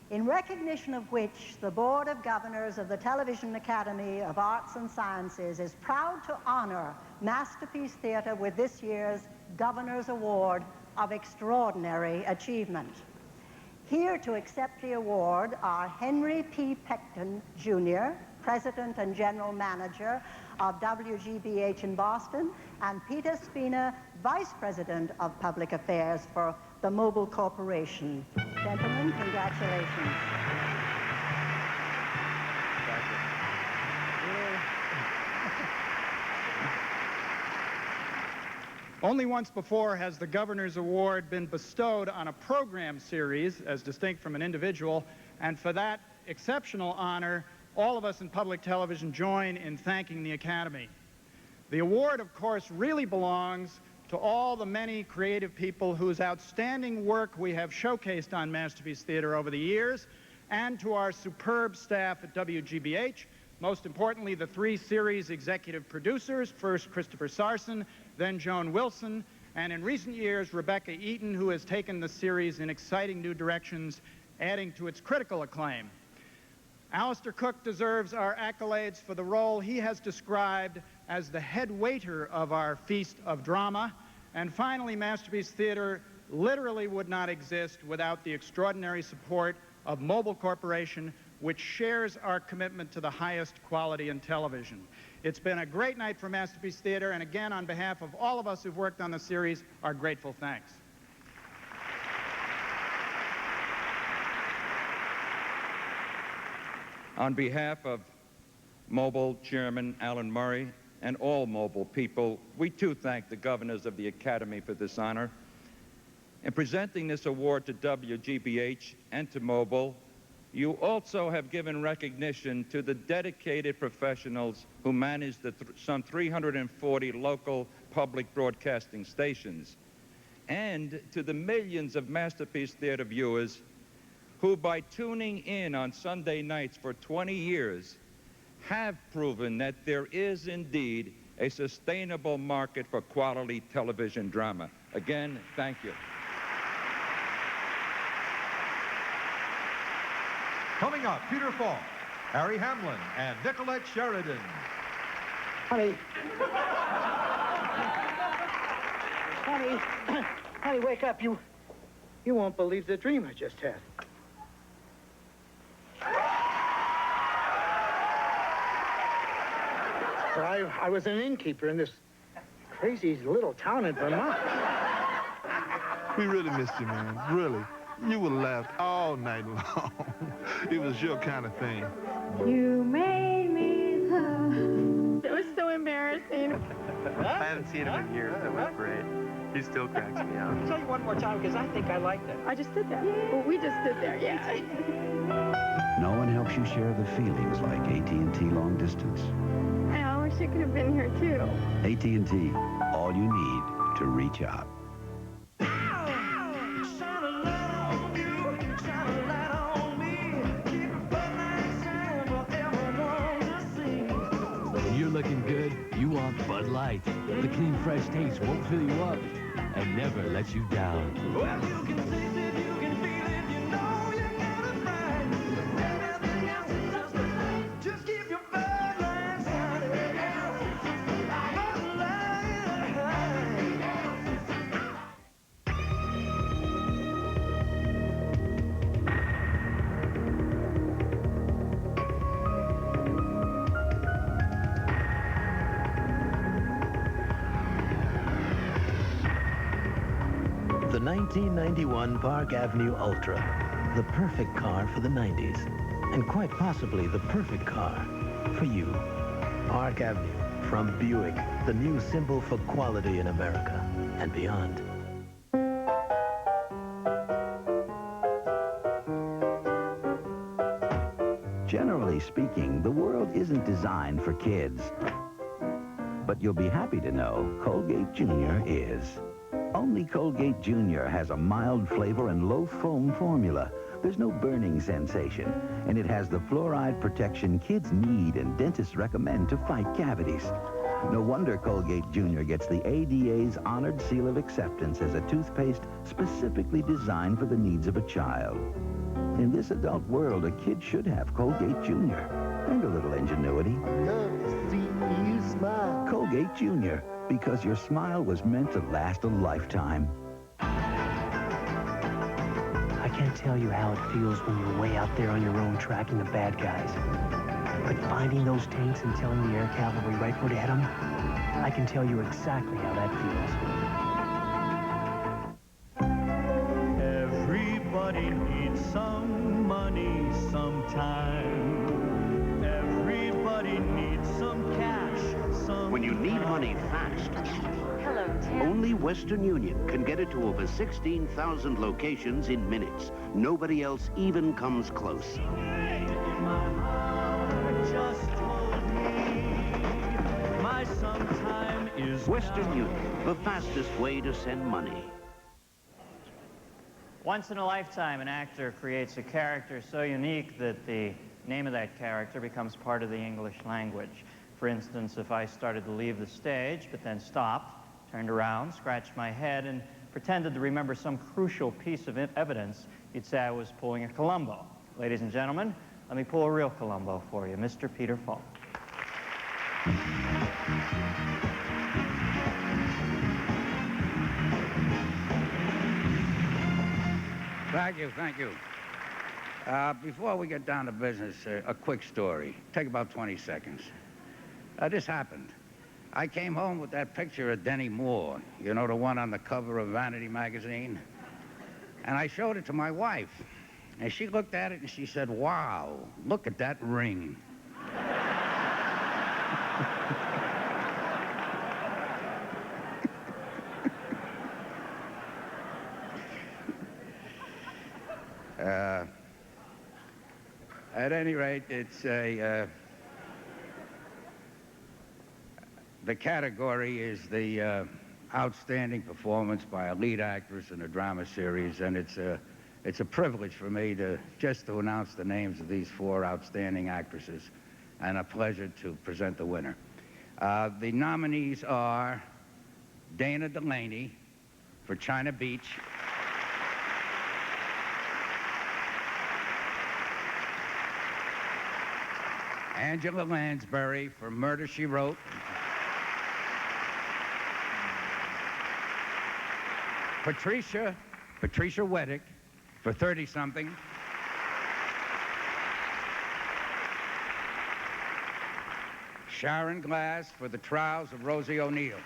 Speaker 13: in recognition of which the Board of Governors of the Television Academy of Arts and Sciences is proud to honor Masterpiece Theatre with this year's Governor's Award of Extraordinary Achievement. Here to accept the award are Henry P. Pecton, Jr., President and General Manager of WGBH in Boston, and Peter Spina, Vice President of Public Affairs for the Mobil Corporation. Gentlemen, congratulations.
Speaker 23: Only once before has the Governor's Award been bestowed on a program series, as distinct from an individual, and for that exceptional honor, all of us in public television join in thanking the Academy. The award, of course, really belongs to all the many creative people whose outstanding work we have showcased on Masterpiece Theatre over the years, and to our superb staff at WGBH, most importantly, the 3 series executive producers, first Christopher Sarson, then Joan Wilson, and in recent years, Rebecca Eaton, who has taken the series in exciting new directions, adding to its critical acclaim. Alastair Cook deserves our accolades for the role he has described as the head waiter of our feast of drama. And finally, Masterpiece Theatre literally would not exist without the extraordinary support of Mobil Corporation, which shares our commitment to the highest quality in television. It's been a great night for Masterpiece Theater, and again, on behalf of all of us who've worked on the series, our grateful thanks.
Speaker 21: On behalf of Mobil Chairman Alan Murray and all Mobil people, we too thank the governors of the Academy for this honor. In presenting this award to WGBH and to Mobil, you also have given recognition to the dedicated professionals who manage the some 340 local public broadcasting stations, and to the millions of Masterpiece Theater viewers who, by tuning in on Sunday nights for 20 years, have proven that there is indeed a sustainable market for quality television drama. Again, thank you.
Speaker 15: Coming up, Peter Falk, Harry Hamlin, and Nicolette Sheridan.
Speaker 1: Honey, wake up. You won't believe the dream I just had. Well, I was an innkeeper in this crazy little town in Vermont.
Speaker 2: We really missed you, man. Really. You would have laughed all night long. It was your kind of thing.
Speaker 7: You made me love. It was so embarrassing.
Speaker 9: I haven't seen him in years. That was great. He still cracks me up.
Speaker 1: I'll tell you one more time, because I think I liked it.
Speaker 7: I just stood there. Well, we just stood there, yeah.
Speaker 5: No one helps you share the feelings like AT&T Long Distance.
Speaker 7: I wish you could have been here, too.
Speaker 5: AT&T, all you need to reach out.
Speaker 16: You're looking good, you want Bud Light. The clean, fresh taste won't fill you up and never let you down.
Speaker 4: Well, you can taste it, you can feel it, you know you got it right. Everything else is just a light. Just keep your Bud Light sounding. Bud Light.
Speaker 20: The 1991 Park Avenue Ultra, the perfect car for the 90s, and quite possibly the perfect car for you. Park Avenue from Buick, the new symbol for quality in America and beyond.
Speaker 5: Generally speaking, the world isn't designed for kids. But you'll be happy to know Colgate Junior is. Only Colgate Junior has a mild flavor and low foam formula. There's no burning sensation, and it has the fluoride protection kids need and dentists recommend to fight cavities. No wonder Colgate Junior gets the ADA's honored seal of acceptance as a toothpaste specifically designed for the needs of a child. In this adult world, a kid should have Colgate Junior and a little ingenuity.
Speaker 4: Love to see you smile.
Speaker 5: Colgate Junior, because your smile was meant to last a lifetime.
Speaker 25: I can't tell you how it feels when you're way out there on your own tracking the bad guys. But finding those tanks and telling the air cavalry right where to hit them, I can tell you exactly how that feels.
Speaker 4: Everybody needs some money sometime. Everybody needs some cash sometime.
Speaker 26: When you need money fast,
Speaker 7: Hello, Tim.
Speaker 26: only Western Union can get it to over 16,000 locations in minutes. Nobody else even comes close.
Speaker 4: Just told me my sometime is
Speaker 26: Western Union, the fastest way to send money.
Speaker 27: Once in a lifetime, an actor creates a character so unique that the name of that character becomes part of the English language. For instance, if I started to leave the stage, but then stopped, turned around, scratched my head, and pretended to remember some crucial piece of evidence, you'd say I was pulling a Columbo. Ladies and gentlemen, let me pull a real Columbo for you, Mr. Peter Falk.
Speaker 6: Thank you, thank you. Before we get down to business, a quick story. Take about 20 seconds. This happened. I came home with that picture of Denny Moore, you know, the one on the cover of Vanity magazine. And I showed it to my wife. And she looked at it and she said, "Wow, look at that ring." At any rate, it's the category is the outstanding performance by a lead actress in a drama series, and it's a privilege for me to announce the names of these 4 outstanding actresses, and a pleasure to present the winner. The nominees are Dana Delaney for China Beach, Angela Lansbury for Murder, She Wrote, Patricia Weddick for 30-something, Sharon Glass for The Trials of Rosie O'Neill.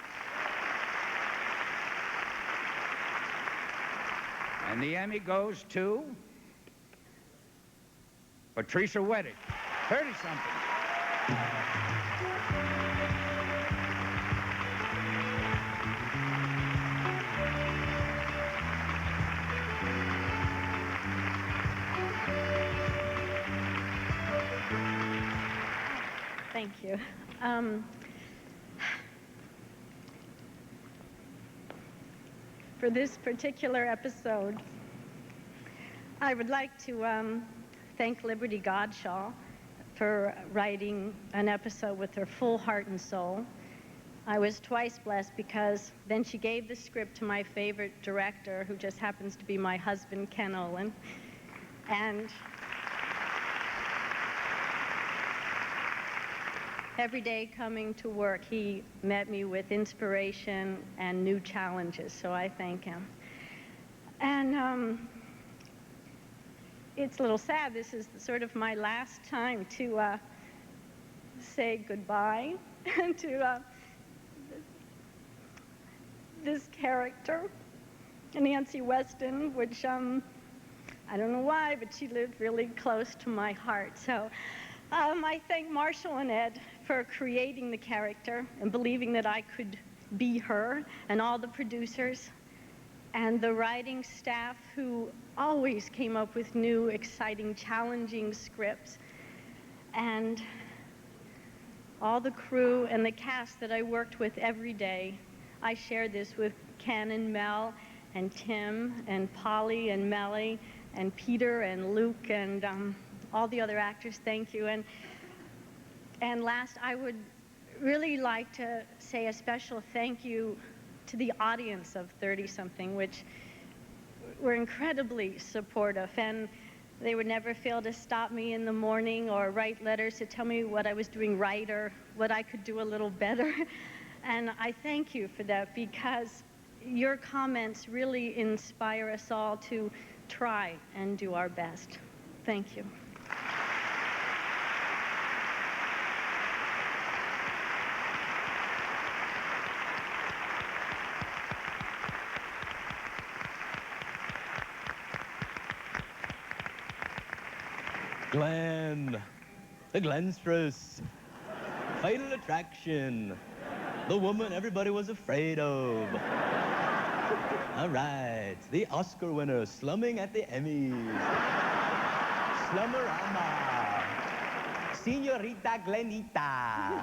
Speaker 6: And the Emmy goes to Patricia Weddick, 30-something.
Speaker 24: Thank you. For this particular episode, I would like to thank Liberty Godshaw for writing an episode with her full heart and soul. I was twice blessed because then she gave the script to my favorite director, who just happens to be my husband, Ken Olin. And every day coming to work, he met me with inspiration and new challenges, so I thank him. And it's a little sad. This is sort of my last time to say goodbye to this character, Nancy Weston, which I don't know why, but she lived really close to my heart. So I thank Marshall and Ed for creating the character and believing that I could be her, and all the producers and the writing staff who always came up with new, exciting, challenging scripts, and all the crew and the cast that I worked with every day. I shared this with Ken and Mel and Tim and Polly and Melly and Peter and Luke and all the other actors. Thank you. And last, I would really like to say a special thank you to the audience of 30-something, which were incredibly supportive, and they would never fail to stop me in the morning or write letters to tell me what I was doing right or what I could do a little better. And I thank you for that, because your comments really inspire us all to try and do our best. Thank you.
Speaker 16: Glenn, the Glenstress, Fatal Attraction, the woman everybody was afraid of. All right, the Oscar winner, slumming at the Emmys. Slummerama, Señorita Glenita.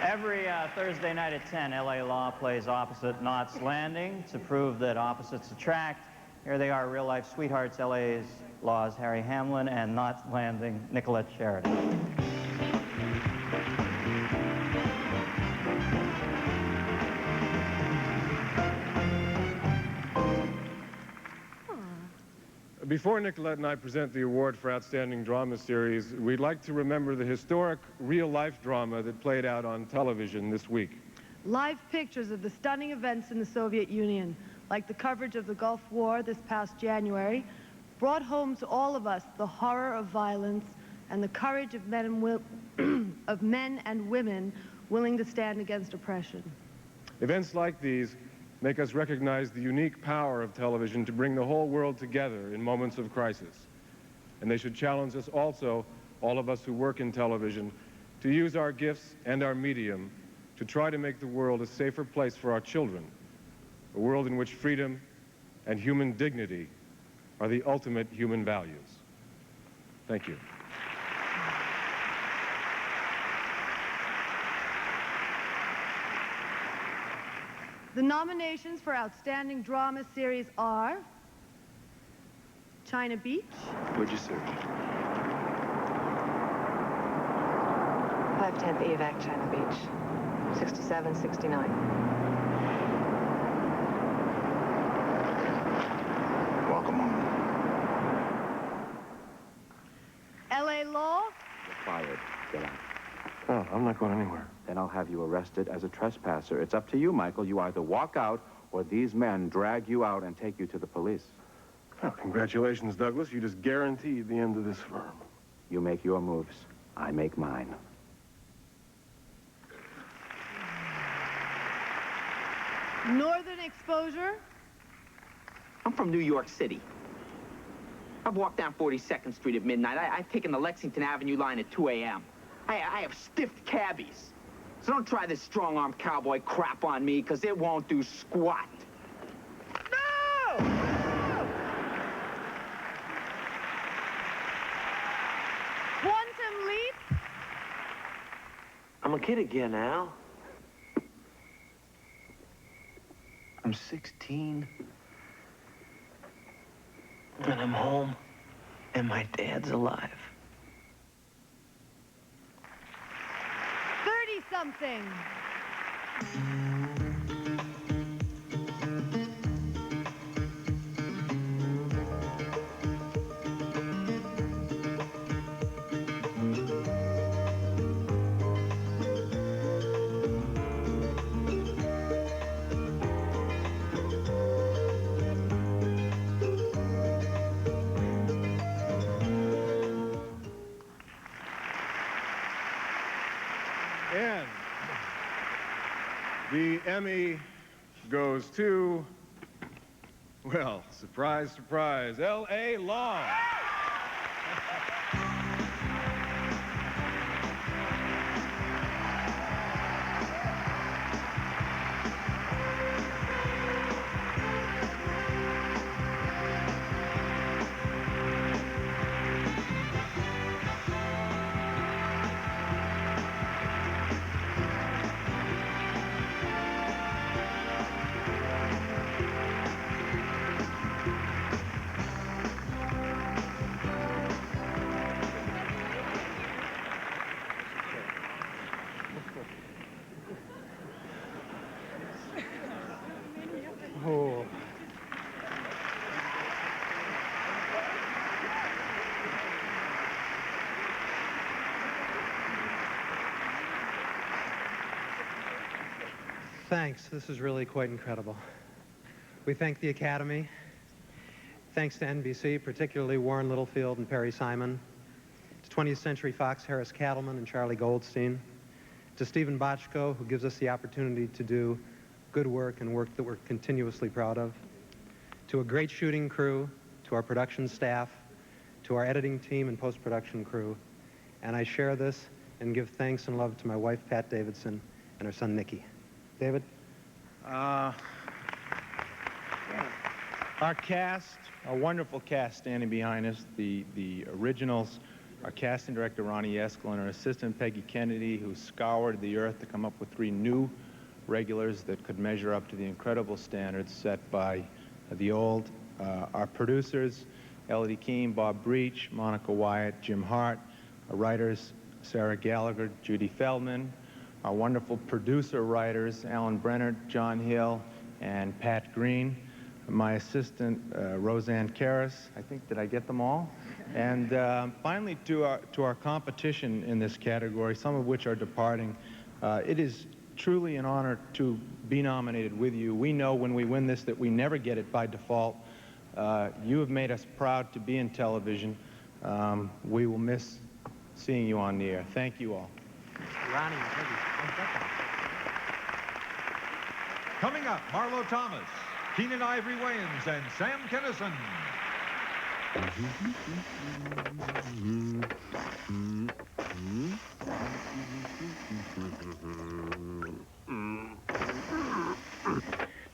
Speaker 27: Every Thursday night at 10, LA Law plays opposite Knots Landing to prove that opposites attract. Here they are, real-life sweethearts, LA's Law's Harry Hamlin and Knots Landing, Nicolette Sheridan.
Speaker 8: Before Nicolette and I present the award for Outstanding Drama Series, we'd like to remember the historic real-life drama that played out on television this week.
Speaker 10: Live pictures of the stunning events in the Soviet Union, like the coverage of the Gulf War this past January, brought home to all of us the horror of violence and the courage of men and women willing to stand against oppression.
Speaker 8: Events like these make us recognize the unique power of television to bring the whole world together in moments of crisis. And they should challenge us also, all of us who work in television, to use our gifts and our medium to try to make the world a safer place for our children, a world in which freedom and human dignity are the ultimate human values. Thank you.
Speaker 10: The nominations for Outstanding Drama Series are China Beach,
Speaker 2: What'd you search?
Speaker 28: 510th EVAC, China Beach, 6769.
Speaker 2: Welcome home.
Speaker 10: LA Law,
Speaker 11: You're fired. Get out.
Speaker 8: Oh, I'm not going anywhere.
Speaker 11: Then I'll have you arrested as a trespasser. It's up to you, Michael. You either walk out or these men drag you out and take you to the police.
Speaker 8: Oh, congratulations, Douglas. You just guaranteed the end of this firm.
Speaker 11: You make your moves. I make mine.
Speaker 10: Northern Exposure,
Speaker 12: I'm from New York City. I've walked down 42nd Street at midnight. I've taken the Lexington Avenue line at 2 a.m. I have stiffed cabbies. So don't try this strong-arm cowboy crap on me, because it won't do squat. No!
Speaker 10: Quantum Leap,
Speaker 17: I'm a kid again, Al. I'm 16. And I'm home. And my dad's alive.
Speaker 10: 30-something.
Speaker 8: And the Emmy goes to, well, surprise, surprise, L.A. Long.
Speaker 23: Oh.
Speaker 18: Thanks. This is really quite incredible. We thank the Academy. Thanks to NBC, particularly Warren Littlefield and Perry Simon. To 20th Century Fox, Harris Cattleman and Charlie Goldstein. To Stephen Bochco, who gives us the opportunity to do good work and work that we're continuously proud of. To a great shooting crew, to our production staff, to our editing team and post-production crew. And I share this and give thanks and love to my wife, Pat Davidson, and her son, Nicky. David?
Speaker 19: Our cast, a wonderful cast standing behind us, the originals, our casting director, Ronnie Eskel, and our assistant, Peggy Kennedy, who scoured the earth to come up with 3 new regulars that could measure up to the incredible standards set by the old. Our producers, Elodie Keene, Bob Breach, Monica Wyatt, Jim Hart. Our writers, Sarah Gallagher, Judy Feldman. Our wonderful producer writers, Alan Brennert, John Hill, and Pat Green. my assistant, Roseanne Karras. I think, did I get them all? And finally, to our competition in this category, some of which are departing, it is truly an honor to be nominated with you. We know when we win this that we never get it by default. You have made us proud to be in television. We will miss seeing you on the air. Thank you all.
Speaker 1: Ronnie, coming up, Marlo Thomas, Keenan Ivory Wayans, and Sam Kinison.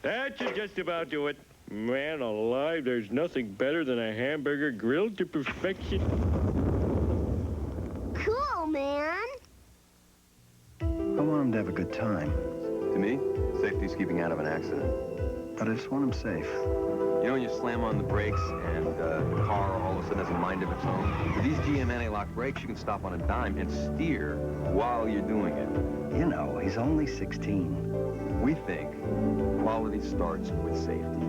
Speaker 3: That should just about do it. Man alive, there's nothing better than a hamburger grilled to perfection.
Speaker 9: Cool, man.
Speaker 13: I want him to have a good time.
Speaker 14: To me, safety's keeping out of an accident.
Speaker 13: But I just want him safe.
Speaker 14: You know when you slam on the brakes and the car all of a sudden has a mind of its own? With these GM anti-lock brakes, you can stop on a dime and steer while you're doing it.
Speaker 13: You know, he's only 16.
Speaker 14: We think quality starts with safety.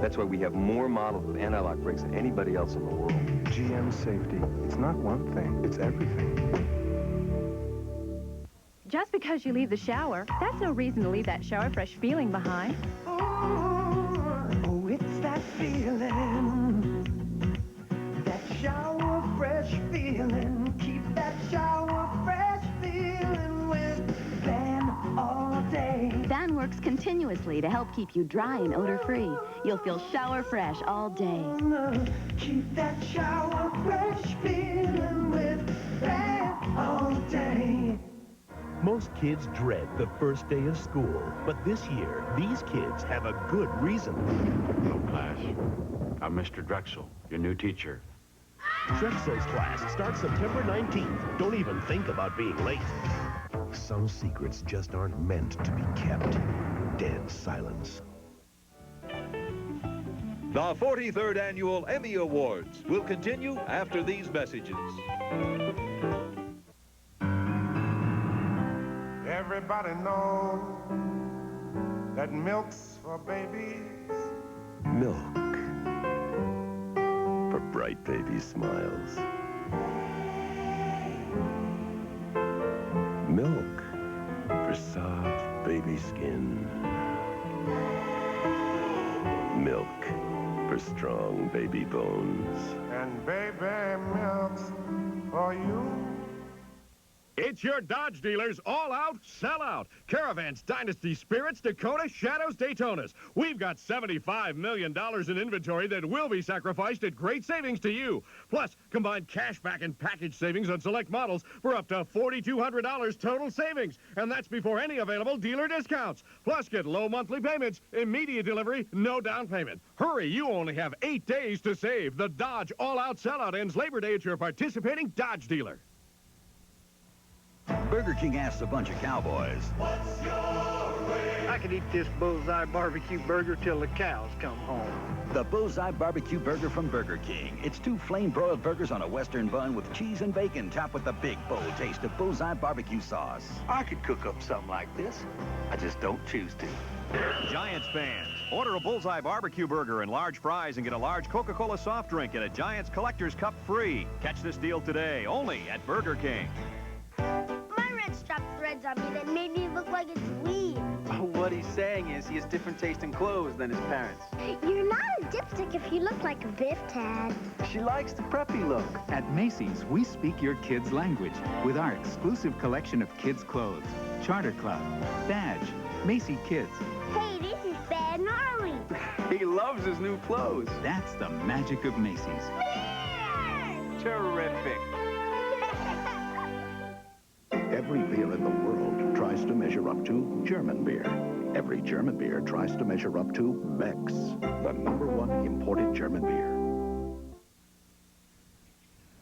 Speaker 14: That's why we have more models with anti-lock brakes than anybody else in the world.
Speaker 13: GM safety. It's not one thing, it's everything.
Speaker 15: Just because you leave the shower, that's no reason to leave that shower fresh feeling behind.
Speaker 4: Oh, it's that feeling. That shower fresh feeling. Keep that shower fresh feeling with Van all day.
Speaker 15: Van works continuously to help keep you dry and odor-free. You'll feel shower fresh all day.
Speaker 4: Keep that shower fresh feeling with Van all day.
Speaker 20: Most kids dread the first day of school, but this year, these kids have a good reason.
Speaker 11: Hello, class. I'm Mr. Drexel, your new teacher.
Speaker 20: Drexel's class starts September 19th. Don't even think about being late. Some secrets just aren't meant to be kept. Dead silence.
Speaker 1: The 43rd Annual Emmy Awards will continue after these messages.
Speaker 21: Everybody knows that milk's for babies.
Speaker 22: Milk for bright baby smiles. Milk for soft baby skin. Milk for strong baby bones.
Speaker 21: And baby milk's for you.
Speaker 29: It's your Dodge dealers all out, sell out. Caravans, Dynasty, Spirits, Dakota, Shadows, Daytonas. We've got $75 million in inventory that will be sacrificed at great savings to you. Plus, combined cashback and package savings on select models for up to $4,200 total savings. And that's before any available dealer discounts. Plus, get low monthly payments, immediate delivery, no down payment. Hurry, you only have 8 days to save. The Dodge all-out sellout ends Labor Day at your participating Dodge dealer.
Speaker 5: Burger King asks a bunch of cowboys.
Speaker 30: What's your way? I could eat this Bullseye barbecue burger till the cows come home.
Speaker 5: The Bullseye Barbecue Burger from Burger King. It's 2 flame-broiled burgers on a Western bun with cheese and bacon topped with the big, bold taste of Bullseye barbecue sauce.
Speaker 17: I could cook up something like this. I just don't choose to.
Speaker 31: Giants fans, order a Bullseye Barbecue Burger and large fries and get a large Coca-Cola soft drink and a Giants Collector's Cup free. Catch this deal today, only at Burger King.
Speaker 9: Strapped threads on me that made me look like a dweeb.
Speaker 17: What he's saying is he has different taste in clothes than his parents.
Speaker 9: You're not a dipstick if you look like a Biff Tad.
Speaker 17: She likes the preppy look.
Speaker 32: At Macy's, we speak your kids' language with our exclusive collection of kids' clothes. Charter Club, Badge, Macy Kids.
Speaker 9: Hey, this is Bad Gnarly.
Speaker 17: He loves his new clothes.
Speaker 32: That's the magic of Macy's.
Speaker 17: Terrific.
Speaker 33: Every beer in the world tries to measure up to German beer. Every German beer tries to measure up to Beck's, the #1 imported German beer.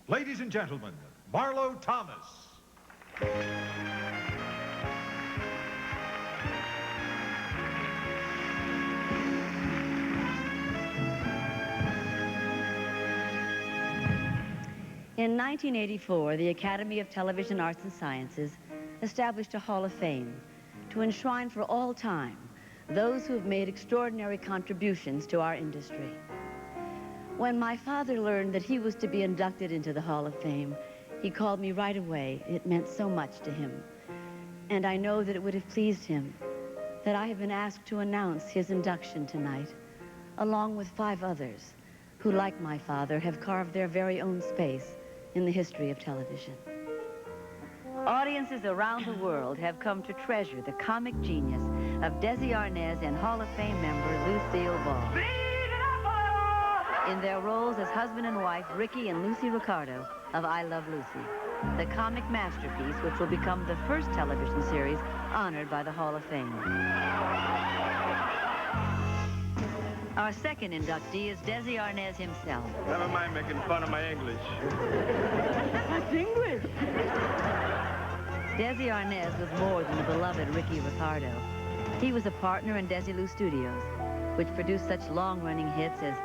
Speaker 1: Ladies and gentlemen, Marlo Thomas.
Speaker 34: In 1984, the Academy of Television Arts and Sciences established a Hall of Fame to enshrine for all time those who have made extraordinary contributions to our industry. When my father learned that he was to be inducted into the Hall of Fame, he called me right away. It meant so much to him. And I know that it would have pleased him that I have been asked to announce his induction tonight, along with 5 others who, like my father, have carved their very own space in the history of television. Audiences around the world have come to treasure the comic genius of Desi Arnaz and Hall of Fame member Lucille Ball. In their roles as husband and wife, Ricky and Lucy Ricardo of I Love Lucy, the comic masterpiece which will become the first television series honored by the Hall of Fame. Our second inductee is Desi Arnaz himself.
Speaker 3: Never mind making fun of my English.
Speaker 34: That's English. Desi Arnaz was more than the beloved Ricky Ricardo. He was a partner in Desilu Studios, which produced such long-running hits as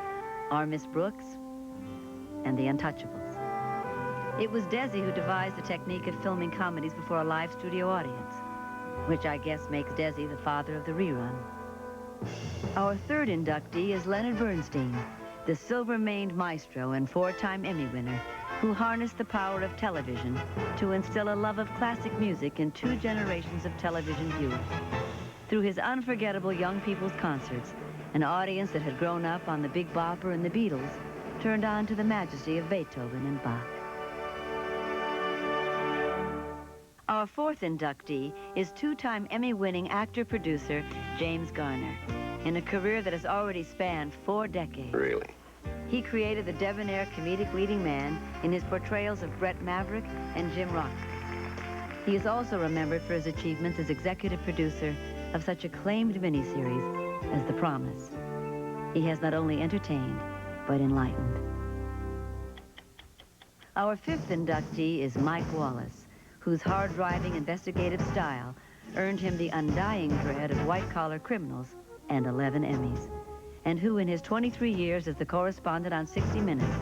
Speaker 34: Our Miss Brooks and The Untouchables. It was Desi who devised the technique of filming comedies before a live studio audience, which I guess makes Desi the father of the rerun. Our third inductee is Leonard Bernstein, the silver-maned maestro and 4-time Emmy winner, who harnessed the power of television to instill a love of classic music in 2 generations of television viewers. Through his unforgettable young people's concerts, an audience that had grown up on the Big Bopper and the Beatles turned on to the majesty of Beethoven and Bach. Our fourth inductee is 2-time Emmy-winning actor-producer James Garner, in a career that has already spanned 4 decades.
Speaker 22: Really?
Speaker 34: He created the debonair comedic leading man in his portrayals of Brett Maverick and Jim Rock. He is also remembered for his achievements as executive producer of such acclaimed miniseries as The Promise. He has not only entertained, but enlightened. Our fifth inductee is Mike Wallace, whose hard-driving investigative style earned him the undying dread of white-collar criminals and 11 Emmys, and who in his 23 years as the correspondent on 60 Minutes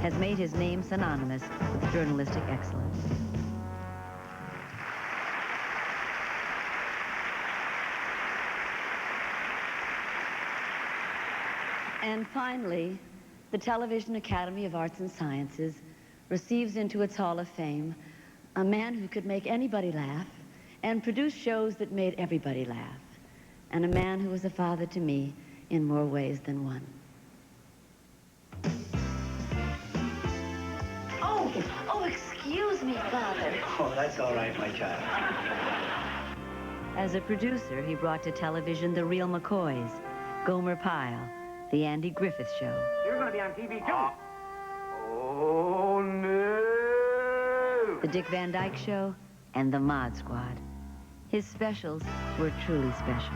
Speaker 34: has made his name synonymous with journalistic excellence. And finally, the Television Academy of Arts and Sciences receives into its Hall of Fame a man who could make anybody laugh and produce shows that made everybody laugh, and a man who was a father to me in more ways than one. Oh, excuse me, Father.
Speaker 17: Oh, that's all right, my child.
Speaker 34: As a producer, he brought to television The Real McCoys, Gomer Pyle, The Andy Griffith Show.
Speaker 30: You're going to be on TV, too.
Speaker 17: Oh, no!
Speaker 34: The Dick Van Dyke Show, and The Mod Squad. His specials were truly special,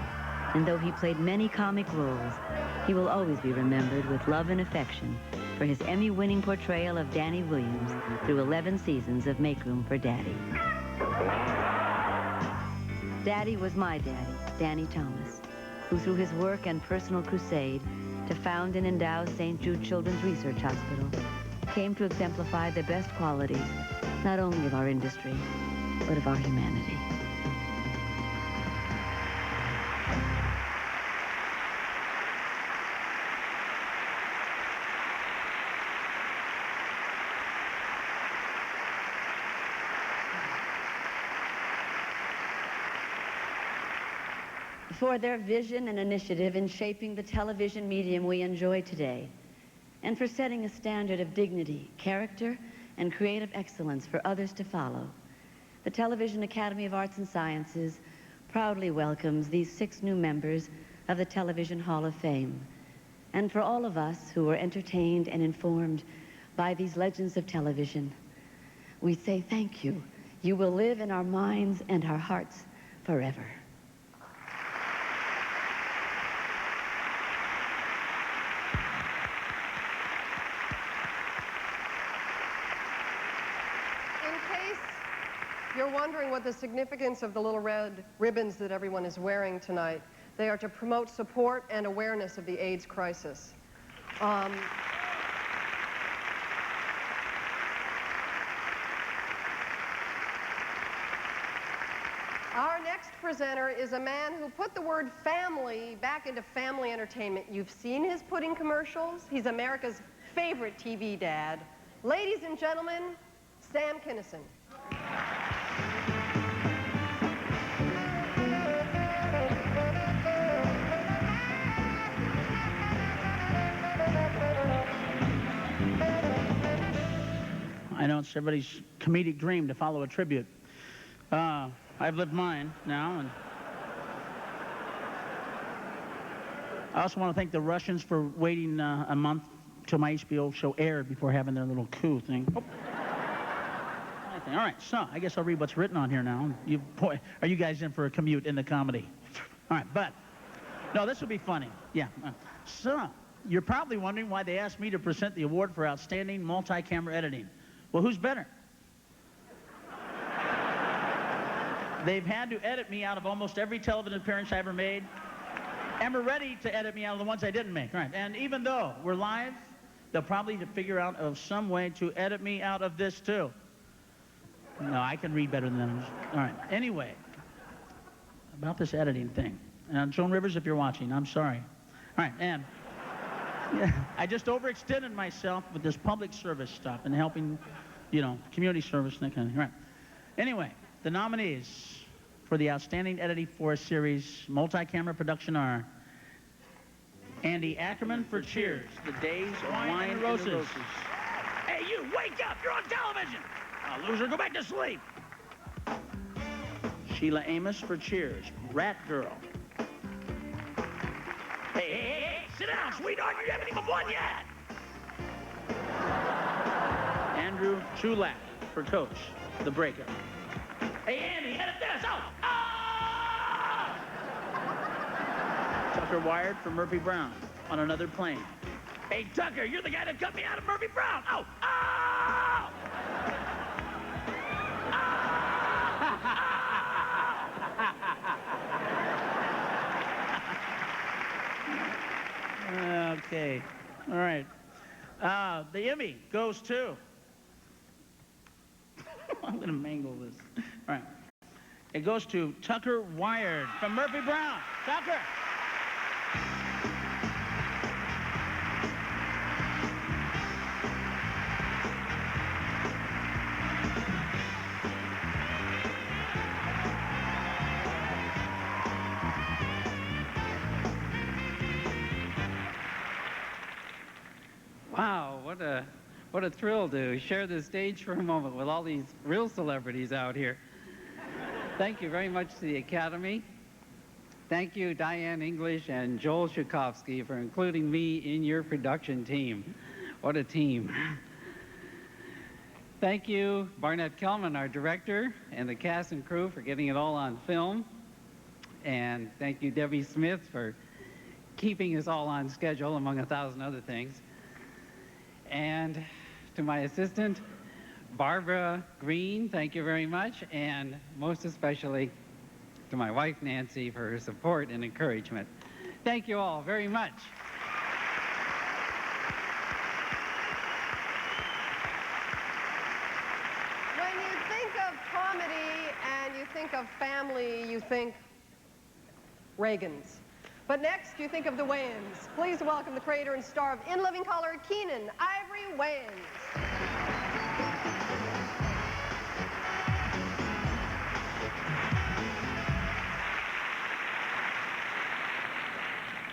Speaker 34: and though he played many comic roles, he will always be remembered with love and affection for his Emmy-winning portrayal of Danny Williams through 11 seasons of Make Room for Daddy. Daddy was my daddy, Danny Thomas, who through his work and personal crusade to found and endow St. Jude Children's Research Hospital, came to exemplify the best qualities, not only of our industry, but of our humanity. For their vision and initiative in shaping the television medium we enjoy today, and for setting a standard of dignity, character, and creative excellence for others to follow, the Television Academy of Arts and Sciences proudly welcomes these 6 new members of the Television Hall of Fame. And for all of us who were entertained and informed by these legends of television, we say thank you. You will live in our minds and our hearts forever.
Speaker 2: You're wondering what the significance of the little red ribbons that everyone is wearing tonight. They are to promote support and awareness of the AIDS crisis. Our next next presenter is a man who put the word family back into family entertainment. You've seen his pudding commercials. He's America's favorite TV dad. Ladies and gentlemen, Sam Kinison.
Speaker 6: I know it's everybody's comedic dream to follow a tribute. I've lived mine now, and I also want to thank the Russians for waiting a month till my HBO show aired before having their little coup thing. Oh. All right, so I guess I'll read what's written on here now. Boy, are you guys in for a commute in the comedy? All right, but no, this will be funny. Yeah. So you're probably wondering why they asked me to present the award for outstanding multi-camera editing. Well, who's better? They've had to edit me out of almost every television appearance I ever made, and we're ready to edit me out of the ones I didn't make. Right. And even though we're live, they'll probably figure out of some way to edit me out of this too. No, I can read better than them. All right. Anyway, about this editing thing. Joan Rivers, if you're watching, I'm sorry. All right, and yeah, I just overextended myself with this public service stuff and helping, you know, community service and that kind of thing. Right. Anyway, the nominees for the Outstanding Editing for a Series multi-camera production are Andy Ackerman for Cheers, The Days of Wine and Roses. Hey, you, wake up! You're on television! Loser, go back to sleep! Sheila Amos for Cheers, Rat Girl. Hey, sit down, sweetheart, you haven't even won yet! Andrew Chulak for Coach, The Breakup. Hey, Andy, edit this! Oh! Ah! Tucker Wired for Murphy Brown, On Another Plane. Hey, Tucker, you're the guy that cut me out of Murphy Brown! Oh! Oh! Okay, all right. The Emmy goes to... I'm going to mangle this. All right. It goes to Tucker Wired from Murphy Brown. Tucker!
Speaker 7: Wow, what a thrill to share the stage for a moment with all these real celebrities out here. Thank you very much to the Academy. Thank you, Diane English and Joel Tchaikovsky, for including me in your production team. What a team. Thank you, Barnett Kellman, our director, and the cast and crew for getting it all on film. And thank you, Debbie Smith, for keeping us all on schedule, among 1,000 other things. And to my assistant, Barbara Green, thank you very much. And most especially to my wife, Nancy, for her support and encouragement. Thank you all very much.
Speaker 2: When you think of comedy and you think of family, you think Reagans. But next, you think of the Wayans. Please welcome the creator and star of In Living Color, Keenan Ivory Wayans.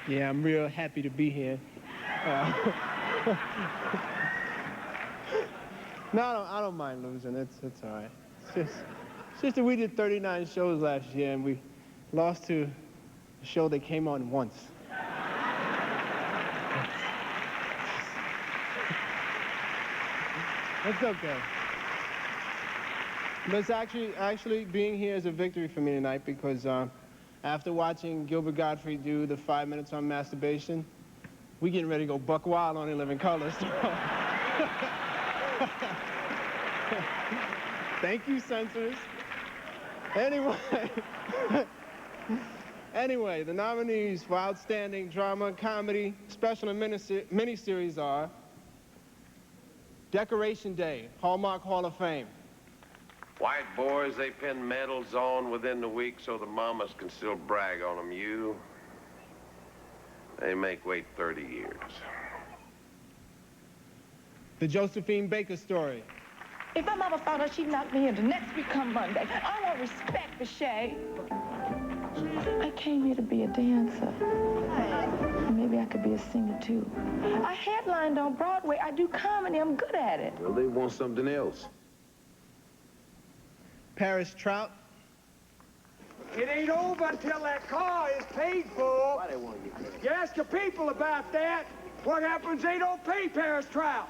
Speaker 8: Yeah, I'm real happy to be here. No, I don't mind losing. It's all right. It's just that we did 39 shows last year, and we lost to a show that came on once. It's okay. But it's actually being here is a victory for me tonight because after watching Gilbert Gottfried do the 5 minutes on masturbation, we getting ready to go buck wild on In Living Color. Thank you, censors. Anyway, the nominees for Outstanding Drama, Comedy, Special and Miniseries are Decoration Day, Hallmark Hall of Fame.
Speaker 10: White boys they pin medals on within the week so the mamas can still brag on them. You, they make wait 30 years.
Speaker 8: The Josephine Baker story.
Speaker 12: If my mama found out, she'd knock me into next week come Monday. I want respect for Shay. I came here to be a dancer. Maybe I could be a singer, too. I headlined on Broadway. I do comedy. I'm good at it.
Speaker 10: Well, they want something else.
Speaker 8: Paris Trout.
Speaker 13: It ain't over until that car is paid for.
Speaker 10: Why they want you paid?
Speaker 13: You ask the people about that. What happens, they don't pay Paris Trout.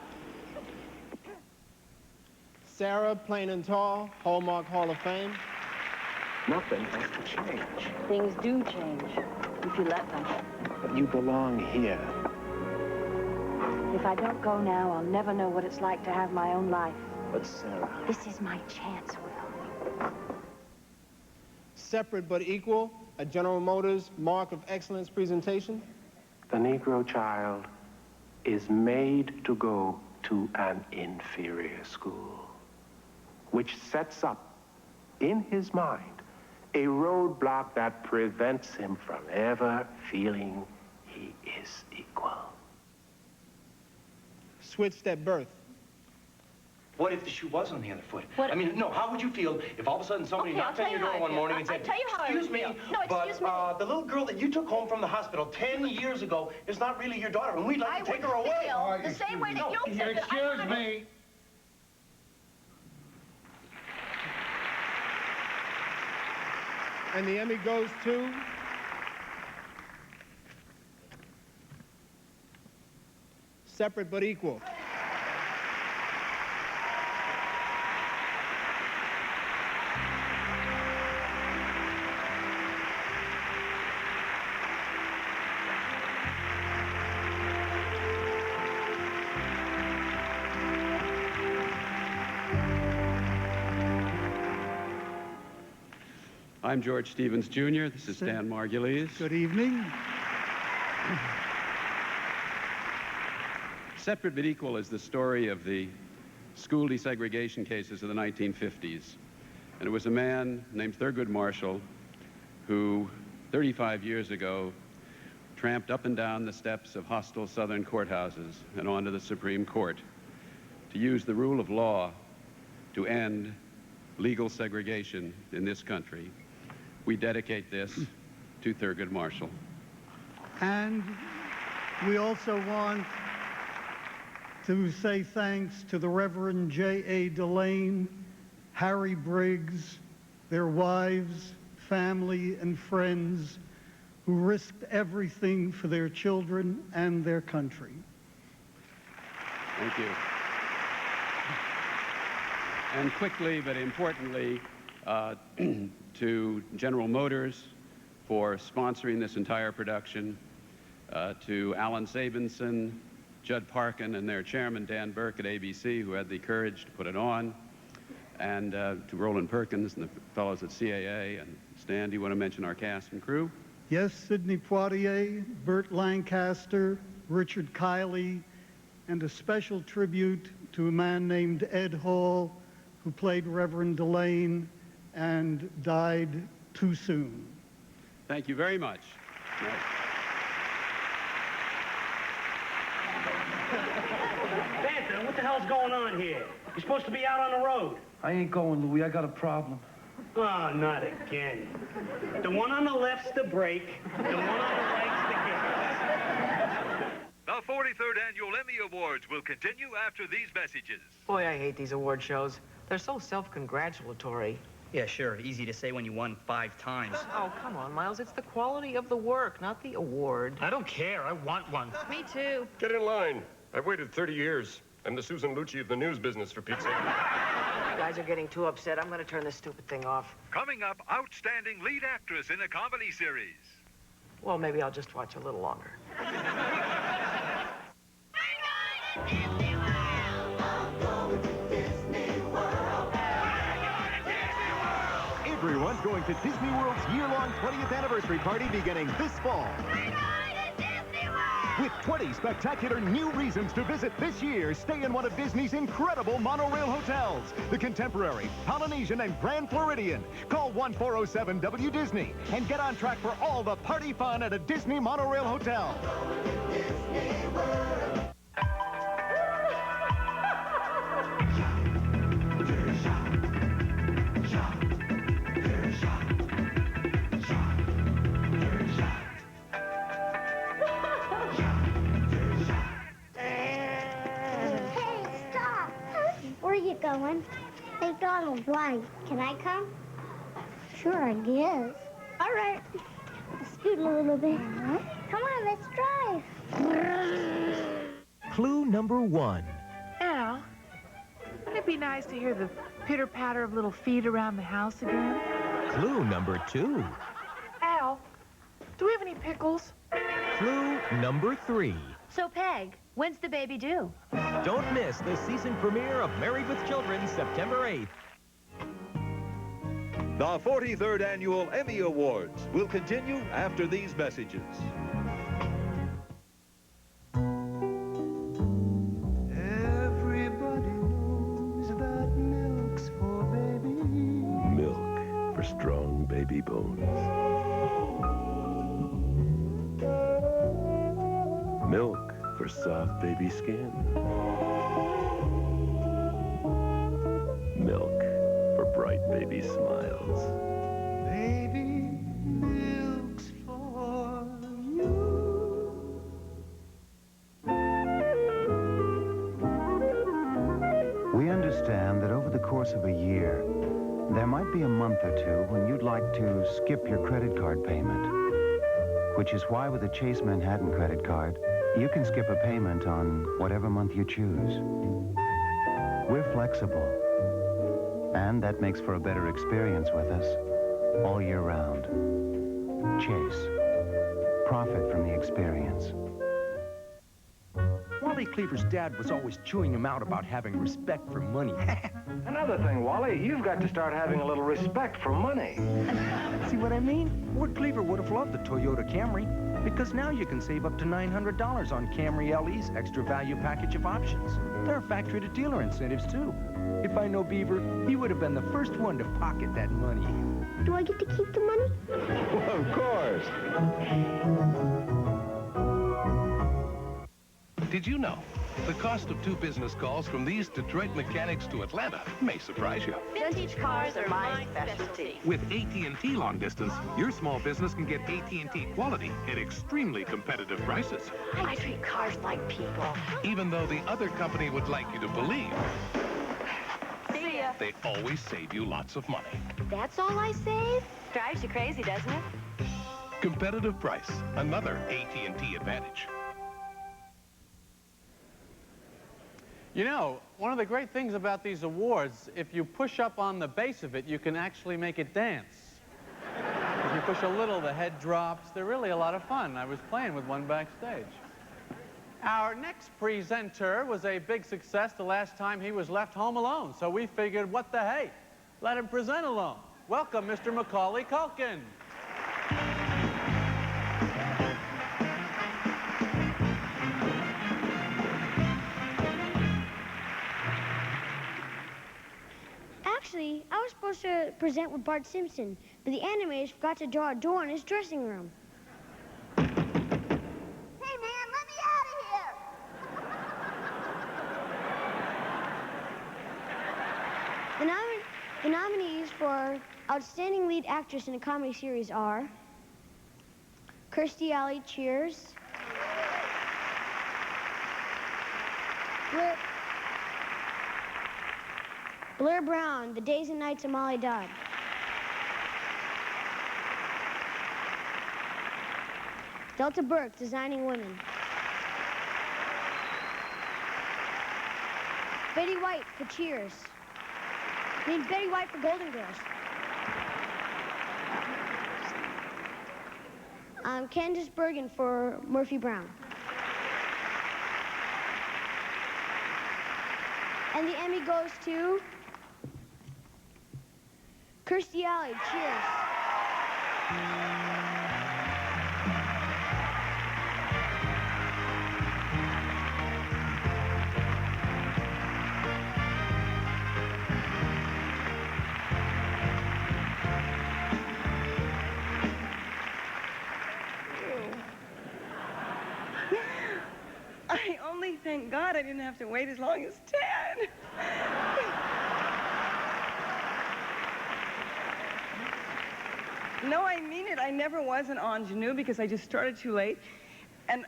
Speaker 8: Sarah, Plain and Tall, Hallmark Hall of Fame.
Speaker 10: Nothing has to change.
Speaker 34: Things do change, if you let them.
Speaker 10: But you belong here.
Speaker 34: If I don't go now, I'll never know what it's like to have my own life.
Speaker 10: But Sarah...
Speaker 34: This is my chance, Will.
Speaker 8: Separate but Equal, a General Motors Mark of Excellence presentation.
Speaker 10: The Negro child is made to go to an inferior school, which sets up in his mind a roadblock that prevents him from ever feeling he is equal.
Speaker 8: Switched at birth.
Speaker 17: What if the shoe was on the other foot?
Speaker 34: What?
Speaker 17: I mean, no, how would you feel if all of a sudden somebody knocked on your door one morning and said, excuse me, but the little girl that you took home from the hospital 10 years ago is not really your daughter, and we'd like to take her away.
Speaker 34: I would feel the same way that you said that.
Speaker 13: Excuse me.
Speaker 8: And the Emmy goes to... Separate but Equal.
Speaker 14: I'm George Stevens, Jr. This is Dan Margulies.
Speaker 15: Good evening.
Speaker 14: Separate but Equal is the story of the school desegregation cases of the 1950s. And it was a man named Thurgood Marshall who, 35 years ago, tramped up and down the steps of hostile Southern courthouses and onto the Supreme Court to use the rule of law to end legal segregation in this country. We dedicate this to Thurgood Marshall.
Speaker 15: And we also want to say thanks to the Reverend J.A. Delane, Harry Briggs, their wives, family, and friends who risked everything for their children and their country.
Speaker 14: Thank you. And quickly, but importantly, to General Motors for sponsoring this entire production, to Alan Sabinson, Judd Parkin, and their chairman, Dan Burke at ABC, who had the courage to put it on, and to Roland Perkins and the fellows at CAA. And Stan, do you want to mention our cast and crew?
Speaker 15: Yes, Sidney Poitier, Burt Lancaster, Richard Kiley, and a special tribute to a man named Ed Hall, who played Reverend Delane and died too soon.
Speaker 14: Thank you very much.
Speaker 16: Panther, what the hell's going on here? You're supposed to be out on the road.
Speaker 17: I ain't going, Louie. I got a problem.
Speaker 16: Oh, not again. The one on the left's the brake, the one on the right's the gas.
Speaker 31: The 43rd Annual Emmy Awards will continue after these messages.
Speaker 18: Boy, I hate these award shows. They're so self-congratulatory.
Speaker 19: Yeah, sure. Easy to say when you won 5 times.
Speaker 18: Oh, come on, Miles. It's the quality of the work, not the award.
Speaker 16: I don't care. I want one.
Speaker 18: Me too.
Speaker 21: Get in line. I've waited 30 years. I'm the Susan Lucci of the news business, for Pete's sake.
Speaker 18: You guys are getting too upset. I'm going to turn this stupid thing off.
Speaker 31: Coming up, outstanding lead actress in a comedy series.
Speaker 18: Well, maybe I'll just watch a little longer.
Speaker 31: Everyone's going to Disney World's year-long 20th anniversary party beginning this fall.
Speaker 4: with 20 spectacular new reasons to visit this year. Stay in one of Disney's incredible monorail hotels, the Contemporary, Polynesian, and Grand Floridian. Call 1-407-WDisney and get on track for all the party fun at a Disney monorail hotel. Disney World.
Speaker 5: Where are you going? McDonald's. Why? Can I come? Sure, I guess. All right. Scoot a little bit. Come on, let's drive.
Speaker 9: Clue number 1.
Speaker 11: Al, wouldn't it be nice to hear the pitter-patter of little feet around the house again?
Speaker 9: Clue number 2.
Speaker 11: Al, do we have any pickles?
Speaker 9: Clue number 3.
Speaker 34: So, Peg, when's the baby due?
Speaker 9: Don't miss the season premiere of Married with Children, September 8th.
Speaker 20: The 43rd Annual Emmy Awards will continue after these messages.
Speaker 22: Everybody knows that milk's for baby. Milk for strong baby bones. Milk for soft baby skin. Milk for bright baby smiles. Baby, milk's for you.
Speaker 23: We understand that over the course of a year, there might be a month or two when you'd like to skip your credit card payment. Which is why with the Chase Manhattan credit card, you can skip a payment on whatever month you choose. We're flexible. And that makes for a better experience with us all year round. Chase. Profit from the experience.
Speaker 24: Wally Cleaver's dad was always chewing him out about having respect for money.
Speaker 17: Another thing, Wally, you've got to start having a little respect for money.
Speaker 24: See what I mean? Ward Cleaver would have loved the Toyota Camry, because now you can save up to $900 on Camry LE's extra value package of options. There are factory-to-dealer incentives, too. If I know Beaver, he would have been the first one to pocket that money.
Speaker 5: Do I get to keep the money?
Speaker 20: Well, of course.
Speaker 25: Did you know the cost of 2 business calls from these Detroit mechanics to Atlanta may surprise you?
Speaker 26: Vintage cars are my specialty.
Speaker 25: With AT&T Long Distance, your small business can get AT&T quality at extremely competitive prices.
Speaker 26: I treat cars like people.
Speaker 25: Even though the other company would like you to believe,
Speaker 26: See ya.
Speaker 25: they always save you lots of money.
Speaker 26: That's all I save? Drives you crazy, doesn't it?
Speaker 25: Competitive price, another AT&T advantage.
Speaker 27: You know, one of the great things about these awards, if you push up on the base of it, you can actually make it dance. If you push a little, the head drops. They're really a lot of fun. I was playing with one backstage. Our next presenter was a big success the last time he was left home alone, so we figured, what the hey? Let him present alone. Welcome, Mr. Macaulay Culkin.
Speaker 5: Actually, I was supposed to present with Bart Simpson, but the animators forgot to draw a door in his dressing room. Hey, man, let me out of here! The nominees for Outstanding Lead Actress in a Comedy Series are Kirstie Alley, Cheers, Blair Brown, The Days and Nights of Molly Dodd. Delta Burke, Designing Women. Betty White for Cheers. I mean, Betty White for Golden Girls. Candace Bergen for Murphy Brown. And the Emmy goes to Kirstie Alley. Cheers.
Speaker 1: thank God I didn't have to wait as long as 10. No, I mean it. I never was an ingenue because I just started too late. And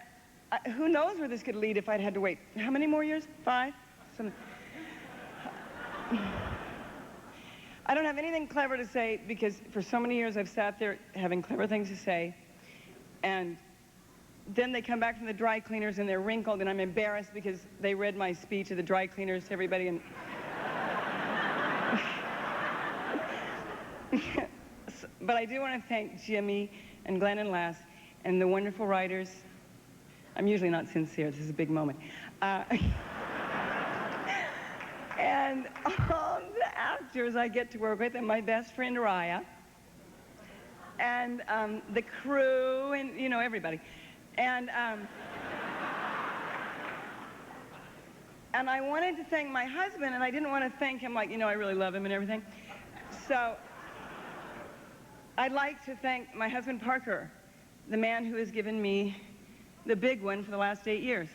Speaker 1: who knows where this could lead if I'd had to wait. How many more years? 5? Something. I don't have anything clever to say because for so many years I've sat there having clever things to say. And then they come back from the dry cleaners and they're wrinkled and I'm embarrassed because they read my speech to the dry cleaners to everybody. And but I do want to thank Jimmy and Glenn and Les and the wonderful writers. I'm usually not sincere. This is a big moment. And all the actors I get to work with, and my best friend Raya, and the crew, and you know, everybody. And I wanted to thank my husband, and I didn't want to thank him like, you know, I really love him and everything. So I'd like to thank my husband Parker, the man who has given me the big one for the last 8 years.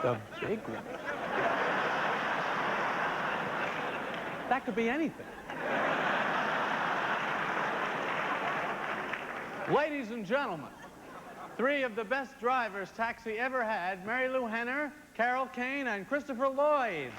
Speaker 27: The big one. That could be anything. Ladies and gentlemen, 3 of the best drivers Taxi ever had, Mary Lou Henner, Carol Kane, and Christopher Lloyd.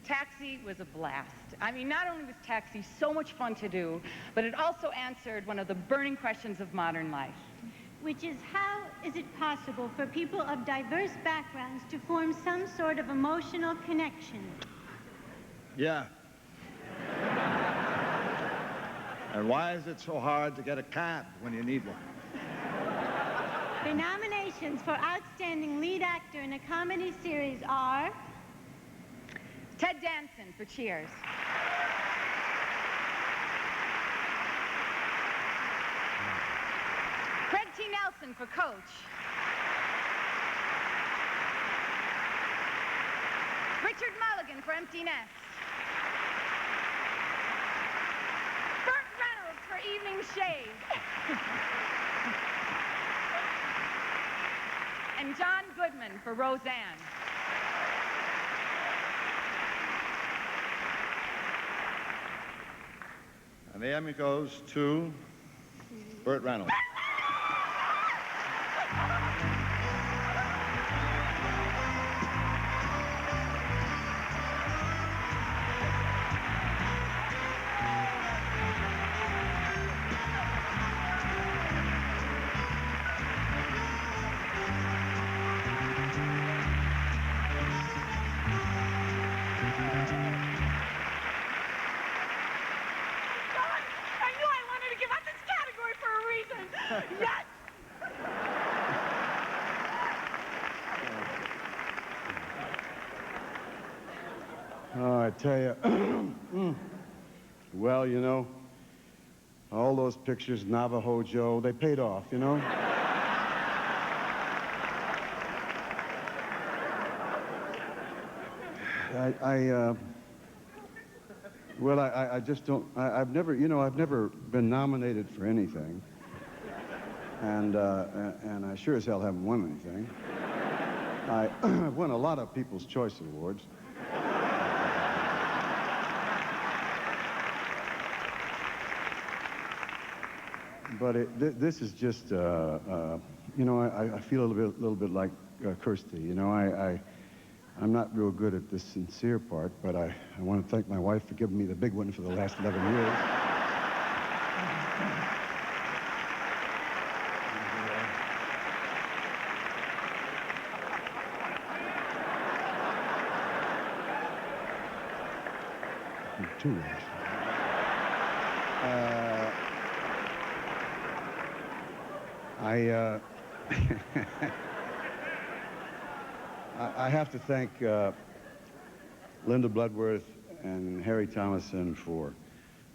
Speaker 2: Taxi was a blast. I mean, not only was Taxi so much fun to do, but it also answered one of the burning questions of modern life.
Speaker 3: Which is, how is it possible for people of diverse backgrounds to form some sort of emotional connection?
Speaker 6: Yeah. And why is it so hard to get a cab when you need one?
Speaker 3: The nominations for Outstanding Lead Actor in a Comedy Series are...
Speaker 2: Ted Danson for Cheers. Craig T. Nelson for Coach. Richard Mulligan for Empty Nest. Burt Reynolds for Evening Shade. And John Goodman for Roseanne.
Speaker 6: And the Emmy goes to Burt Reynolds.
Speaker 2: Yes!
Speaker 7: Oh, I tell you. Well, you know, all those pictures, Navajo Joe, they paid off, you know? I just don't, I've never been nominated for anything. And I sure as hell haven't won anything. I've won a lot of People's Choice Awards. But this is just, I feel a little bit like Kirsty. You know, I'm not real good at this sincere part, but I want to thank my wife for giving me the big one for the last 11 years. 2 weeks. I have to thank Linda Bloodworth and Harry Thomason for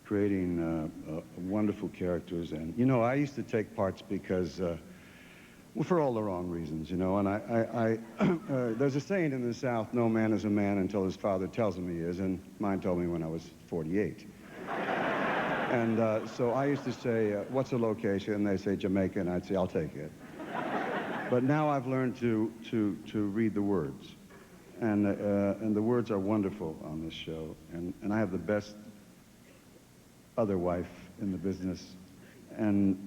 Speaker 7: creating wonderful characters. And, you know, I used to take parts because, well, for all the wrong reasons, you know. And there's a saying in the South, no man is a man until his father tells him he is, and mine told me when I was 48. And so I used to say, what's the location? And they say Jamaica, and I'd say, I'll take it. But now I've learned to read the words. And the words are wonderful on this show. And I have the best other wife in the business, and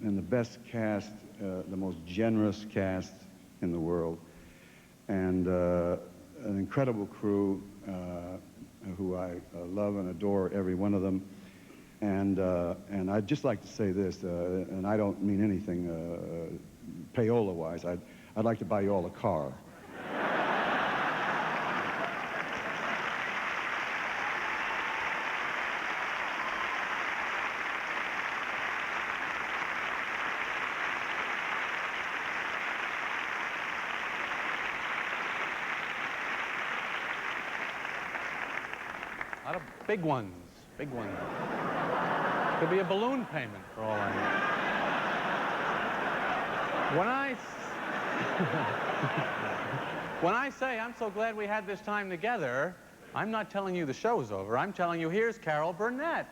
Speaker 7: the best cast, the most generous cast in the world, and an incredible crew who I love and adore, every one of them. And I'd just like to say this, and I don't mean anything payola-wise. I'd like to buy you all a car.
Speaker 27: A lot of big ones, big ones. Could be a balloon payment for all I know. When I say I'm so glad we had this time together, I'm not telling you the show's over. I'm telling you, here's Carol Burnett.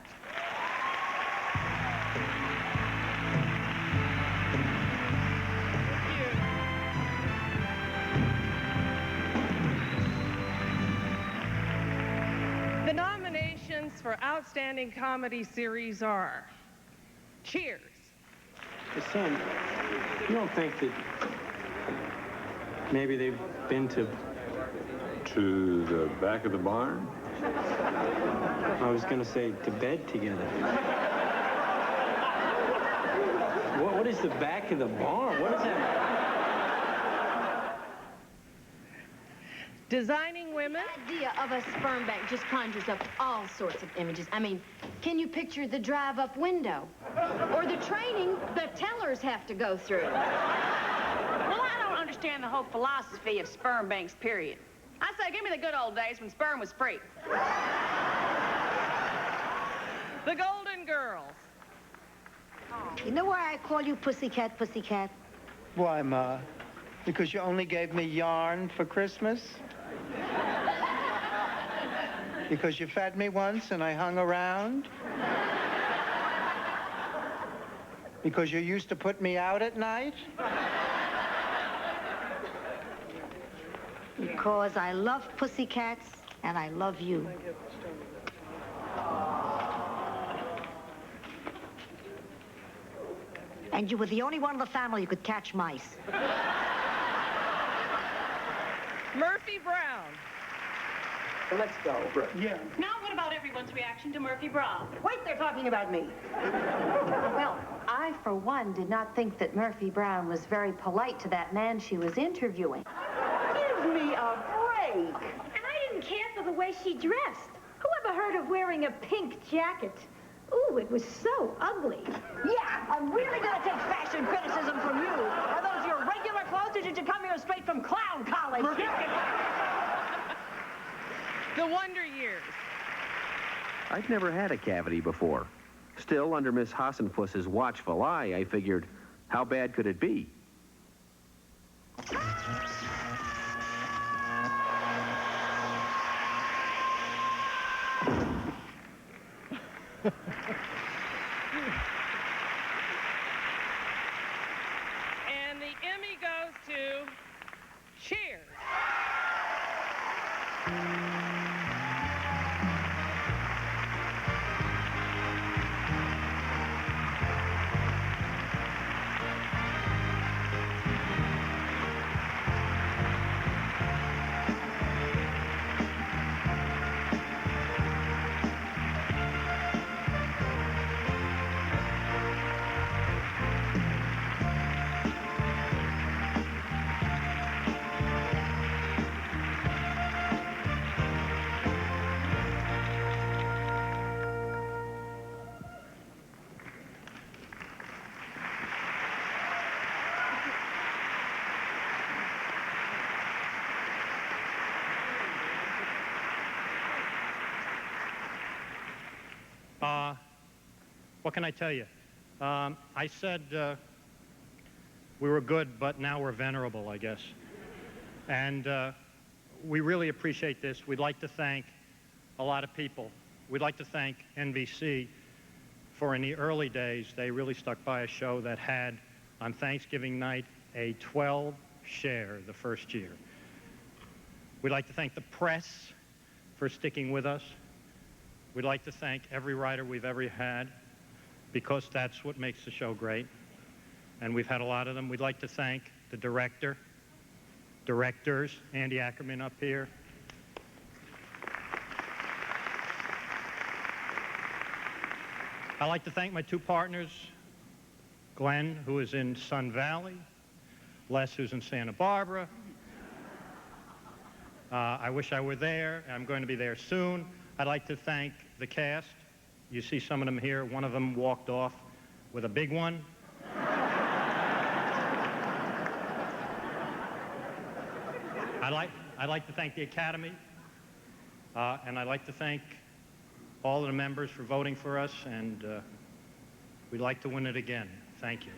Speaker 8: The nominations for Outstanding Comedy Series are Cheers.
Speaker 10: Hey, Sam, you don't think that maybe they've been to the back of the barn? I was going to say to bed together. What is the back of the barn? What is that?
Speaker 8: Designing Women.
Speaker 12: The idea of a sperm bank just conjures up all sorts of images. I mean, can you picture the drive-up window? Or the training the tellers have to go through?
Speaker 13: Well, I don't understand the whole philosophy of sperm banks, period. I say, give me the good old days when sperm was free.
Speaker 8: The Golden Girls.
Speaker 14: You know why I call you Pussycat, Pussycat?
Speaker 15: Why, Ma? Because you only gave me yarn for Christmas? Because you fed me once and I hung around? Because you used to put me out at night?
Speaker 14: Because I love pussycats and I love you. And you were the only one in the family who could catch mice.
Speaker 8: Murphy Brown.
Speaker 10: Let's go.
Speaker 15: Yeah.
Speaker 13: Now, what about everyone's reaction to Murphy Brown?
Speaker 12: Wait, they're talking about me. Well, I, for one, did not think that Murphy Brown was very polite to that man she was interviewing.
Speaker 13: Give me a break.
Speaker 3: And I didn't care for the way she dressed. Who ever heard of wearing a pink jacket? Ooh, it was so ugly.
Speaker 12: Yeah, I'm really gonna take fashion criticism from you. Are those your regular clothes, or did you come here straight from clown college?
Speaker 8: The Wonder Years.
Speaker 16: I'd never had a cavity before. Still, under Miss Hassenfuss's watchful eye, I figured, how bad could it be?
Speaker 8: And the Emmy goes to Cheers.
Speaker 4: what can I tell you? I said we were good, but now we're venerable, I guess. And we really appreciate this. We'd like to thank a lot of people. We'd like to thank NBC for, in the early days, they really stuck by a show that had, on Thanksgiving night, a 12 share the first year. We'd like to thank the press for sticking with us. We'd like to thank every writer we've ever had, because that's what makes the show great. And we've had a lot of them. We'd like to thank the directors, Andy Ackerman up here. I'd like to thank my two partners, Glenn, who is in Sun Valley, Les, who's in Santa Barbara. I wish I were there. I'm going to be there soon. I'd like to thank the cast. You see some of them here. One of them walked off with a big one. I'd like to thank the Academy, and I'd like to thank all of the members for voting for us, and we'd like to win it again. Thank you.